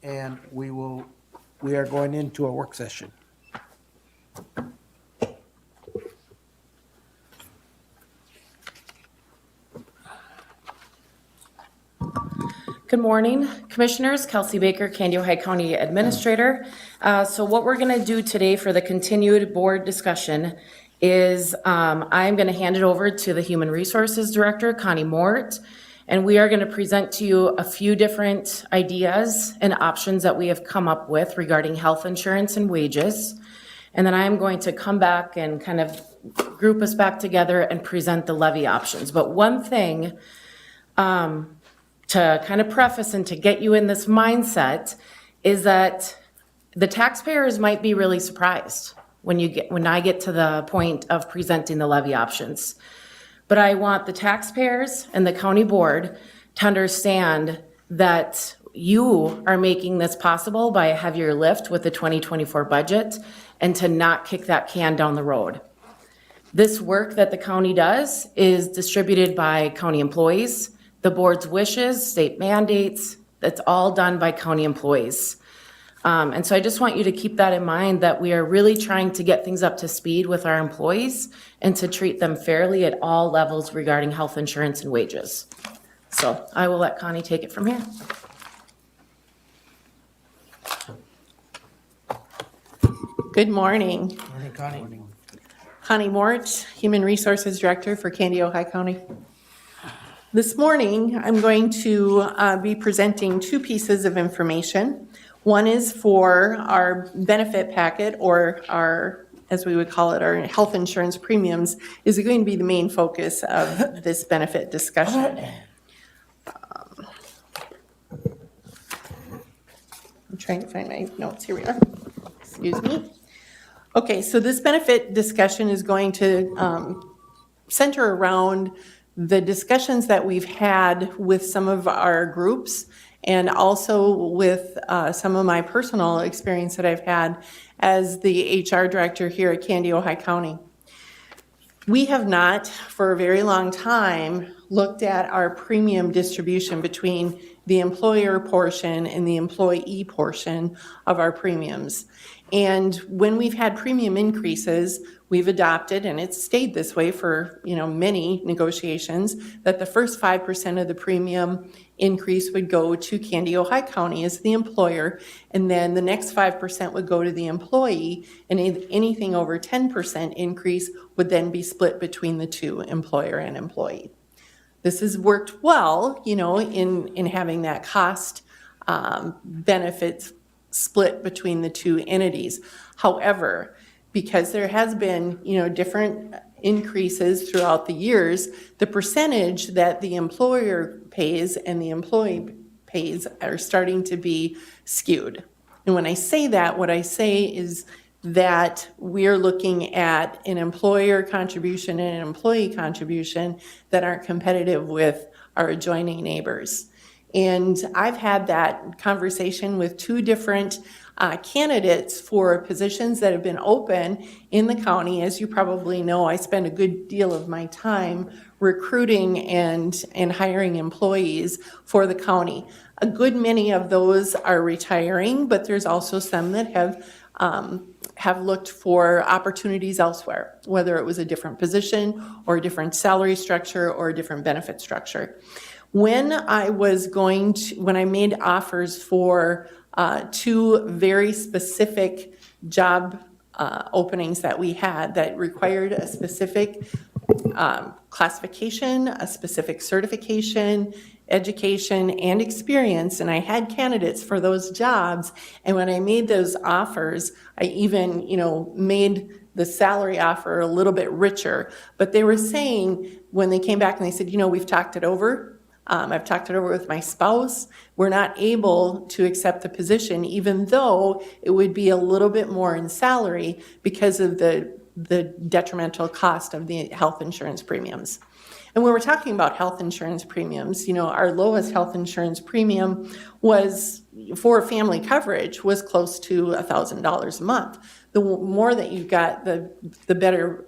and we are going into a work session. Good morning, Commissioners. Kelsey Baker, Candy Ohio County Administrator. So what we're going to do today for the continued board discussion is I'm going to hand it over to the Human Resources Director, Connie Mort, and we are going to present to you a few different ideas and options that we have come up with regarding health insurance and wages. And then I'm going to come back and kind of group us back together and present the levy options. But one thing, to kind of preface and to get you in this mindset is that the taxpayers might be really surprised when I get to the point of presenting the levy options. But I want the taxpayers and the county board to understand that you are making this possible by a heavier lift with the 2024 budget and to not kick that can down the road. This work that the county does is distributed by county employees. The board's wishes, state mandates, that's all done by county employees. And so I just want you to keep that in mind, that we are really trying to get things up to speed with our employees and to treat them fairly at all levels regarding health insurance and wages. So I will let Connie take it from here. Good morning. Morning, Connie. Connie Mort, Human Resources Director for Candy Ohio County. This morning, I'm going to be presenting two pieces of information. One is for our benefit packet, or our, as we would call it, our health insurance premiums, is going to be the main focus of this benefit discussion. I'm trying to find my notes. Here we are. Excuse me. Okay, so this benefit discussion is going to center around the discussions that we've had with some of our groups and also with some of my personal experience that I've had as the HR director here at Candy Ohio County. We have not, for a very long time, looked at our premium distribution between the employer portion and the employee portion of our premiums. And when we've had premium increases, we've adopted, and it's stayed this way for many negotiations, that the first 5% of the premium increase would go to Candy Ohio County as the employer, and then the next 5% would go to the employee, and anything over 10% increase would then be split between the two, employer and employee. This has worked well, in having that cost benefits split between the two entities. However, because there has been, different increases throughout the years, the percentage that the employer pays and the employee pays are starting to be skewed. And when I say that, what I say is that we're looking at an employer contribution and an employee contribution that aren't competitive with our adjoining neighbors. And I've had that conversation with two different candidates for positions that have been open in the county. As you probably know, I spend a good deal of my time recruiting and hiring employees for the county. A good many of those are retiring, but there's also some that have looked for opportunities elsewhere, whether it was a different position or a different salary structure or a different benefit structure. When I made offers for two very specific job openings that we had that required a specific classification, a specific certification, education, and experience, and I had candidates for those jobs, and when I made those offers, I even, made the salary offer a little bit richer, but they were saying, when they came back and they said, we've talked it over, I've talked it over with my spouse. We're not able to accept the position, even though it would be a little bit more in salary because of the detrimental cost of the health insurance premiums. And when we're talking about health insurance premiums, our lowest health insurance premium was, for family coverage, was close to $1,000 a month. The more that you got, the better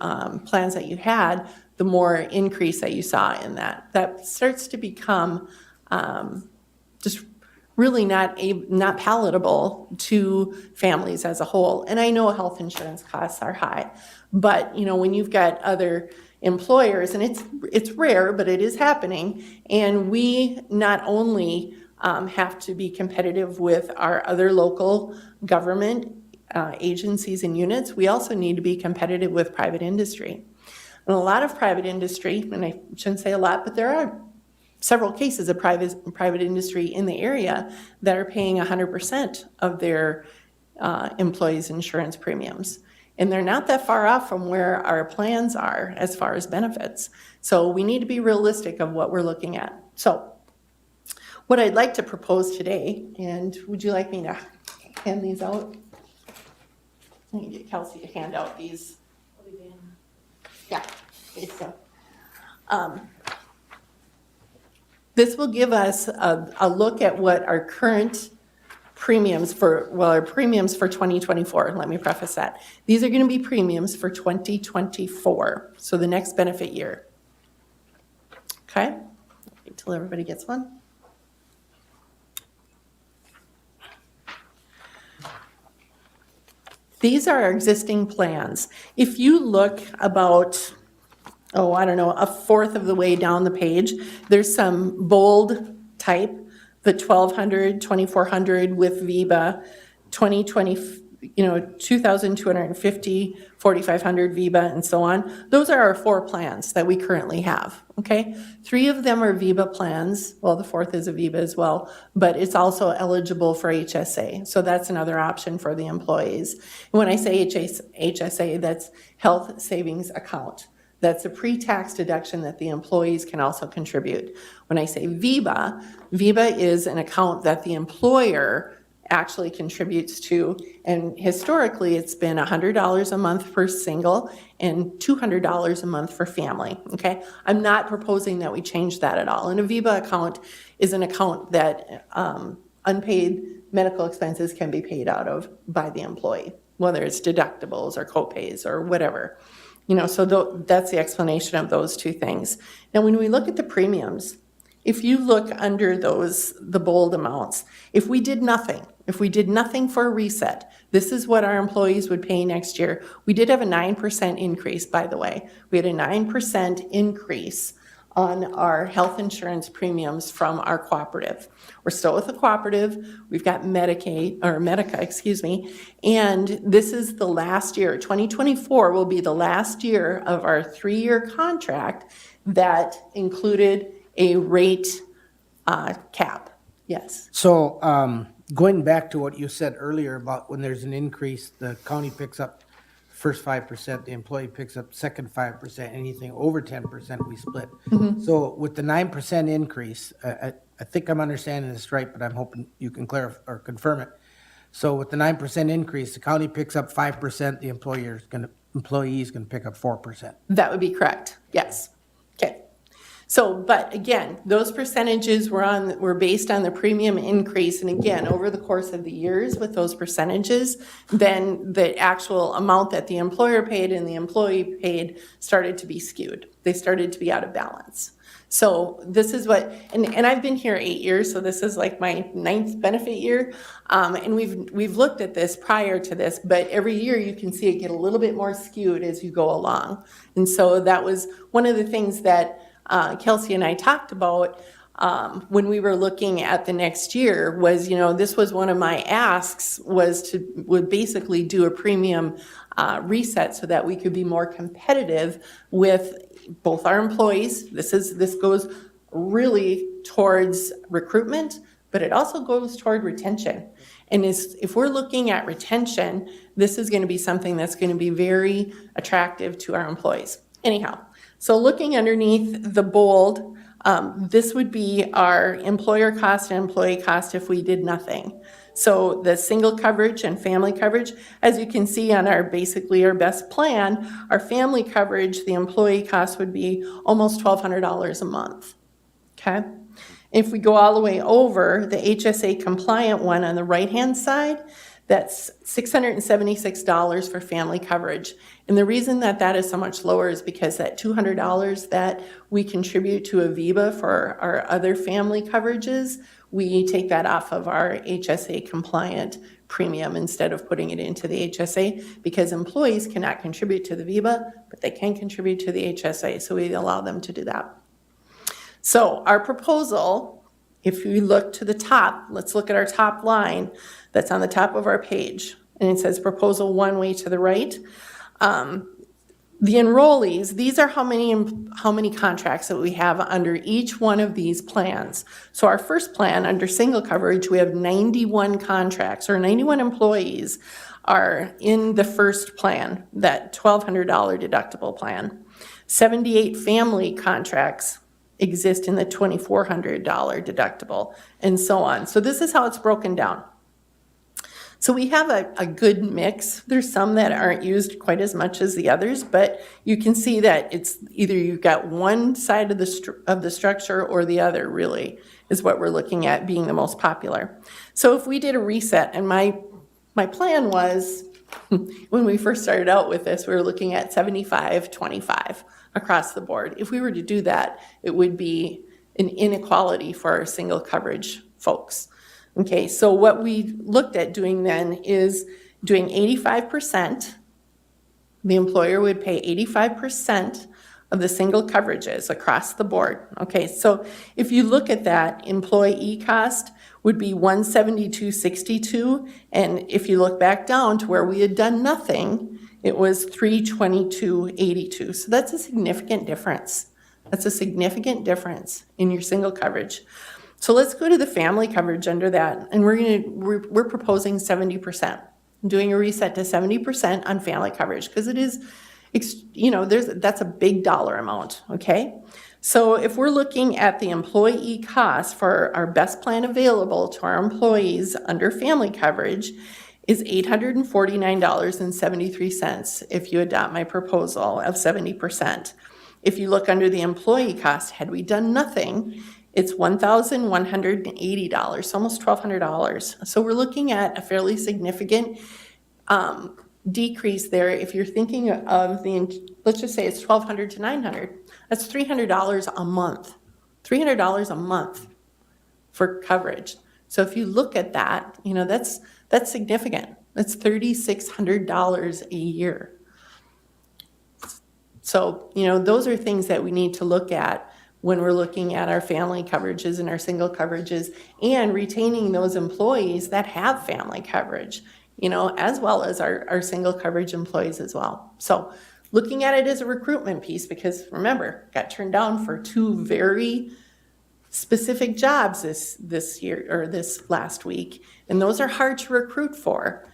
plans that you had, the more increase that you saw in that. That starts to become just really not palatable to families as a whole. And I know health insurance costs are high, but when you've got other employers, and it's rare, but it is happening, and we not only have to be competitive with our other local government agencies and units, we also need to be competitive with private industry. And a lot of private industry, and I shouldn't say a lot, but there are several cases of private industry in the area that are paying 100% of their employees' insurance premiums. And they're not that far off from where our plans are as far as benefits. So we need to be realistic of what we're looking at. So what I'd like to propose today, and would you like me to hand these out? I can get Kelsey to hand out these. Yeah, okay, so. This will give us a look at what our current premiums our premiums for 2024. Let me preface that. These are going to be premiums for 2024, so the next benefit year. Okay? Wait until everybody gets one. These are our existing plans. If you look about, a fourth of the way down the page, there's some bold type, the 1,200, 2,400 with VIBA, 2,250, 4,500 VIBA, and so on. Those are our 4 plans that we currently have, okay? 3 of them are VIBA plans. Well, the 4th is a VIBA as well, but it's also eligible for HSA. So that's another option for the employees. And when I say HSA, that's Health Savings Account. That's a pre-tax deduction that the employees can also contribute. When I say VIBA, VIBA is an account that the employer actually contributes to, and historically it's been $100 a month for single and $200 a month for family, okay? I'm not proposing that we change that at all. And a VIBA account is an account that unpaid medical expenses can be paid out of by the employee, whether it's deductibles or copays or whatever. So that's the explanation of those 2 things. Now, when we look at the premiums, if you look under the bold amounts, if we did nothing for a reset, this is what our employees would pay next year. We did have a 9% increase, by the way. We had a 9% increase on our health insurance premiums from our cooperative. We're still with the cooperative. We've got Medica, and this is the last year. 2024 will be the last year of our 3-year contract that included a rate cap. Yes. So going back to what you said earlier about when there's an increase, the county picks up first 5%, the employee picks up second 5%, anything over 10% we split. So with the 9% increase, I think I'm understanding this right, but I'm hoping you can clarify or confirm it. So with the 9% increase, the county picks up 5%, the employee is going to pick up 4%. That would be correct. Yes. Okay. So, but again, those percentages were based on the premium increase, and again, over the course of the years with those percentages, then the actual amount that the employer paid and the employee paid started to be skewed. They started to be out of balance. So this is what, and I've been here 8 years, so this is like my 9th benefit year, and we've looked at this prior to this, but every year you can see it get a little bit more skewed as you go along. And so that was one of the things that Kelsey and I talked about when we were looking at the next year was, this was one of my asks would basically do a premium reset so that we could be more competitive with both our employees. This goes really towards recruitment, but it also goes toward retention. And if we're looking at retention, this is going to be something that's going to be very attractive to our employees. Anyhow, so looking underneath the bold, this would be our employer cost and employee cost if we did nothing. So the single coverage and family coverage, as you can see on our best plan, our family coverage, the employee cost would be almost $1,200 a month, okay? If we go all the way over, the HSA compliant one on the right-hand side, That's $676 for family coverage. And the reason that that is so much lower is because that $200 that we contribute to Aviva for our other family coverages, we take that off of our HSA compliant premium instead of putting it into the HSA, because employees cannot contribute to the VIBA, but they can contribute to the HSA, so we allow them to do that. So our proposal, if we look to the top, let's look at our top line that's on the top of our page, and it says proposal one way to the right. The enrollees, these are how many contracts that we have under each one of these plans. So our first plan, under single coverage, we have 91 contracts, or 91 employees are in the first plan, that $1,200 deductible plan. 78 family contracts exist in the $2,400 deductible, and so on. So this is how it's broken down. So we have a good mix. There's some that aren't used quite as much as the others, but you can see that it's either you've got one side of the structure or the other, really, is what we're looking at being the most popular. So if we did a reset, and my plan was, when we first started out with this, we were looking at 75-25 across the board. If we were to do that, it would be an inequality for our single coverage folks. Okay, so what we looked at doing then is doing 85%. The employer would pay 85% of the single coverages across the board. Okay, so if you look at that, employee cost would be $172.62, and if you look back down to where we had done nothing, it was $322.82. So that's a significant difference. That's a significant difference in your single coverage. So let's go to the family coverage under that, and we're proposing 70%. I'm doing a reset to 70% on family coverage because it is, that's a big dollar amount, okay? So if we're looking at the employee cost for our best plan available to our employees under family coverage is $849.73 if you adopt my proposal of 70%. If you look under the employee cost, had we done nothing, it's $1,180, almost $1,200. So we're looking at a fairly significant decrease there. If you're thinking of let's just say it's $1,200 to $900, that's $300 a month. $300 a month for coverage. So if you look at that, that's significant. That's $3,600 a year. So, those are things that we need to look at when we're looking at our family coverages and our single coverages, and retaining those employees that have family coverage, as well as our single coverage employees as well. So looking at it as a recruitment piece, because remember, got turned down for 2 very specific jobs this year, or this last week, and those are hard to recruit for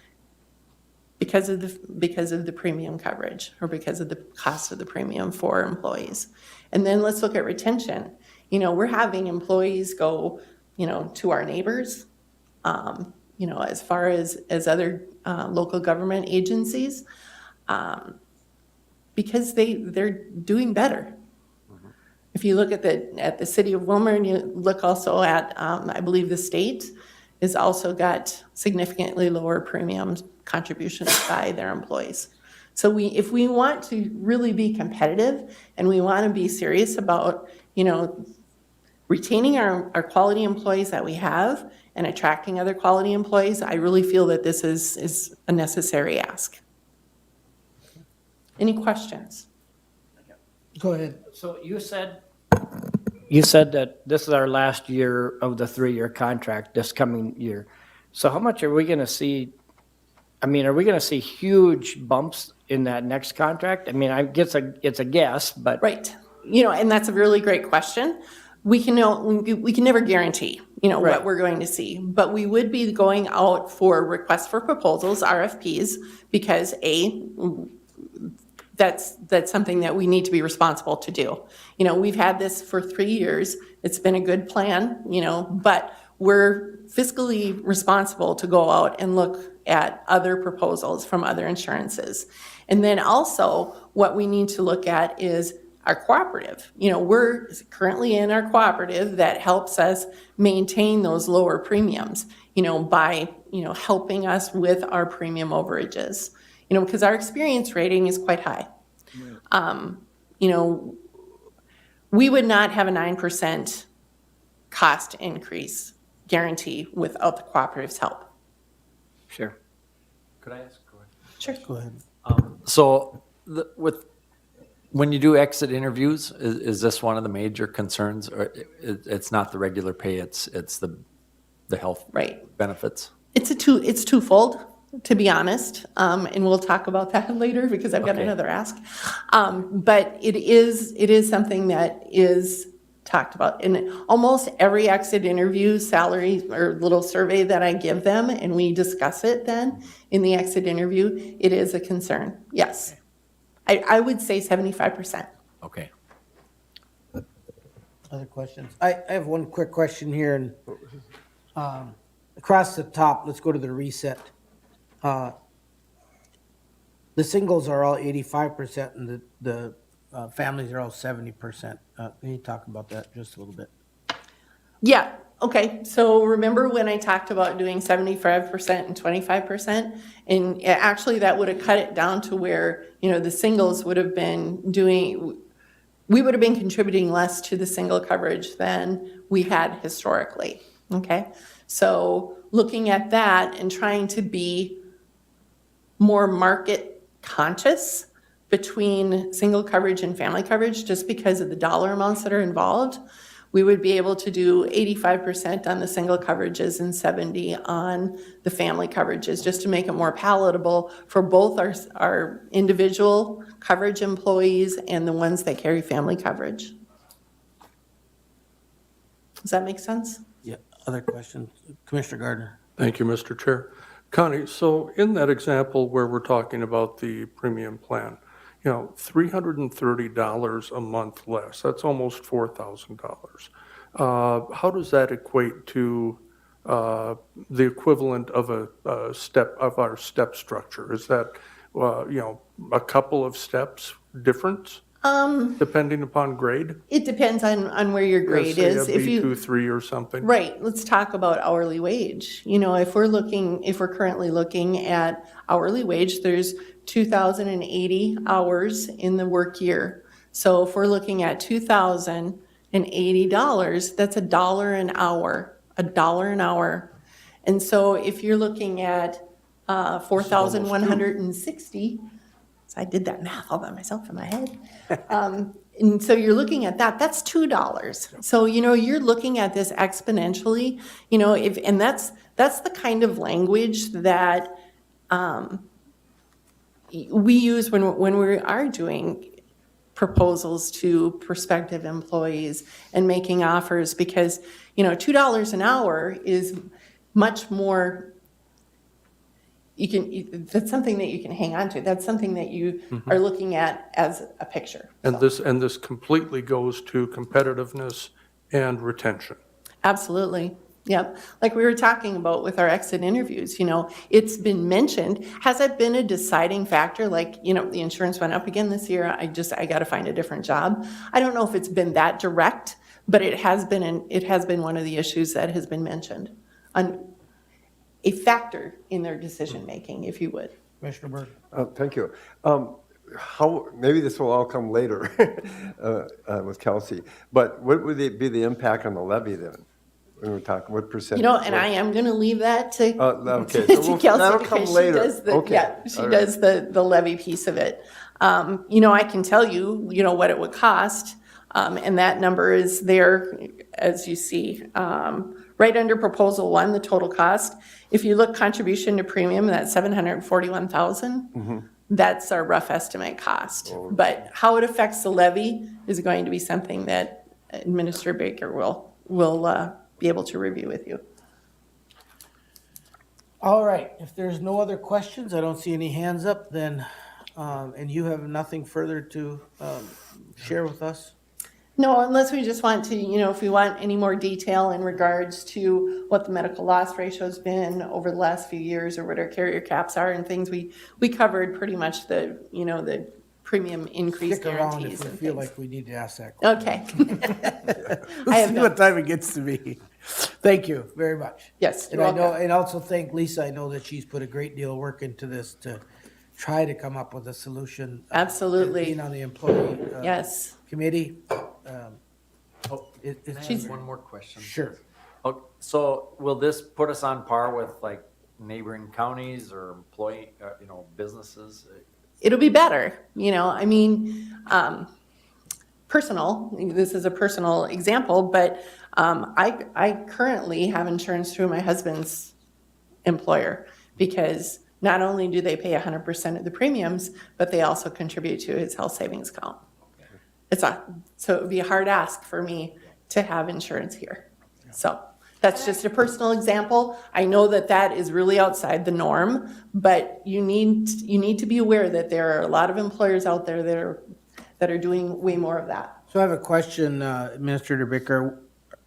because of the premium coverage, or because of the cost of the premium for employees. And then let's look at retention. We're having employees go, to our neighbors, as far as other local government agencies, because they're doing better. If you look at the city of Wilmer, and you look also at, I believe the state has also got significantly lower premiums contributions by their employees. So if we want to really be competitive, and we want to be serious about, retaining our quality employees that we have and attracting other quality employees, I really feel that this is a necessary ask. Any questions? Go ahead. So you said that this is our last year of the 3-year contract, this coming year. So how much are we going to see? Are we going to see huge bumps in that next contract? I guess it's a guess, but. Right. And that's a really great question. We can never guarantee, what we're going to see, but we would be going out for requests for proposals, RFPs, because that's something that we need to be responsible to do. We've had this for 3 years. It's been a good plan, but we're fiscally responsible to go out and look at other proposals from other insurances. And then also what we need to look at is, our cooperative. You know, we're currently in our cooperative that helps us maintain those lower premiums, you know, by, you know, helping us with our premium overages, you know, because our experience rating is quite high. You know, we would not have a 9% cost increase guarantee without the cooperative's help. Sure. Could I ask? Sure. Go ahead. So when you do exit interviews, is this one of the major concerns, or it's not the regular pay, it's the health benefits? It's twofold, to be honest, and we'll talk about that later because I've got Okay. another ask. But it is something that is talked about in almost every exit interview, salary or little survey that I give them, and we discuss it then in the exit interview. It is a concern. Yes, I would say 75%. Okay. Other questions? I have one quick question here, and across the top, let's go to the reset. The singles are all 85%, and the families are all 70%. Can you talk about that just a little bit? Yeah, okay, so remember when I talked about doing 75% and 25%? And actually, that would have cut it down to where, you know, the singles would have been doing, we would have been contributing less to the single coverage than we had historically, okay? So looking at that and trying to be more market conscious between single coverage and family coverage, just because of the dollar amounts that are involved, we would be able to do 85% on the single coverages and 70 on the family coverages, just to make it more palatable for both our individual coverage employees and the ones that carry family coverage. Does that make sense? Yeah, other questions? Commissioner Gardner? Thank you, Mr. Chair. Connie, so in that example where we're talking about the premium plan, you know, $330 a month less, that's almost $4,000. How does that equate to the equivalent of our step structure? Is that, you know, a couple of steps difference? Depending upon grade? It depends on where your grade Say is. a B2, 3 or something? Right, let's talk about hourly wage. You know, if we're currently looking at hourly wage, there's 2,080 hours in the work year. So if we're looking at $2,080, that's $1 an hour, $1 an hour. And so if you're looking at 4,160, so I did that math all by myself in my head. And so you're looking at that, that's $2. So, you know, you're looking at this exponentially, you know, and that's the kind of language that we use when we are doing proposals to prospective employees and making offers, because, you know, $2 an hour is much more, that's something that you can hang on to. That's something that you are looking at as a picture. And this completely goes to competitiveness and retention. Absolutely. Yep. Like we were talking about with our exit interviews, you know, it's been mentioned. Has it been a deciding factor? Like, you know, the insurance went up again this year. I got to find a different job. I don't know if it's been that direct, but it has been one of the issues that has been mentioned, on a factor in their decision making, if you would. Commissioner Berg? Thank you. Maybe this will all come later with Kelsey, but what would be the impact on the levy then? When we're talking, what percent? You know, and I am going to leave that to, okay. to So Kelsey, that'll come because later. she does the, Okay. she All does the levy piece of it. You know, I can tell you, you know, what it would cost, and that number is there, as you see, right under proposal 1, the total cost. If you look contribution to premium, that's $741,000. That's our rough estimate cost. But how it affects the levy is going to be something that Administrator Baker will be able to review with you. All right, if there's no other questions, I don't see any hands up, then, and you have nothing further to share with us? No, unless we just want to, you know, if we want any more detail in regards to what the medical loss ratio's been over the last few years, or what our carrier caps are and things, we covered pretty much the, you know, the premium increase Stick around guarantees if we and feel things. like we need to ask that question. Okay. We'll I have see no- what time it gets to be. Thank you very much. Yes, And you're I know, welcome. and also thank Lisa, I know that she's put a great deal of work into this to try to come up with a solution. Absolutely. Being on the employee Yes. committee. She's one more question. Sure. Oh, so will this put us on par with like neighboring counties or employee, businesses? It'll be better, I mean, this is a personal example, but I currently have insurance through my husband's employer because not only do they pay 100% of the premiums, but they also contribute to his health savings account. So it would be a hard ask for me to have insurance here. So that's just a personal example. I know that that is really outside the norm, but you need to be aware that there are a lot of employers out there that are doing way more of that. So I have a question, Administrator Baker.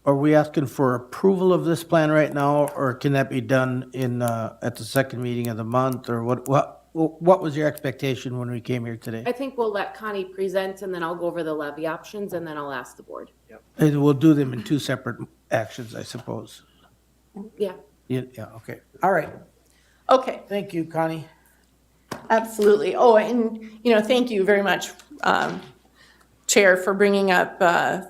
Are we asking for approval of this plan right now, or can that be done at the second meeting of the month, or what was your expectation when we came here today? I think we'll let Connie present and then I'll go over the levy options and then I'll ask the board. And we'll do them in two separate actions, I suppose. Yeah. Yeah, okay. All right. Okay. Thank you, Connie. Absolutely. Oh, and, thank you very much, Chair, for bringing up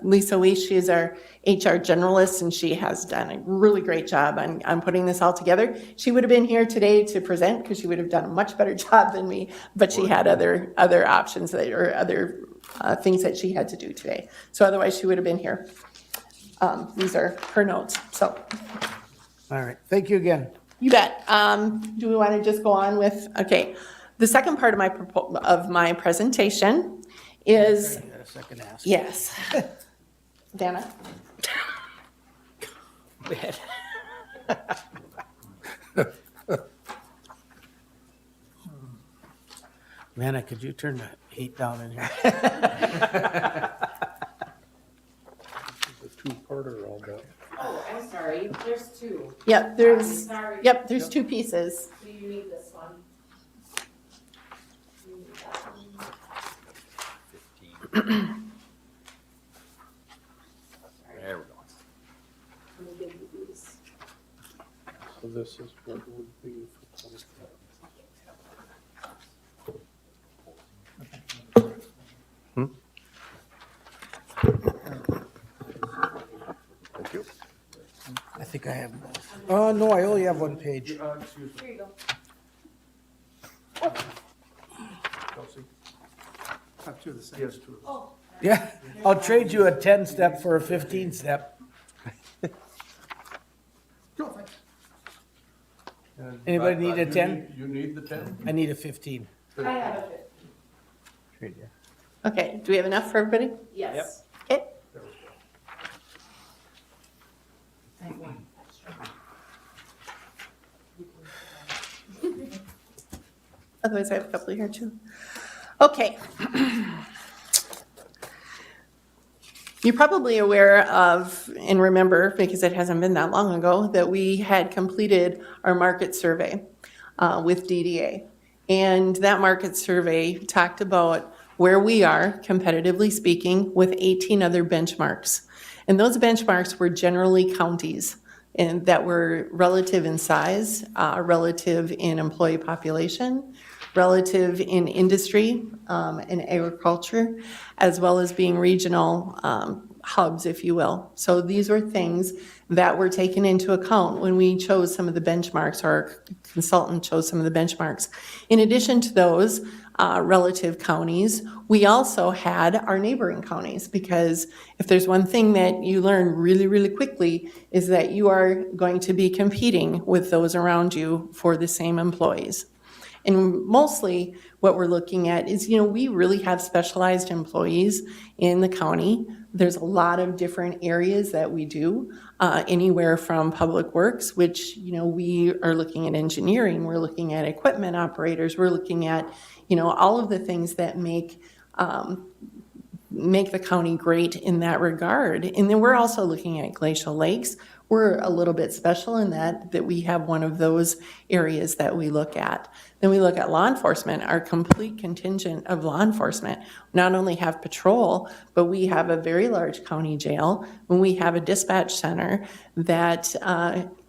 Lisa Weiss. She is our HR generalist, and she has done a really great job on putting this all together. She would have been here today to present because she would have done a much better job than me, but she had other options or other things that she had to do today. So otherwise, she would have been here. These are her notes, so. All right. Thank you again. You bet. Do we want to just go on with, okay. The second part of my presentation is, You got a second to ask. yes. Dana? Manna, could you turn the heat down in here? The two-parter all done. Oh, I'm sorry. There's two. Yep, there's Sorry. there's two pieces. Do you need this one? You need that one. There we go. Let me give you these. So this is what it would be for 25. Thank you. I think I have both. Oh, no, I only have one page. Here you go. Up to the same. Yes, two. Oh. Yeah, I'll trade you a 10-step for a 15-step. Anybody need a 10? You need the 10? I need a 15. I have a fit. Trade you. Okay, do we have enough for everybody? Yes. Okay. I have one extra. Otherwise, I have a couple here too. Okay. You're probably aware of, and remember, because it hasn't been that long ago, that we had completed our market survey with DDA. And that market survey talked about where we are, competitively speaking, with 18 other benchmarks. And those benchmarks were generally counties and that were relative in size, relative in employee population, relative in industry and agriculture, as well as being regional hubs, if you will. So these were things that were taken into account when we chose some of the benchmarks, or our consultant chose some of the benchmarks. In addition to those relative counties, we also had our neighboring counties, because if there's one thing that you learn really, really quickly is that you are going to be competing with those around you for the same employees. And mostly what we're looking at is, we really have specialized employees in the county. There's a lot of different areas that we do, anywhere from public works, which, we are looking at engineering, we're looking at equipment operators, we're looking at, all of the things that make make the county great in that regard. And then we're also looking at glacial lakes. We're a little bit special in that we have one of those areas that we look at. Then we look at law enforcement, our complete contingent of law enforcement. Not only have patrol, but we have a very large county jail, and we have a dispatch center that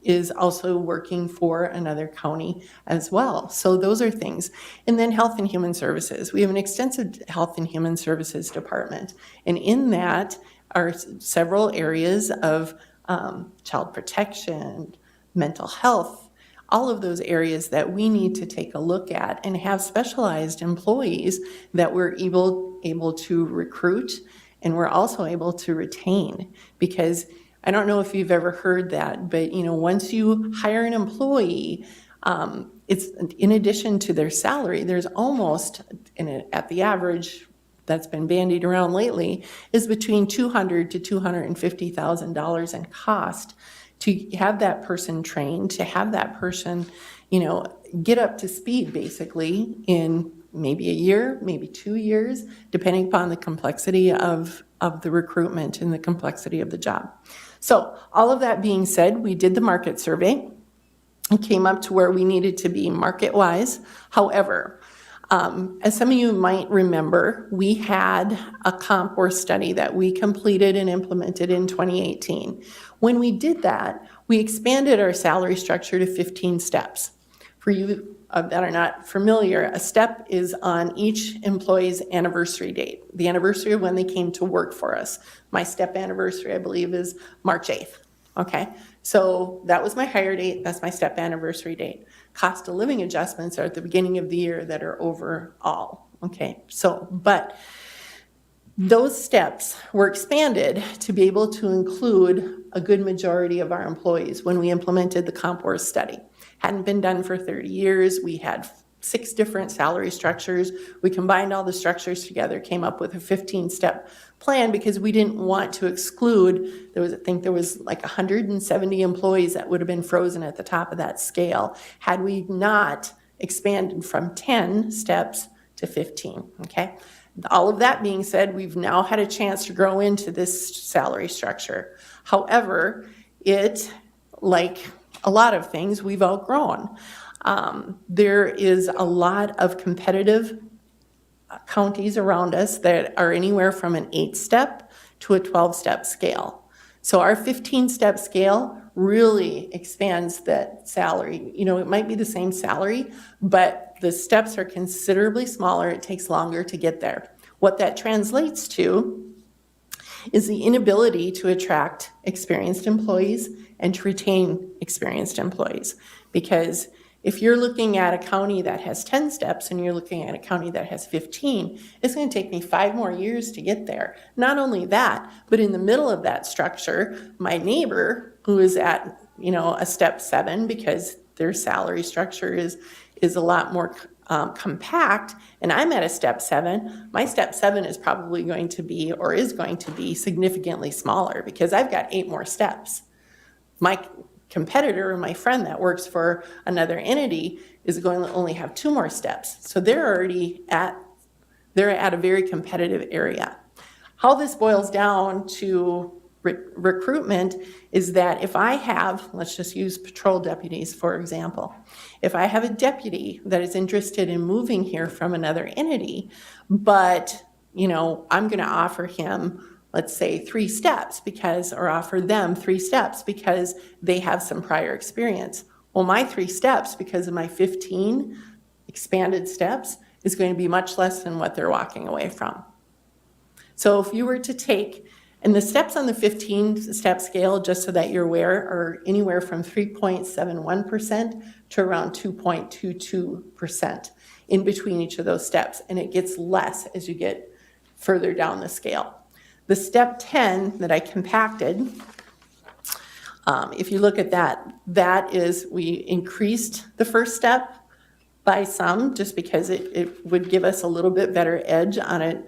is also working for another county as well. So those are things. And then health and human services. We have an extensive health and human services department. And in that are several areas of child protection, mental health, all of those areas that we need to take a look at and have specialized employees that we're able to recruit, and we're also able to retain. Because I don't know if you've ever heard that, but once you hire an employee, it's in addition to their salary, there's almost at the average that's been bandied around lately is between $200,000 to $250,000 in cost to have that person trained, to have that person, get up to speed basically in maybe a year, maybe 2 years, depending upon the complexity of the recruitment and the complexity of the job. So all of that being said, we did the market survey and came up to where we needed to be market-wise. However, as some of you might remember, we had a comp or study that we completed and implemented in 2018. When we did that, we expanded our salary structure to 15 steps. For you that are not familiar, a step is on each employee's anniversary date, the anniversary of when they came to work for us. My step anniversary, I believe, is March 8th. Okay, so that was my hire date, that's my step anniversary date. Cost of living adjustments are at the beginning of the year that are overall. Okay, so, but those steps were expanded to be able to include a good majority of our employees when we implemented the Comp Wars study. Hadn't been done for 30 years. We had 6 different salary structures. We combined all the structures together, came up with a 15-step plan because we didn't want to exclude, I think there was like 170 employees that would have been frozen at the top of that scale had we not expanded from 10 steps to 15, okay? All of that being said, we've now had a chance to grow into this salary structure. However, like a lot of things, we've outgrown. There is a lot of competitive counties around us that are anywhere from an 8-step to a 12-step scale. So our 15-step scale really expands that salary. It might be the same salary, but the steps are considerably smaller. It takes longer to get there. What that translates to is the inability to attract experienced employees and to retain experienced employees. Because if you're looking at a county that has 10 steps and you're looking at a county that has 15, it's going to take me 5 more years to get there. Not only that, but in the middle of that structure, my neighbor who is at, a step 7 because their salary structure is a lot more compact, and I'm at a step 7, my step 7 is probably going to be, or is going to be, significantly smaller because I've got 8 more steps. My competitor, my friend that works for another entity, is going to only have 2 more steps. So they're already at a very competitive area. How this boils down to recruitment is that if I have, let's just use patrol deputies, for example. If I have a deputy that is interested in moving here from another entity, but, I'm going to offer him, let's say 3 steps or offer them 3 steps because they have some prior experience. Well, my 3 steps, because of my 15 expanded steps, is going to be much less than what they're walking away from. So if you were to take, and the steps on the 15-step scale, just so that you're aware, are anywhere from 3.71% to around 2.22% in between each of those steps, and it gets less as you get further down the scale. The step 10 that I compacted, if you look at that is we increased the first step by some, just because it would give us a little bit better edge on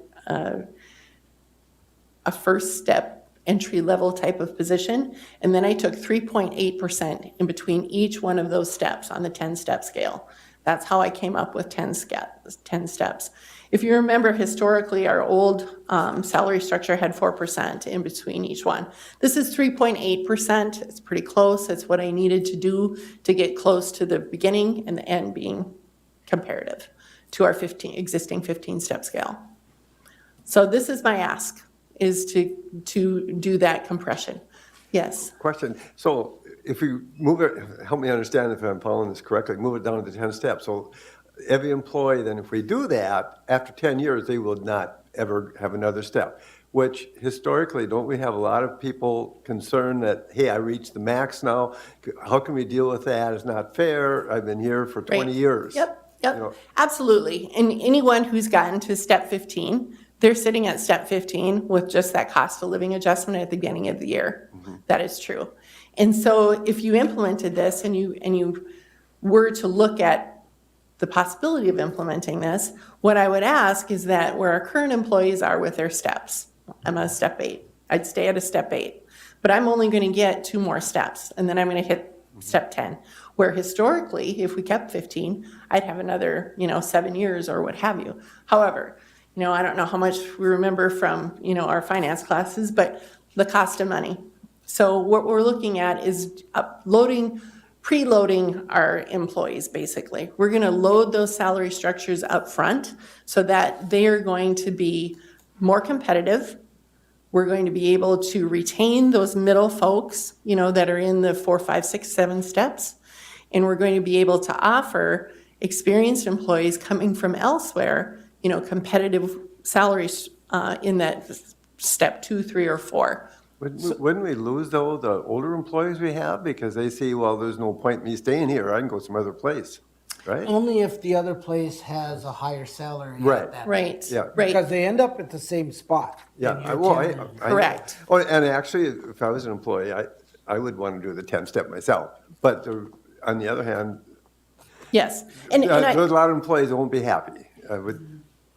a first step entry-level type of position. And then I took 3.8% in between each one of those steps on the 10-step scale. That's how I came up with 10 steps. If you remember historically, our old salary structure had 4% in between each one. This is 3.8%. It's pretty close. It's what I needed to do to get close to the beginning and the end being comparative to our existing 15-step scale. So this is my ask, is to do that compression. Yes. Question, so if we move it, help me understand if I'm following this correctly, move it down to 10 steps. So every employee, then if we do that, after 10 years, they will not ever have another step, which historically, don't we have a lot of people concerned that, hey, I reached the max now, how can we deal with that? It's not fair, I've been here for 20 Right. years. Yep, You know. absolutely. And anyone who's gotten to step 15, they're sitting at step 15 with just that cost of living adjustment at the beginning of the year. That is true. And so if you implemented this and you were to look at the possibility of implementing this, what I would ask is that where our current employees are with their steps, I'm at a step 8. I'd stay at a step 8, but I'm only going to get 2 more steps, and then I'm going to hit step 10. Where historically, if we kept 15, I'd have another, 7 years or what have you. However, I don't know how much we remember from, our finance classes, but the cost of money. So what we're looking at is preloading our employees, basically. We're going to load those salary structures up front so that they are going to be more competitive. We're going to be able to retain those middle folks, that are in the 4, 5, 6, 7 steps. And we're going to be able to offer experienced employees coming from elsewhere, competitive salaries in that step 2, 3, or 4. Wouldn't we lose, though, the older employees we have? Because they see, well, there's no point in me staying here. I can go some other place, right? Only if the other place has a higher salary. at Right. that Right, point. Yeah. right. Because they end up at the same spot. Yeah, in year well, 10. Correct. Oh, and actually, if I was an employee, I would want to do the 10-step myself. But on the other hand, Yes. And I, there's a lot of employees that won't be happy. I would,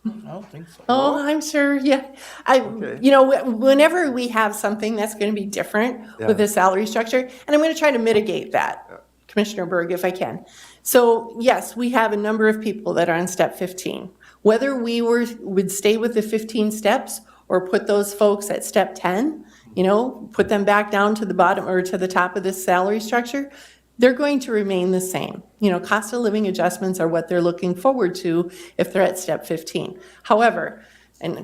I don't think so. oh, I'm sure, yeah. Okay. Whenever we have something that's going to be different Yeah. with the salary structure, and I'm going to try to mitigate that, Commissioner Berg, if I can. So yes, we have a number of people that are on step 15. Whether we would stay with the 15 steps or put those folks at step 10, put them back down to the bottom or to the top of this salary structure, they're going to remain the same. Cost of living adjustments are what they're looking forward to if they're at step 15. However, and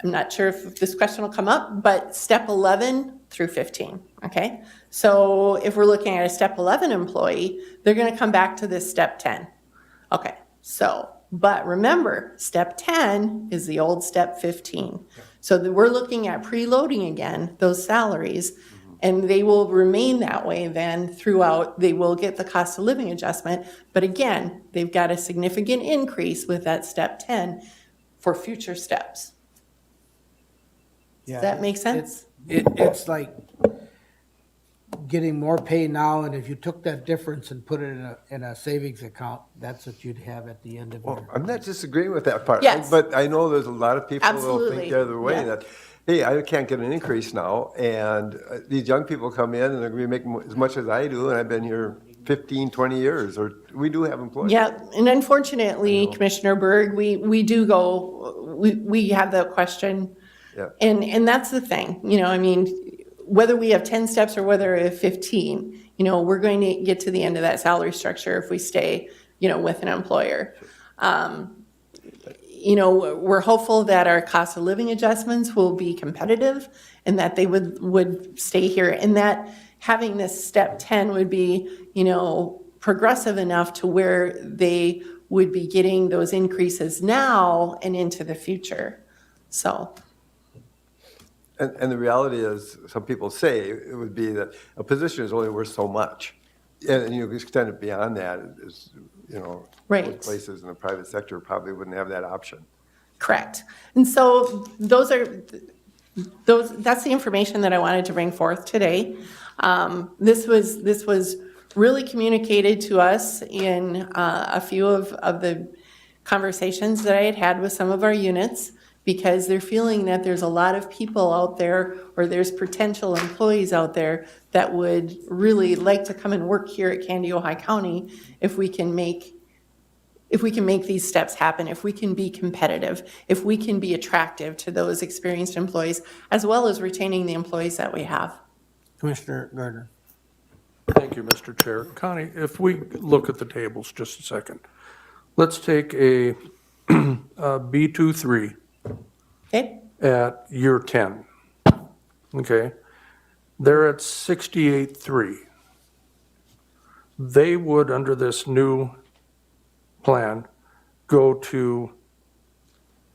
I'm not sure if this question will come up, but step 11 through 15, okay? So if we're looking at a step 11 employee, they're going to come back to this step 10. Okay, but remember, step 10 is the old step 15. So we're looking at preloading again, those salaries, and they will remain that way then throughout. They will get the cost of living adjustment, but again, they've got a significant increase with that step 10 for future steps. Does that make sense? It's like getting more pay now, and if you took that difference and put it in a savings account, that's what you'd have at the end of well, your. I'm not disagreeing with that part. Yes. But I know there's a lot of people that will Absolutely. think the other way, Yeah. that, hey, I can't get an increase now. And these young people come in and they're going to make as much as I do, and I've been here 15, 20 years, or we do have employees. Yeah, and unfortunately, Commissioner Berg, we do go, we have that question. Yeah. And that's the thing, whether we have 10 steps or whether we have 15, we're going to get to the end of that salary structure if we stay, with an employer. We're hopeful that our cost of living adjustments will be competitive and that they would stay here, and that having this step 10 would be, progressive enough to where they would be getting those increases now and into the future. So. And the reality is, some people say it would be that a position is only worth so much. And you extend it beyond that, is, Right. most places in the private sector probably wouldn't have that option. Correct. And so that's the information that I wanted to bring forth today. This was really communicated to us in a few of the conversations that I had with some of our units, because they're feeling that there's a lot of people out there, or there's potential employees out there that would really like to come and work here at Candy, Ojai County if we can make if we can make these steps happen, if we can be competitive, if we can be attractive to those experienced employees, as well as retaining the employees that we have. Commissioner Gardner. Thank you, Mr. Chair. Connie, if we look at the tables just a second, let's take a B23 Okay? at year 10. Okay? They're at 68.3. They would, under this new plan, go to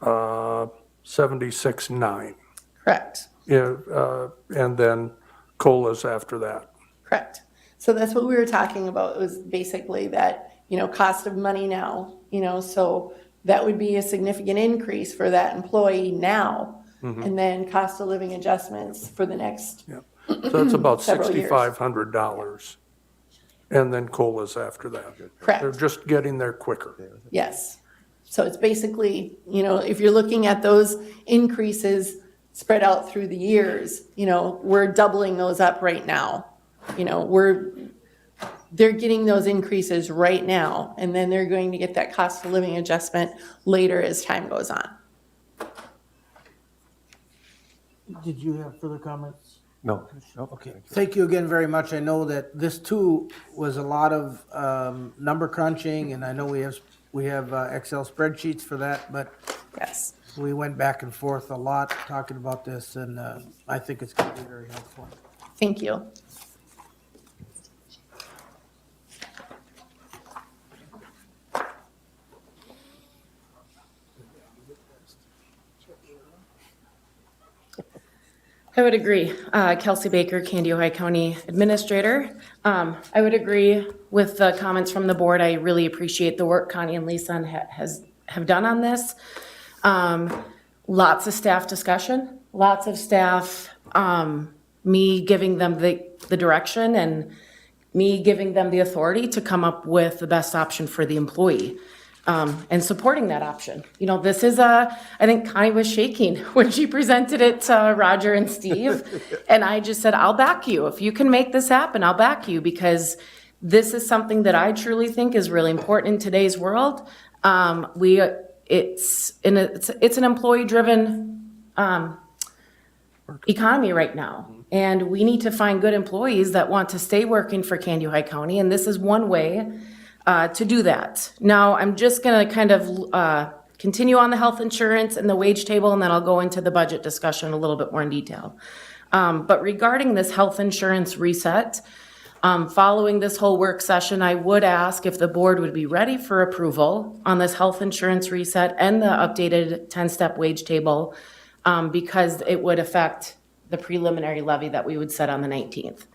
76.9. Correct. Yeah, and then COLAs after that. Correct. So that's what we were talking about, was basically that, cost of money now, so that would be a significant increase for that employee now. And then cost of living adjustments for the next Yeah. So that's about several years. $6,500. And then COLAs after that. Correct. They're just getting there quicker. Yes. So it's basically, if you're looking at those increases spread out through the years, we're doubling those up right now. They're getting those increases right now, and then they're going to get that cost of living adjustment later as time goes on. Did you have further comments? No. Okay, thank you again very much. I know that this too was a lot of number crunching, and I know we have Excel spreadsheets for that, but Yes. we went back and forth a lot talking about this, and I think it's going to be very helpful. Thank you. I would agree. Kelsey Baker, Candy, Ohio County Administrator. I would agree with the comments from the board. I really appreciate the work Connie and Lisa have done on this. Lots of staff discussion, lots of staff, me giving them the direction and me giving them the authority to come up with the best option for the employee. And supporting that option. This is I think Connie was shaking when she presented it to Roger and Steve. And I just said, I'll back you. If you can make this happen, I'll back you, because this is something that I truly think is really important in today's world. It's an employee-driven economy right now. And we need to find good employees that want to stay working for Candy, Ohio County. And this is one way to do that. Now, I'm just going to kind of continue on the health insurance and the wage table, and then I'll go into the budget discussion a little bit more in detail. But regarding this health insurance reset, following this whole work session, I would ask if the board would be ready for approval on this health insurance reset and the updated 10-step wage table, because it would affect the preliminary levy that we would set on the 19th.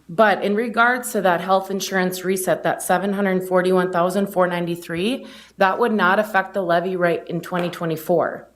But in regards to that health insurance reset, that $741,493, that would not affect the levy rate in 2024.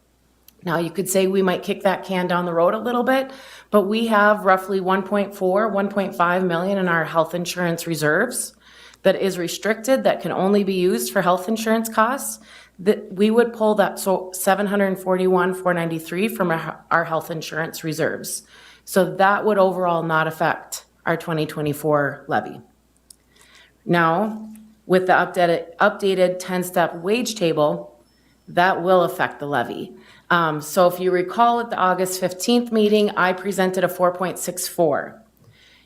Now, you could say we might kick that can down the road a little bit, but we have roughly 1.5 million in our health insurance reserves that is restricted, that can only be used for health insurance costs. That we would pull that $741,493 from our health insurance reserves. So that would overall not affect our 2024 levy. Now, with the updated 10-step wage table, that will affect the levy. So if you recall at the August 15th meeting, I presented a 4.64.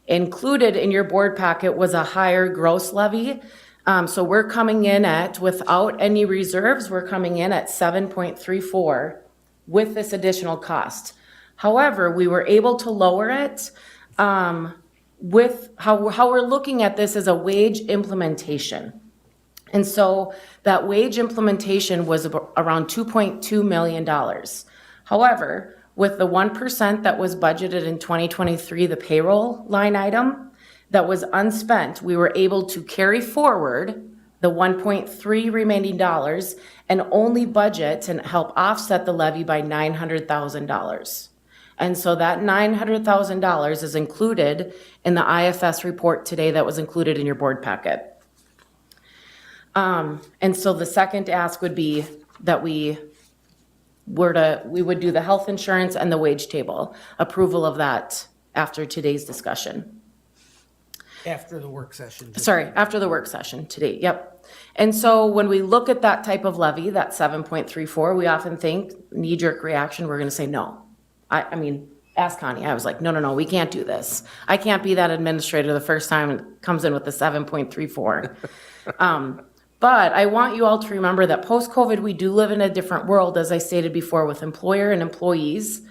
Included in your board packet was a higher gross levy. So we're coming in at, without any reserves, we're coming in at 7.34 with this additional cost. However, we were able to lower it with how we're looking at this as a wage implementation. And so that wage implementation was around $2.2 million. However, with the 1% that was budgeted in 2023, the payroll line item that was unspent, we were able to carry forward the 1.3 remaining dollars and only budget and help offset the levy by $900,000. And so that $900,000 is included in the IFS report today that was included in your board packet. And so the second ask would be that we would do the health insurance and the wage table, approval of that after today's discussion. After the work session. just- Sorry, after the work session today, yep. And so when we look at that type of levy, that 7.34, we often think knee-jerk reaction, we're gonna say no. I mean, ask Connie, I was like, no, we can't do this. I can't be that administrator the first time it comes in with the 7.34. But I want you all to remember that post-COVID, we do live in a different world, as I stated before, with employer and employees.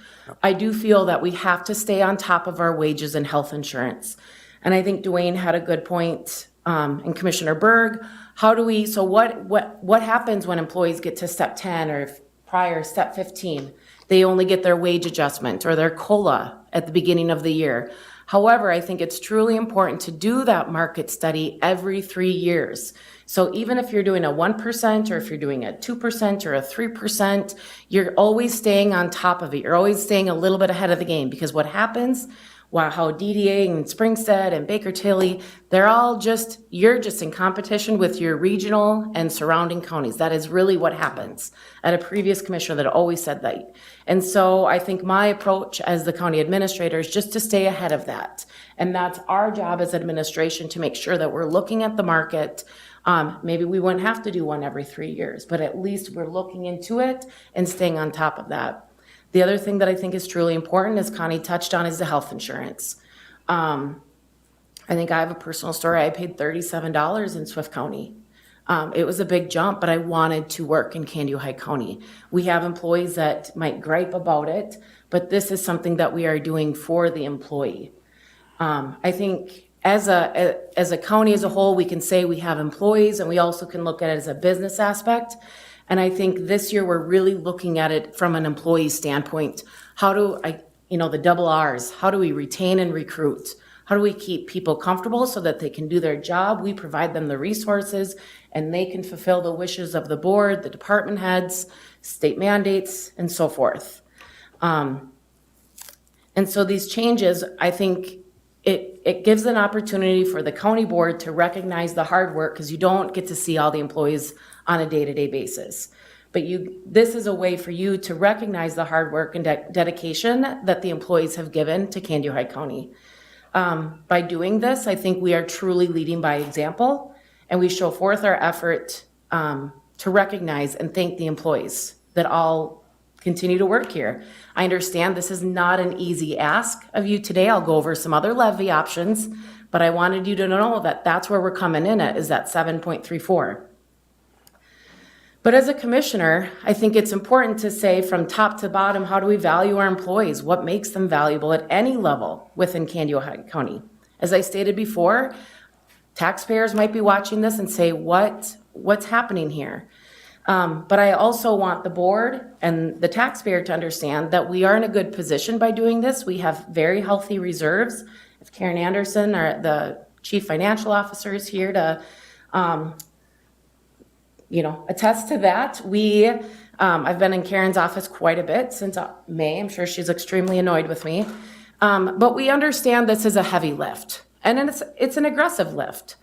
I do feel that we have to stay on top of our wages and health insurance. And I think Dwayne had a good point, and Commissioner Berg. So what happens when employees get to step 10 or prior step 15? They only get their wage adjustment or their COLA at the beginning of the year. However, I think it's truly important to do that market study every 3 years. So even if you're doing a 1% or if you're doing a 2% or a 3%, you're always staying on top of it. You're always staying a little bit ahead of the game, because what happens, how DDA and Springstead and Baker Tilly, you're just in competition with your regional and surrounding counties. That is really what happens. I had a previous commissioner that always said that. And so I think my approach as the county administrator is just to stay ahead of that. And that's our job as administration, to make sure that we're looking at the market. Maybe we wouldn't have to do one every 3 years, but at least we're looking into it and staying on top of that. The other thing that I think is truly important, as Connie touched on, is the health insurance. I think I have a personal story. I paid $37 in Swift County. It was a big jump, but I wanted to work in Candido County. We have employees that might gripe about it, but this is something that we are doing for the employee. I think as a county as a whole, we can say we have employees, and we also can look at it as a business aspect. And I think this year we're really looking at it from an employee standpoint. The double R's, how do we retain and recruit? How do we keep people comfortable so that they can do their job? We provide them the resources and they can fulfill the wishes of the board, the department heads, state mandates, and so forth. And so these changes, I think it gives an opportunity for the county board to recognize the hard work, because you don't get to see all the employees on a day-to-day basis. But this is a way for you to recognize the hard work and dedication that the employees have given to Candido County. By doing this, I think we are truly leading by example, and we show forth our effort to recognize and thank the employees that all continue to work here. I understand this is not an easy ask of you today. I'll go over some other levy options, but I wanted you to know that that's where we're coming in at, is that 7.34. But as a commissioner, I think it's important to say from top to bottom, how do we value our employees? What makes them valuable at any level within Candido County? As I stated before, taxpayers might be watching this and say, what's happening here? But I also want the board and the taxpayer to understand that we are in a good position by doing this. We have very healthy reserves. If Karen Anderson, the chief financial officer, is here to attest to that. I've been in Karen's office quite a bit since May. I'm sure she's extremely annoyed with me. But we understand this is a heavy lift, and it's an aggressive lift.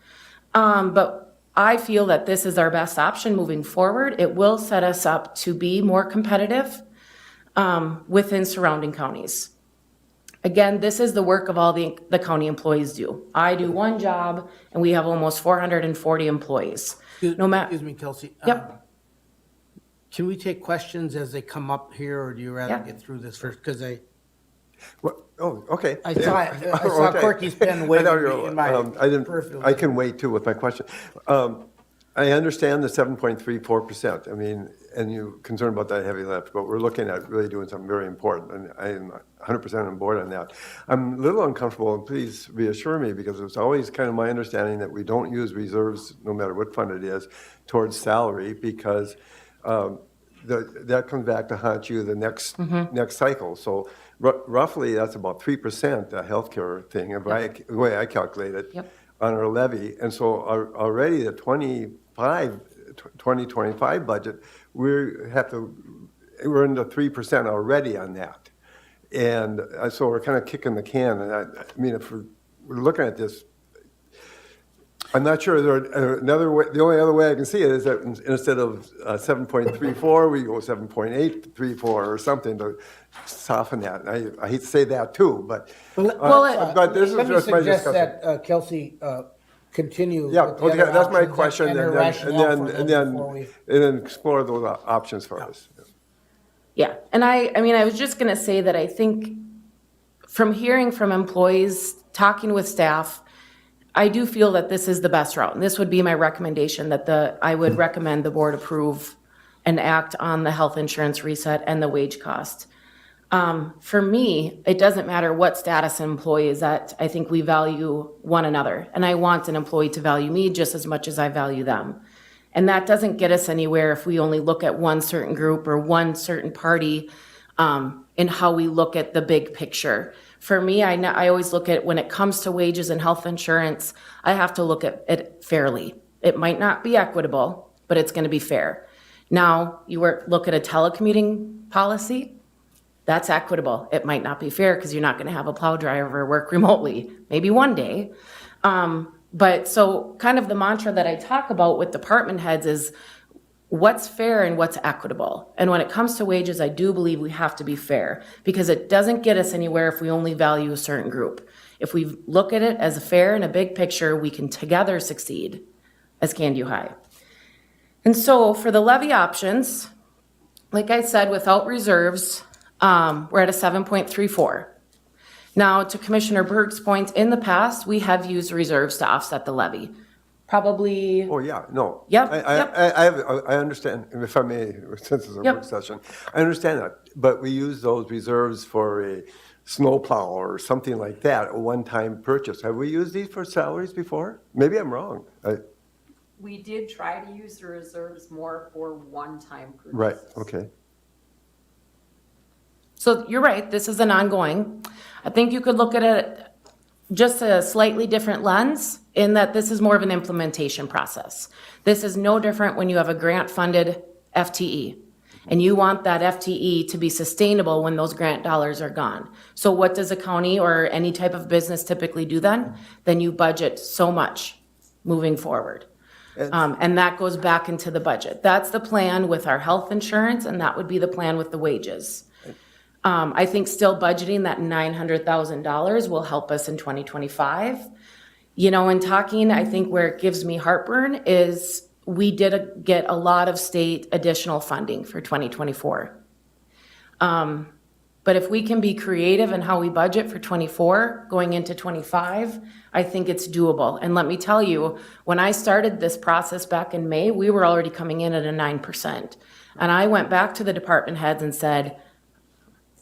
But I feel that this is our best option moving forward. It will set us up to be more competitive within surrounding counties. Again, this is the work of all the county employees do. I do one job, and we have almost 440 employees. Excuse me, Kelsey. Yep. Can we take questions as they come up here, or do you rather Yeah. get through this first? Because Okay. I saw Okay. Corky's pen waving I thought you in my were- peripheral. I can wait too with my question. I understand the 7.34%. I mean, and you're concerned about that heavy lift, but we're looking at really doing something very important, and I'm 100% on board on that. I'm a little uncomfortable, and please reassure me, because it's always kind of my understanding that we don't use reserves, no matter what fund it is, towards salary, because that comes back to haunt you the next cycle. So roughly, that's about 3%, the healthcare thing, the way I calculate it, on our levy. And so already the 2025 budget, we're in the 3% already on that. And so we're kind of kicking the can. And I mean, if we're looking at this, I'm not sure, another way, the only other way I can see it is that instead of 7.34, we go 7.834 or something to soften that. I hate to say that too, but, but this is Let me just my suggest discussion. that Kelsey continue. Yeah, with the okay, other that's my options question, and her and rationale for them before we. then explore those options for us. Yeah, and I mean, I was just gonna say that I think from hearing from employees, talking with staff, I do feel that this is the best route. And this would be my recommendation, that I would recommend the board approve and act on the health insurance reset and the wage cost. For me, it doesn't matter what status an employee is at. I think we value one another. And I want an employee to value me just as much as I value them. And that doesn't get us anywhere if we only look at one certain group or one certain party in how we look at the big picture. For me, I always look at, when it comes to wages and health insurance, I have to look at it fairly. It might not be equitable, but it's going to be fair. Now, look at a telecommuting policy, that's equitable. It might not be fair because you're not going to have a plow driver work remotely, maybe one day. But so kind of the mantra that I talk about with department heads is what's fair and what's equitable. And when it comes to wages, I do believe we have to be fair, because it doesn't get us anywhere if we only value a certain group. If we look at it as a fair and a big picture, we can together succeed as Candu High. And so for the levy options, like I said, without reserves, we're at a 7.34. Now, to Commissioner Berg's point, in the past, we have used reserves to offset the levy. Probably. Oh, yeah, no. Yep, I understand, if I may, since it's a work session, I understand that, but we use those reserves for a snowplow or something like that, a one-time purchase. Have we used these for salaries before? Maybe I'm wrong. We did try to use the reserves more for one-time purchases. Right, okay. So you're right, this is an ongoing. I think you could look at it just a slightly different lens, in that this is more of an implementation process. This is no different when you have a grant-funded FTE, and you want that FTE to be sustainable when those grant dollars are gone. So what does a county or any type of business typically do then? Then you budget so much moving forward. And that goes back into the budget. That's the plan with our health insurance, and that would be the plan with the wages. I think still budgeting that $900,000 will help us in 2025. You know, in talking, I think where it gives me heartburn is we did get a lot of state additional funding for 2024. But if we can be creative in how we budget for 24 going into 25, I think it's doable. And let me tell you, when I started this process back in May, we were already coming in at a 9%. And I went back to the department heads and said,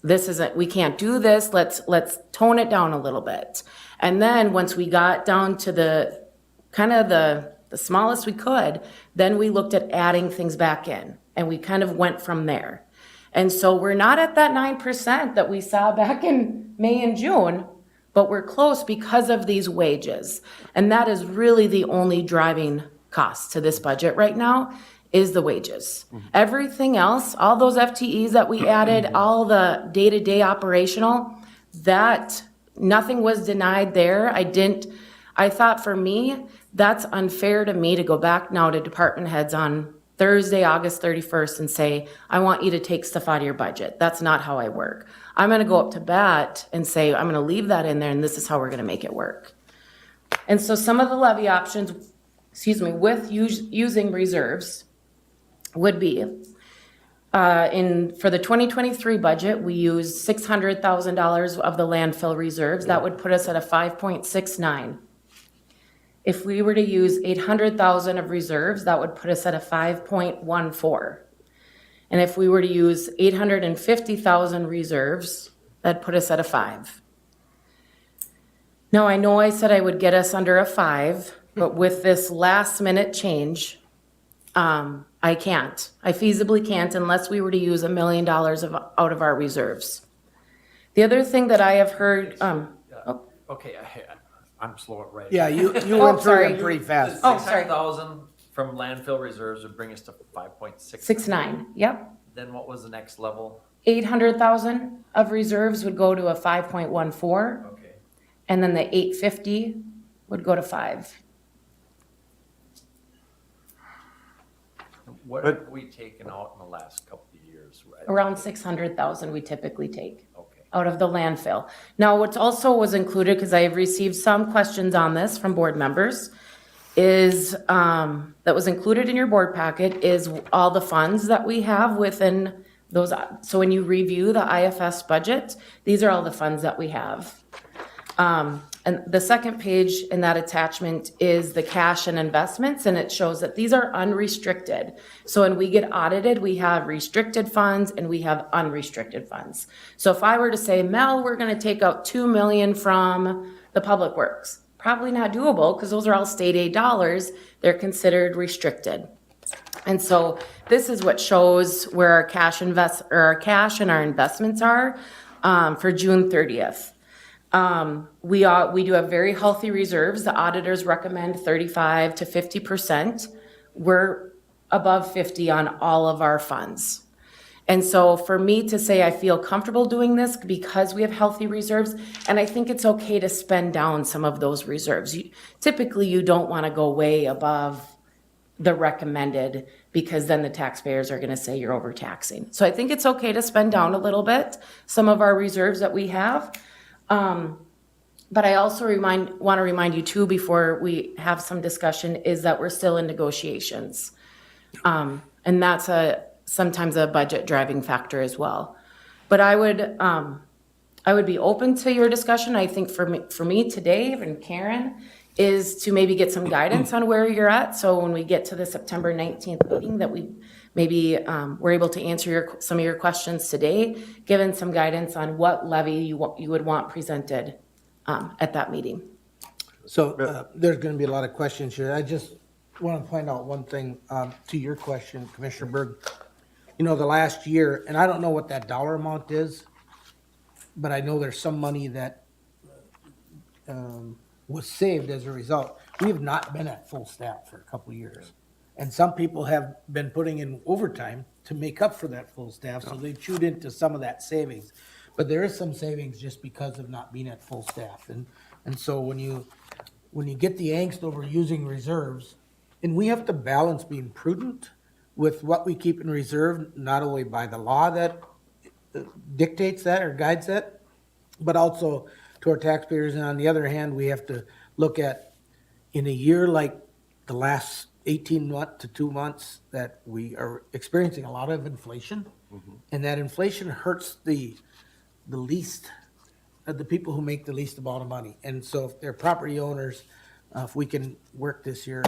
this isn't, we can't do this, let's tone it down a little bit. And then once we got down to the kind of the smallest we could, then we looked at adding things back in, and we kind of went from there. And so we're not at that 9% that we saw back in May and June, but we're close because of these wages. And that is really the only driving cost to this budget right now, is the wages. Everything else, all those FTEs that we added, all the day-to-day operational, that nothing was denied there. I thought for me, that's unfair to me to go back now to department heads on Thursday, August 31st and say, I want you to take stuff out of your budget. That's not how I work. I'm gonna go up to bat and say, I'm gonna leave that in there, and this is how we're gonna make it work. And so some of the levy options, with using reserves, would be, for the 2023 budget, we used $600,000 of the landfill reserves. That would put us at a 5.69. If we were to use 800,000 of reserves, that would put us at a 5.14. And if we were to use 850,000 reserves, that'd put us at a 5. Now, I know I said I would get us under a 5, but with this last minute change, I can't. I feasibly can't unless we were to use $1 million out of our reserves. The other thing that I have heard, Okay, I'm slow at writing. Yeah, you went through them pretty fast. Oh, sorry. 600,000 from landfill reserves would bring us to 5.6. 6.9, yep. Then what was the next level? 800,000 of reserves would go to a 5.14. Okay. And then the 850 would go to 5. What have we taken out in the last couple of years? Around 600,000 we typically take Okay. out of the landfill. Now, what's also was included, because I have received some questions on this from board members, is, that was included in your board packet is all the funds that we have within those. So when you review the IFS budget, these are all the funds that we have. And the second page in that attachment is the cash and investments, and it shows that these are unrestricted. So when we get audited, we have restricted funds and we have unrestricted funds. So if I were to say, Mel, we're gonna take out 2 million from the public works, probably not doable because those are all state aid dollars. They're considered restricted. And so this is what shows where our cash and our investments are for June 30th. We do have very healthy reserves. The auditors recommend 35 to 50%. We're above 50 on all of our funds. And so for me to say I feel comfortable doing this because we have healthy reserves, and I think it's okay to spend down some of those reserves. Typically, you don't want to go way above the recommended because then the taxpayers are going to say you're overtaxing. So I think it's okay to spend down a little bit some of our reserves that we have. But I also want to remind you too, before we have some discussion, is that we're still in negotiations. And that's sometimes a budget driving factor as well. But I would be open to your discussion. I think for me today and Karen is to maybe get some guidance on where you're at. So when we get to the September 19th meeting, that we maybe we're able to answer some of your questions today, given some guidance on what levy you would want presented at that meeting. So there's going to be a lot of questions here. I just want to point out one thing to your question, Commissioner Berg. You know, the last year, and I don't know what that dollar amount is, but I know there's some money that was saved as a result. We have not been at full staff for a couple of years. And some people have been putting in overtime to make up for that full staff, so they chewed into some of that savings. But there is some savings just because of not being at full staff. And so when you get the angst over using reserves, and we have to balance being prudent with what we keep in reserve, not only by the law that dictates that or guides that, but also to our taxpayers. And on the other hand, we have to look at, in a year like the last 18 months to 2 months, that we are experiencing a lot of inflation. And that inflation hurts the least, the people who make the least amount of money. And so if they're property owners, if we can work this year,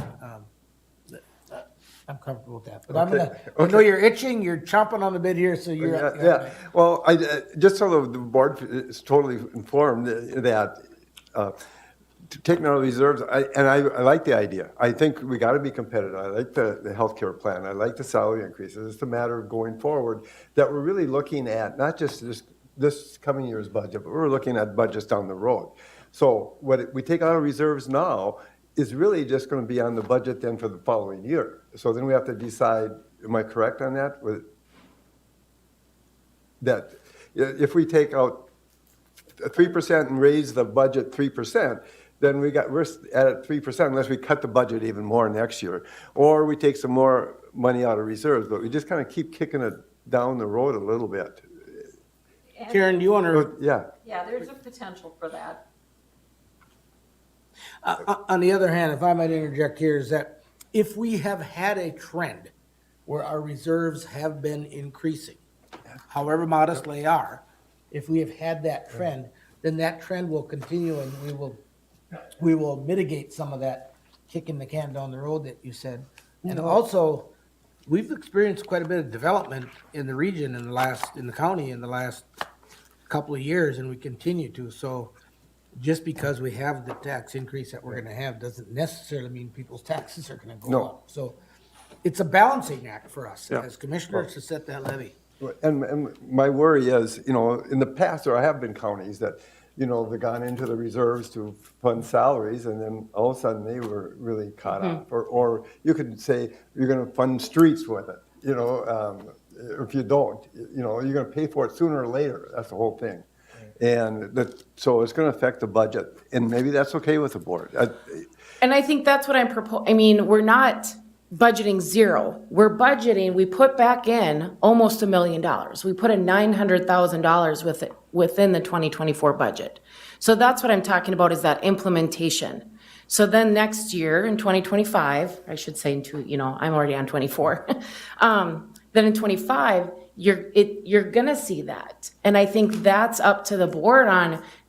I'm comfortable with that. But I'm gonna, I know you're itching, you're chomping on the bit here, so you're. Yeah. Well, just so the board is totally informed that taking out reserves, I like the idea. I think we got to be competitive. I like the healthcare plan. I like the salary increases. It's a matter of going forward that we're really looking at not just this coming year's budget, but we're looking at budgets down the road. So what we take out of reserves now is really just going to be on the budget then for the following year. So then we have to decide, am I correct on that? That if we take out 3% and raise the budget 3%, then we're at 3% unless we cut the budget even more next year. Or we take some more money out of reserves, but we just kind of keep kicking it down the road a little bit. Karen, do you want to? Yeah. Yeah, there's a potential for that. On the other hand, if I might interject here, is that if we have had a trend where our reserves have been increasing, however modest they are, if we have had that trend, then that trend will continue and we will mitigate some of that kicking the can down the road that you said. And also, we've experienced quite a bit of development in the region in the county in the last couple of years, and we continue to. So just because we have the tax increase that we're gonna have doesn't necessarily mean people's taxes are gonna go up. So it's a balancing act for us as commissioners to set that levy. And my worry is, in the past, there have been counties that, they've gone into the reserves to fund salaries, and then all of a sudden they were really caught off. Or you could say you're going to fund streets with it. If you don't, you're going to pay for it sooner or later. That's the whole thing. And so it's going to affect the budget, and maybe that's okay with the board. And I think that's what I'm proposing. I mean, we're not budgeting zero. We're budgeting, we put back in almost $1 million. We put in $900,000 within the 2024 budget. So that's what I'm talking about, is that implementation. So then next year in 2025, I should say I'm already on 24. Then in 25, you're gonna see that. And I think that's up to the board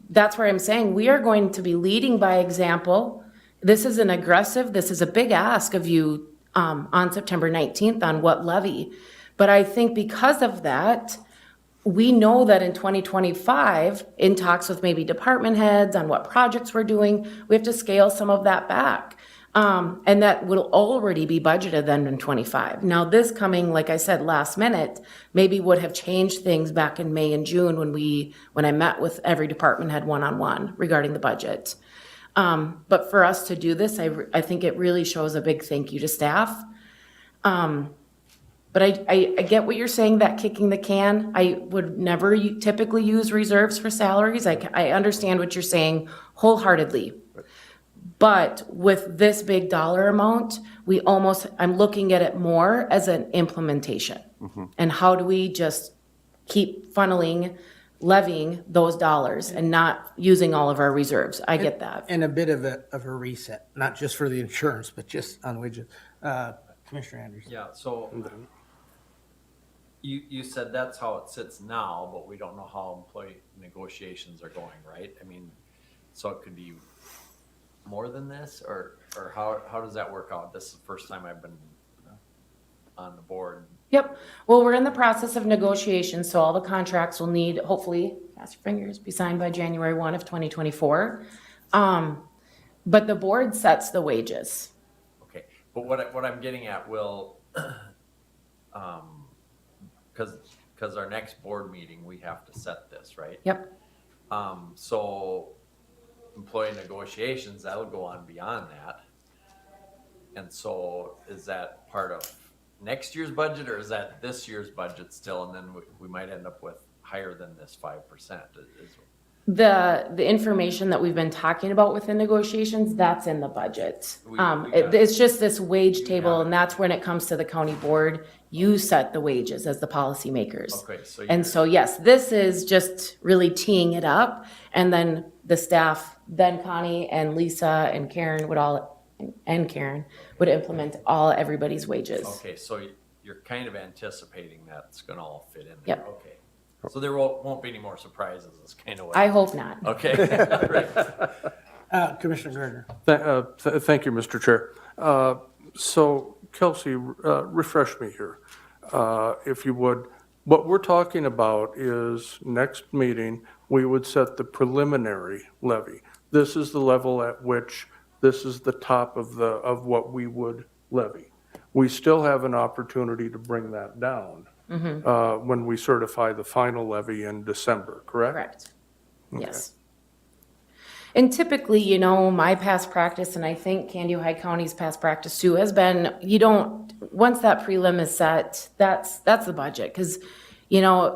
that's where I'm saying we are going to be leading by example. This is a big ask of you on September 19th on what levy. But I think because of that, we know that in 2025, in talks with maybe department heads on what projects we're doing, we have to scale some of that back. And that will already be budgeted then in 25. Now this coming, like I said, last minute, maybe would have changed things back in May and June when I met with every department head one-on-one regarding the budget. But for us to do this, I think it really shows a big thank you to staff. But I get what you're saying, that kicking the can. I would never typically use reserves for salaries. I understand what you're saying wholeheartedly. But with this big dollar amount, I'm looking at it more as an implementation. And how do we just keep levying those dollars and not using all of our reserves? I get that. And a bit of a reset, not just for the insurance, but just on wages. Commissioner Anderson. Yeah, so you said that's how it sits now, but we don't know how employee negotiations are going, right? I mean, so it could be more than this, or how does that work out? This is the first time I've been on the board. Yep. Well, we're in the process of negotiations, so all the contracts will need, hopefully, cross your fingers, be signed by January 1 of 2024. But the board sets the wages. Okay, but what I'm getting at, Will, because our next board meeting, we have to set this, right? Yep. So employee negotiations, that'll go on beyond that. And so is that part of next year's budget, or is that this year's budget still? And then we might end up with higher than this 5%. The information that we've been talking about within negotiations, that's in the budget. got It's just this wage table, and that's when it comes to the county board, you set the wages as the policymakers. Okay, so And so, yes, this is just really teeing it up, and then the staff, then Connie and Lisa and Karen would implement everybody's wages. Okay, so you're kind of anticipating that's gonna all fit in there. Yep. Okay. So there won't be any more surprises, is kind of what. I hope not. Okay. Right. Commissioner Gardner. Thank you, Mr. Chair. So Kelsey, refresh me here, if you would. What we're talking about is next meeting, we would set the preliminary levy. This is the level at which this is the top of what we would levy. We still have an opportunity to bring that down when we certify the final levy in December, correct? Correct. Yes. And typically, my past practice, and I think Candy Ohio County's past practice too, has been, once that prelim is set, that's the budget. Because,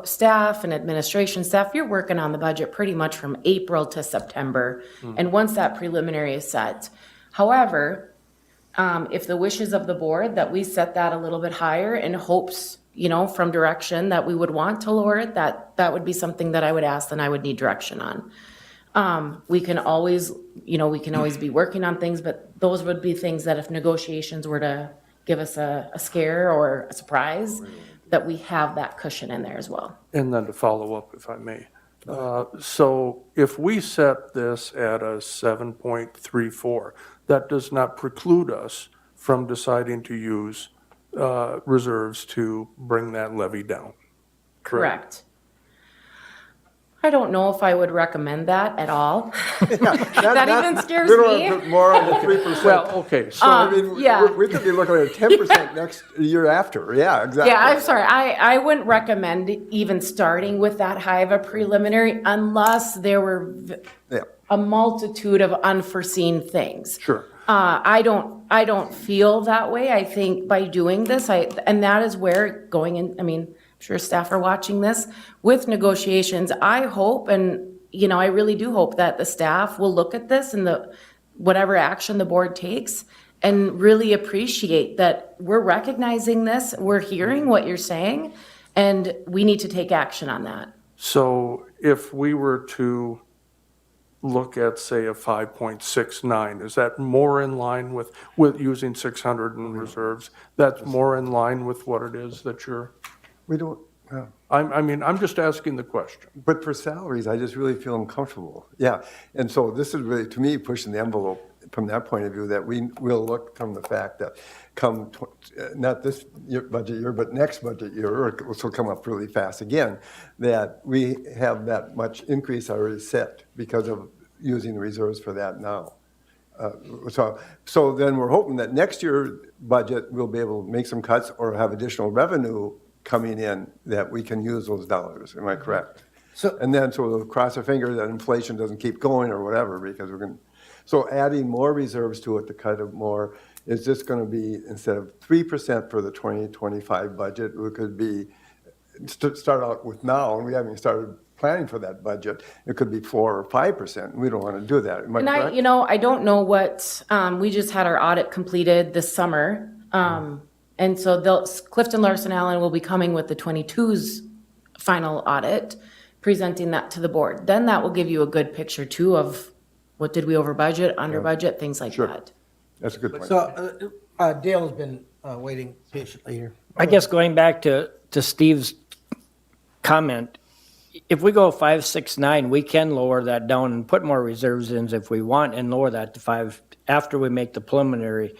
staff and administration staff, you're working on the budget pretty much from April to September. And once that preliminary is set. However, if the wishes of the board that we set that a little bit higher in hopes, from direction that we would want to lower it, that would be something that I would ask and I would need direction on. We can always be working on things, but those would be things that if negotiations were to give us a scare or a surprise, that we have that cushion in there as well. And then to follow up, if I may. So if we set this at a 7.34, that does not preclude us from deciding to use reserves to bring that levy down. Correct. I don't know if I would recommend that at all. That even scares me. More on the 3%. Well, okay, so We could be looking at 10% next year after. Yeah, exactly. Yeah, I'm sorry. I wouldn't recommend even starting with that high of a preliminary unless there were a multitude of unforeseen things. Sure. I don't feel that way. I think by doing this, and that is where going in, I'm sure staff are watching this, with negotiations, I hope, and I really do hope that the staff will look at this and whatever action the board takes and really appreciate that we're recognizing this, we're hearing what you're saying, and we need to take action on that. So if we were to look at, say, a 5.69, is that more in line with using 600 in reserves? That's more in line with what it is that you're, We don't, yeah. I'm just asking the question. But for salaries, I just really feel uncomfortable. Yeah, and so this is really, to me, pushing the envelope from that point of view, that we will look from the fact that not this budget year, but next budget year, which will come up really fast again, that we have that much increase already set because of using the reserves for that now. So then we're hoping that next year budget, we'll be able to make some cuts or have additional revenue coming in that we can use those dollars. Am I correct? And then, so we'll cross our fingers that inflation doesn't keep going or whatever, because we're going to, so adding more reserves to it to cut it more is just going to be, instead of 3% for the 2025 budget, it could be, start out with now, and we haven't even started planning for that budget, it could be 4 or 5%. We don't want to do that. Am I And correct? I don't know what, we just had our audit completed this summer. And so Clifton Larson Allen will be coming with the 22's final audit, presenting that to the board. Then that will give you a good picture too of what did we over budget, under budget, things like that. That's a good point. So Dale's been waiting patiently here. I guess going back to Steve's comment, if we go 5.69, we can lower that down and put more reserves in if we want and lower that to 5 after we make the preliminary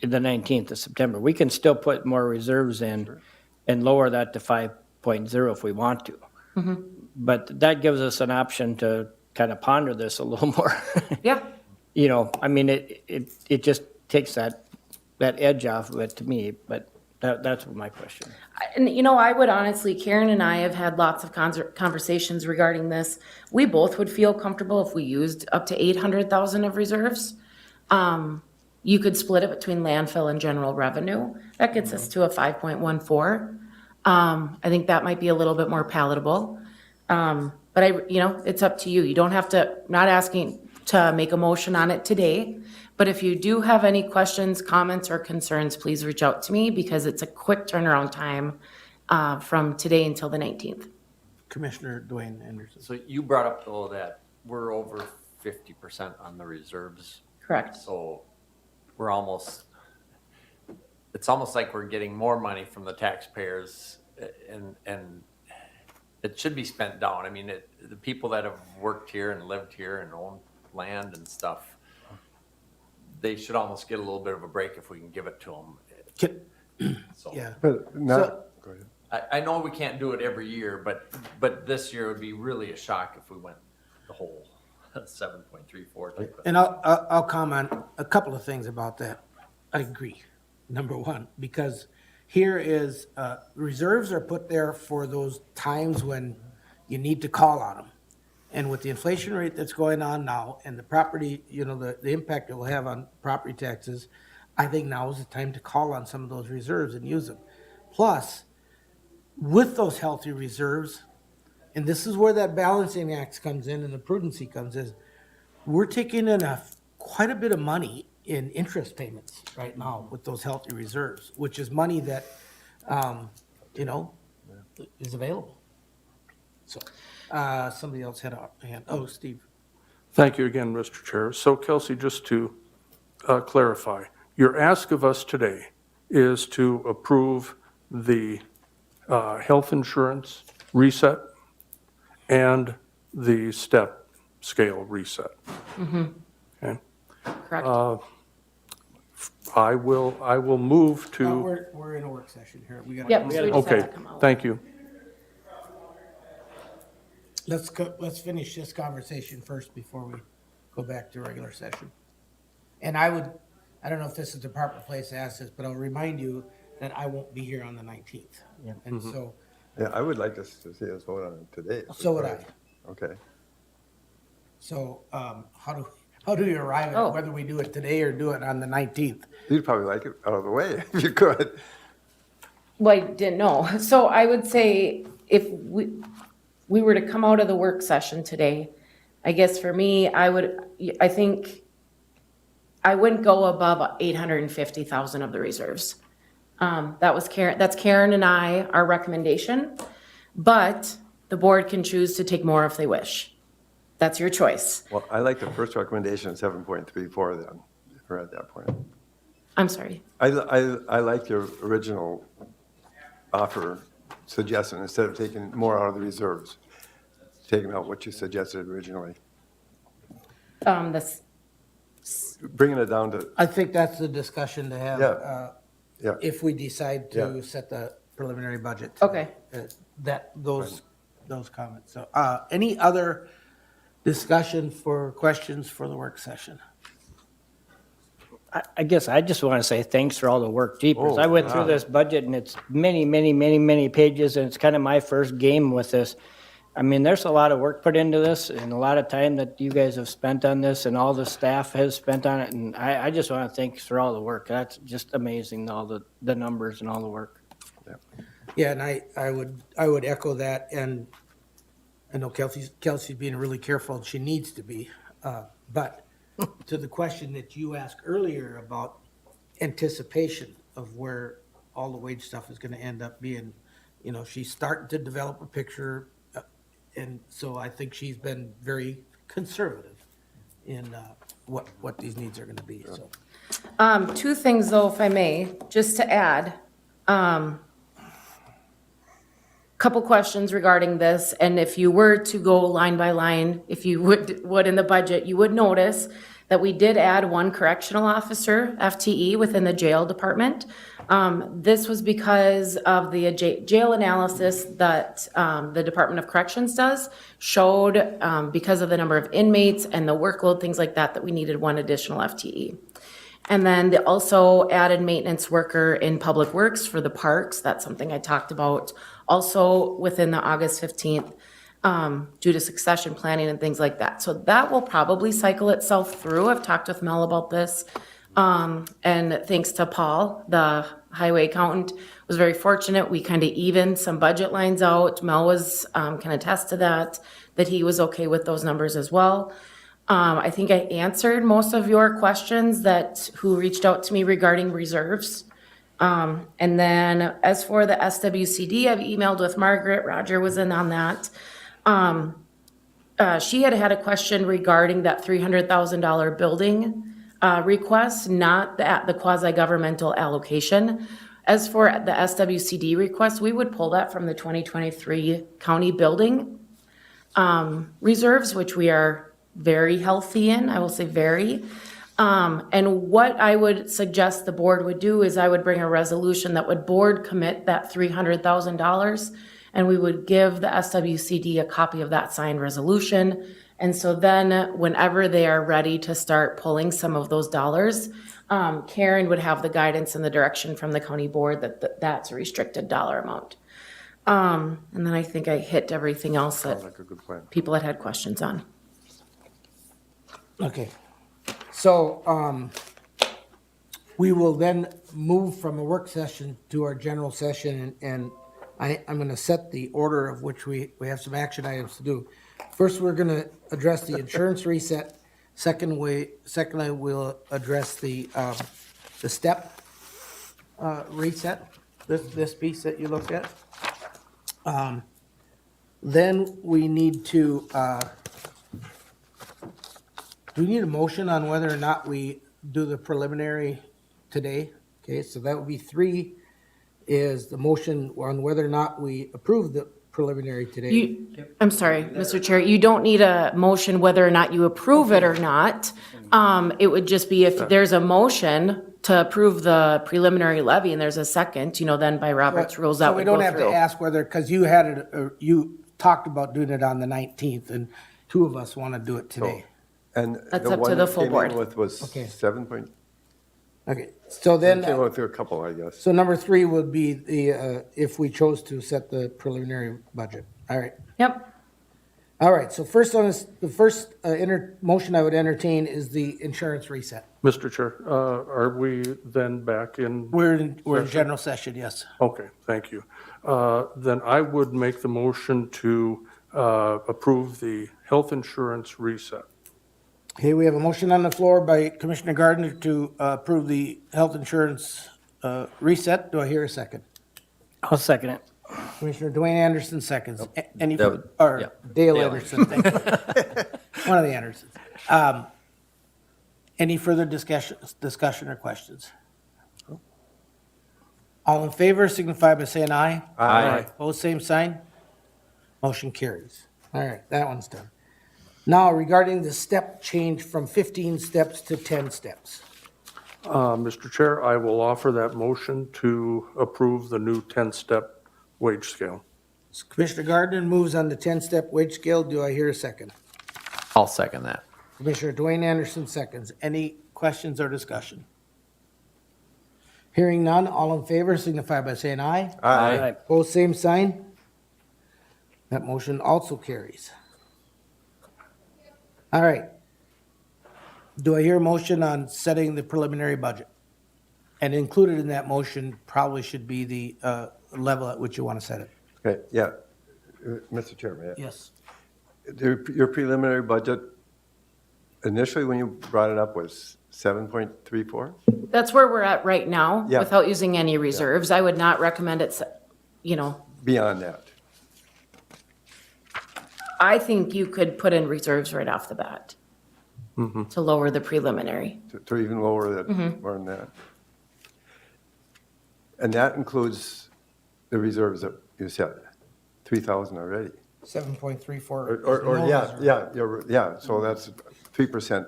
the 19th of September. We can still put more reserves in and lower that to 5.0 if we want to. But that gives us an option to kind of ponder this a little more. Yeah. It just takes that edge off of it to me, but that's my question. And, I would honestly, Karen and I have had lots of conversations regarding this. We both would feel comfortable if we used up to 800,000 of reserves. You could split it between landfill and general revenue. That gets us to a 5.14. I think that might be a little bit more palatable. But it's up to you. You don't have to, not asking to make a motion on it today. But if you do have any questions, comments, or concerns, please reach out to me because it's a quick turnaround time from today until the 19th. Commissioner Dwayne Anderson. So you brought up though that we're over 50% on the reserves. Correct. So we're it's almost like we're getting more money from the taxpayers and it should be spent down. I mean, the people that have worked here and lived here and owned land and stuff, they should almost get a little bit of a break if we can give it to them. So, Yeah. But not, go ahead. I know we can't do it every year, but this year would be really a shock if we went the whole 7.34 type of. And I'll comment a couple of things about that. I agree, number one, because here is, reserves are put there for those times when you need to call on them. And with the inflation rate that's going on now and the property, the impact it will have on property taxes, I think now is the time to call on some of those reserves and use them. Plus, with those healthy reserves, and this is where that balancing act comes in and the prudency comes in, we're taking in quite a bit of money in interest payments right now with those healthy reserves, which is money that, is available. So, somebody else had a hand. Oh, Steve. Thank you again, Mr. Chair. So Kelsey, just to clarify, your ask of us today is to approve the health insurance reset and the step scale reset. Okay. Correct. I will move to. We're in a work session here. Yep, so we just have Okay, to come out. thank you. Let's finish this conversation first before we go back to regular session. And I don't know if this is the proper place to ask this, but I'll remind you that I won't be here on the 19th. And so. Yeah, I would like to see us vote on it today. So would I. Okay. So, how do you arrive at whether we do it today or do it on the 19th? You'd probably like it out of the way if you could. Well, I didn't know. So I would say if we were to come out of the work session today, I guess for me, I I wouldn't go above 850,000 of the reserves. That's Karen and our recommendation, but the board can choose to take more if they wish. That's your choice. Well, I like the first recommendation, 7.34 then, if we're at that point. I'm sorry. I like your original offer suggestion, instead of taking more out of the reserves, taking out what you suggested originally, This, bringing it down to, I think that's the discussion to have. Yeah. Yeah. If we decide to Yeah. set the preliminary budget. Okay. Those comments. So, any other discussion for questions for the work session? I guess I just want to say thanks for all the work. Jeepers, Oh, I went through wow. this budget and it's many pages, and it's kind of my first game with this. I mean, there's a lot of work put into this and a lot of time that you guys have spent on this and all the staff has spent on it. And I just want to thank you for all the work. That's just amazing, all the numbers and all the work. Yeah, and I would echo that, and I know Kelsey's being really careful, and she needs to be. But to the question that you asked earlier about anticipation of where all the wage stuff is gonna end up being, she's starting to develop a picture, and so I think she's been very conservative in what these needs are gonna be, so. two things though, if I may, just to add. Couple questions regarding this, and if you were to go line by line, if you would in the budget, you would notice that we did add one correctional officer, FTE, within the jail department. This was because of the jail analysis that the Department of Corrections does, showed because of the number of inmates and the workload, things like that, that we needed one additional FTE. And then they also added maintenance worker in Public Works for the parks. That's something I talked about also within the August 15th due to succession planning and things like that. So that will probably cycle itself through. I've talked with Mel about this. And thanks to Paul, the highway accountant, was very fortunate. We kind of evened some budget lines out. Mel was can attest to that he was okay with those numbers as well. I think I answered most of your questions who reached out to me regarding reserves. And then as for the SWCD, I've emailed with Margaret. Roger was in on that. She had a question regarding that $300,000 building request, not the quasi-governmental allocation. As for the SWCD request, we would pull that from the 2023 county building reserves, which we are very healthy in, I will say very. And what I would suggest the board would do is I would bring a resolution that would board commit that $300,000, and we would give the SWCD a copy of that signed resolution. And so then whenever they are ready to start pulling some of those dollars, Karen would have the guidance and the direction from the county board that that's a restricted dollar amount. And then I think I hit everything else that Sounds like a good plan. people had questions on. Okay, so, we will then move from a work session to our general session, and I'm gonna set the order of which we have some action items to do. First, we're gonna address the insurance reset. Secondly, we'll address the step, reset, this piece that you looked at. Then we need to, do we need a motion on whether or not we do the preliminary today? Okay, so that would be 3, is the motion on whether or not we approve the preliminary today. I'm sorry, Mr. Chair, you don't need a motion whether or not you approve it or not. It would just be if there's a motion to approve the preliminary levy and there's a second, then by Robert's rules that So we would go don't have to through. ask whether, because you had it, you talked about doing it on the 19th, and 2 of us want to do it today. And That's the up to one the that full came board. in with was Okay. 7 point, Okay, so then. came with a couple, I guess. So number 3 would be if we chose to set the preliminary budget. All right. Yep. All right, so first on this, the first motion I would entertain is the insurance reset. Mr. Chair, are we then back in? We're in general session, yes. Okay, thank you. Then I would make the motion to approve the health insurance reset. Okay, we have a motion on the floor by Commissioner Gardner to approve the health insurance reset. Do I hear a second? I'll second it. Commissioner Dwayne Anderson seconds. Any, That would- or yeah. Dale Dale Anderson, thank you. One of the Andersons. Any further discussion or questions? All in favor signify by saying aye. Aye. Opposed, same sign. Motion carries. All right, that one's done. Now regarding the step change from 15 steps to 10 steps. Mr. Chair, I will offer that motion to approve the new 10-step wage scale. Commissioner Gardner moves on the 10-step wage scale. Do I hear a second? I'll second that. Commissioner Dwayne Anderson seconds. Any questions or discussion? Hearing none, all in favor signify by saying aye. Aye. Opposed, same sign. That motion also carries. All right. Do I hear a motion on setting the preliminary budget? And included in that motion probably should be the level at which you want to set it. Okay, yeah. Mr. Chairman, yeah. Yes. Your preliminary budget, initially when you brought it up, was 7.34? That's where we're at right now, Yeah. without using any reserves. I would not recommend it, Beyond that? I think you could put in reserves right off the bat to lower the preliminary. To even lower that, more than that? And that includes the reserves that you said, 3,000 already? 7.34. Or yeah, so that's 3%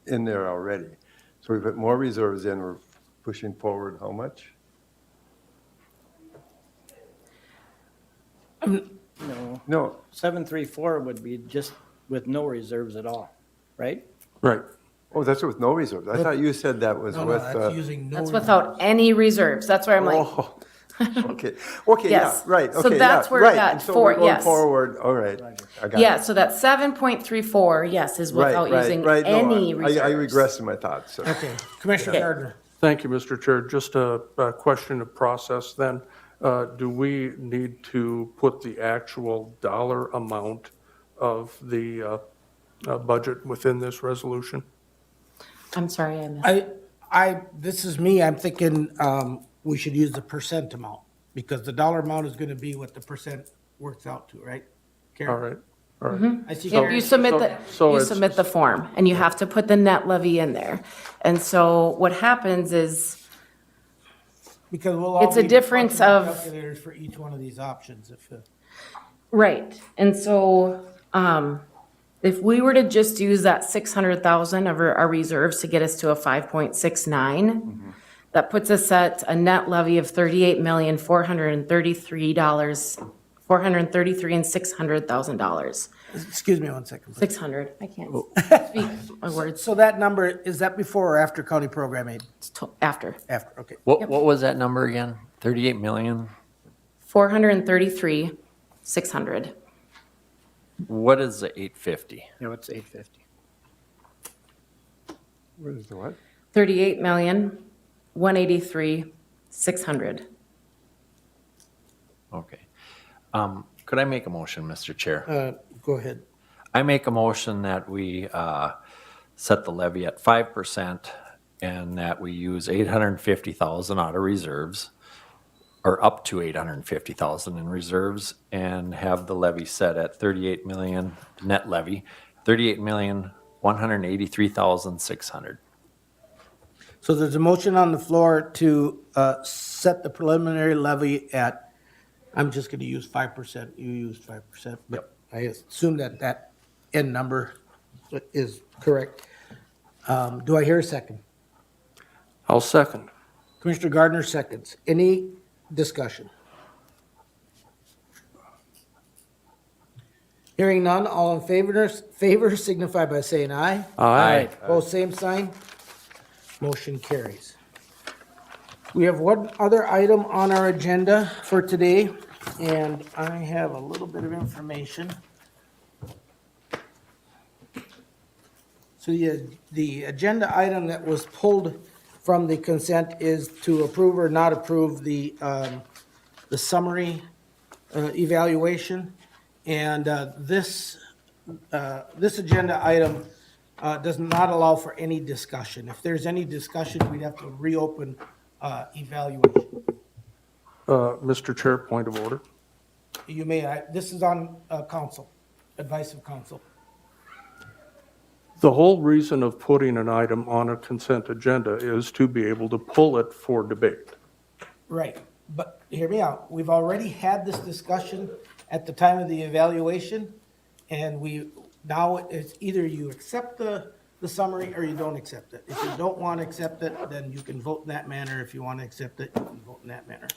in there already. So we put more reserves in, we're pushing forward how much? No, No, 734 would be just with no reserves at all, right? Right. oh, that's with no reserves. I thought you said that was No, with. that's using no. That's without any reserves. That's where I'm like, Oh, okay, okay, yeah, Yes. right, So okay, that's yeah, where right. that And so four- we're going yes. forward, all right, I got it. yeah, so that 7.34, yes, is Right, without right, using right. No, any I reserves. regressed in my thoughts, so. Okay, Commissioner Gardner. Thank you, Mr. Chair. Just a question of process then. Do we need to put the actual dollar amount of the budget within this resolution? I'm sorry, I missed. This is me, I'm thinking we should use the percent amount, because the dollar amount is gonna be what the percent works out to, right? Karen? All right, all right. I see Yep, Karen. you submit so you it's- submit the form, and you have to put the net levy in there. And so what happens is, Because we'll all it's a be difference punching our of- calculators for each one of these options, if, right, and so, if we were to just use that 600,000 of our reserves to get us to a 5.69, that puts us at a net levy of $38,433,600,000. excuse me one second. please. 600, I can't speak my words. So that number, is that before or after county program aid? After. After, okay. What was that number again? 38 million? 433,600. What is the 850? No, it's 850. What is the what? 38,183,600. Okay. Could I make a motion, Mr. Chair? Go ahead. I make a motion that we set the levy at 5% and that we use 850,000 out of reserves, or up to 850,000 in reserves, and have the levy set at 38 million, net levy, 38,183,600. So there's a motion on the floor to set the preliminary levy at, I'm just gonna use 5%, you used 5%, but I assume that that end number is correct. Do I hear a second? I'll second. Commissioner Gardner seconds. Any discussion? Hearing none, all in favor signify by saying aye. Aye. Both same sign. Motion carries. We have one other item on our agenda for today, and I have a little bit of information. So the agenda item that was pulled from the consent is to approve or not approve the summary evaluation. And this agenda item does not allow for any discussion. If there's any discussion, we'd have to reopen evaluation. Mr. Chair, point of order. You may, this is on council, advice of council. The whole reason of putting an item on a consent agenda is to be able to pull it for debate. Right, but hear me out. We've already had this discussion at the time of the evaluation, and now it's either you accept the summary or you don't accept it. If you don't want to accept it, then you can vote in that manner. If you want to accept it, you can vote in that manner.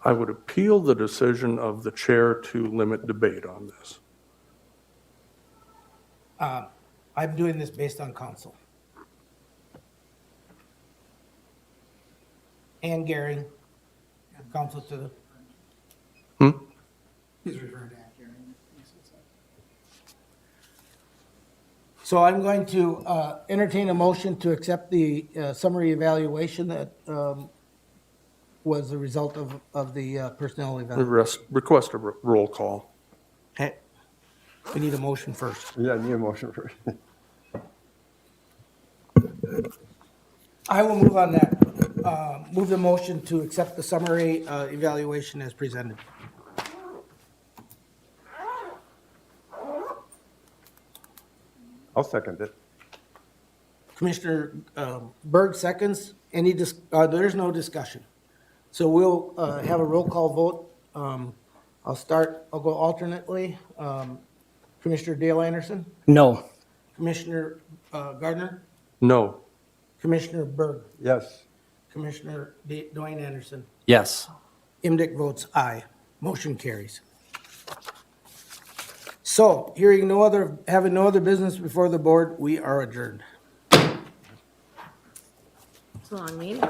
I would appeal the decision of the chair to limit debate on this. I'm doing this based on council. And Gary, council to the. He's referring to Gary. So I'm going to entertain a motion to accept the summary evaluation that was the result of the personnel evaluation. Request a roll call. Okay. We need a motion first. Yeah, I need a motion first. I will move on that. Move the motion to accept the summary evaluation as presented. I'll second it. Commissioner Berg seconds. There's no discussion. So we'll have a roll call vote. I'll go alternately. Commissioner Dale Anderson, No. Commissioner Gardner, No. Commissioner Berg, Yes. Commissioner Dwayne Anderson. Yes. Imdick votes aye. Motion carries. So, having no other business before the board, we are adjourned. It's a long meeting.